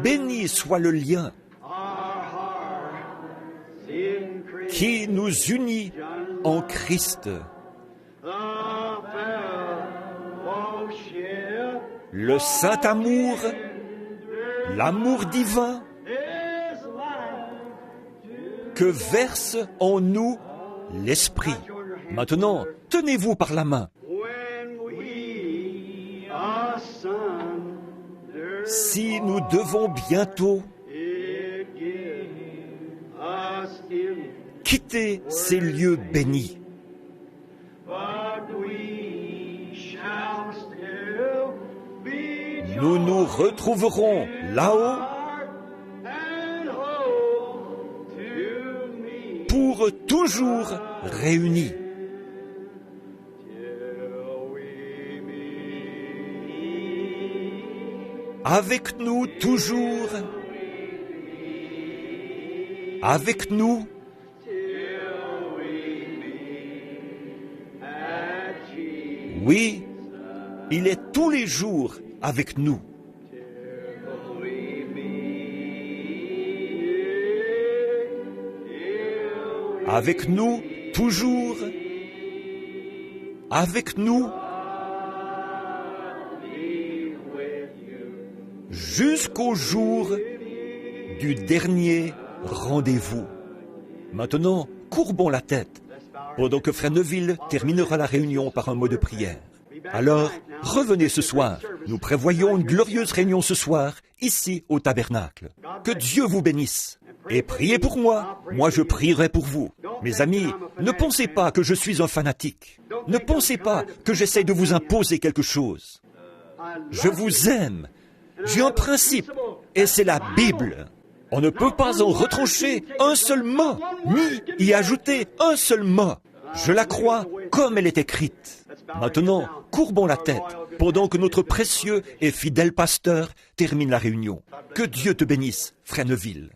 Béni soit le lien qui nous unit en Christ. Le saint amour, l'amour divin que verse en nous l'Esprit. Maintenant, tenez-vous par la main. Si nous devons bientôt quitter ces lieux bénis, nous nous retrouverons là-haut pour toujours réunis. Avec nous toujours, avec nous, oui, il est tous les jours avec nous. Avec nous toujours, avec nous jusqu'au jour du dernier rendez-vous. Maintenant, courbons la tête, pendant que Frère Neville terminera la réunion par un mot de prière. Alors, revenez ce soir. Nous prévoyons une glorieuse réunion ce soir, ici au tabernacle. Que Dieu vous bénisse. Et priez pour moi, moi je prierai pour vous. Mes amis, ne pensez pas que je suis un fanatique. Ne pensez pas que j'essaie de vous imposer quelque chose. Je vous aime. J'ai un principe, et c'est la Bible. On ne peut pas en retrancher un seul mot, ni y ajouter un seul mot. Je la crois comme elle est écrite. Maintenant, courbons la tête, pendant que notre précieux et fidèle pasteur termine la réunion. Que Dieu te bénisse, Frère Neville.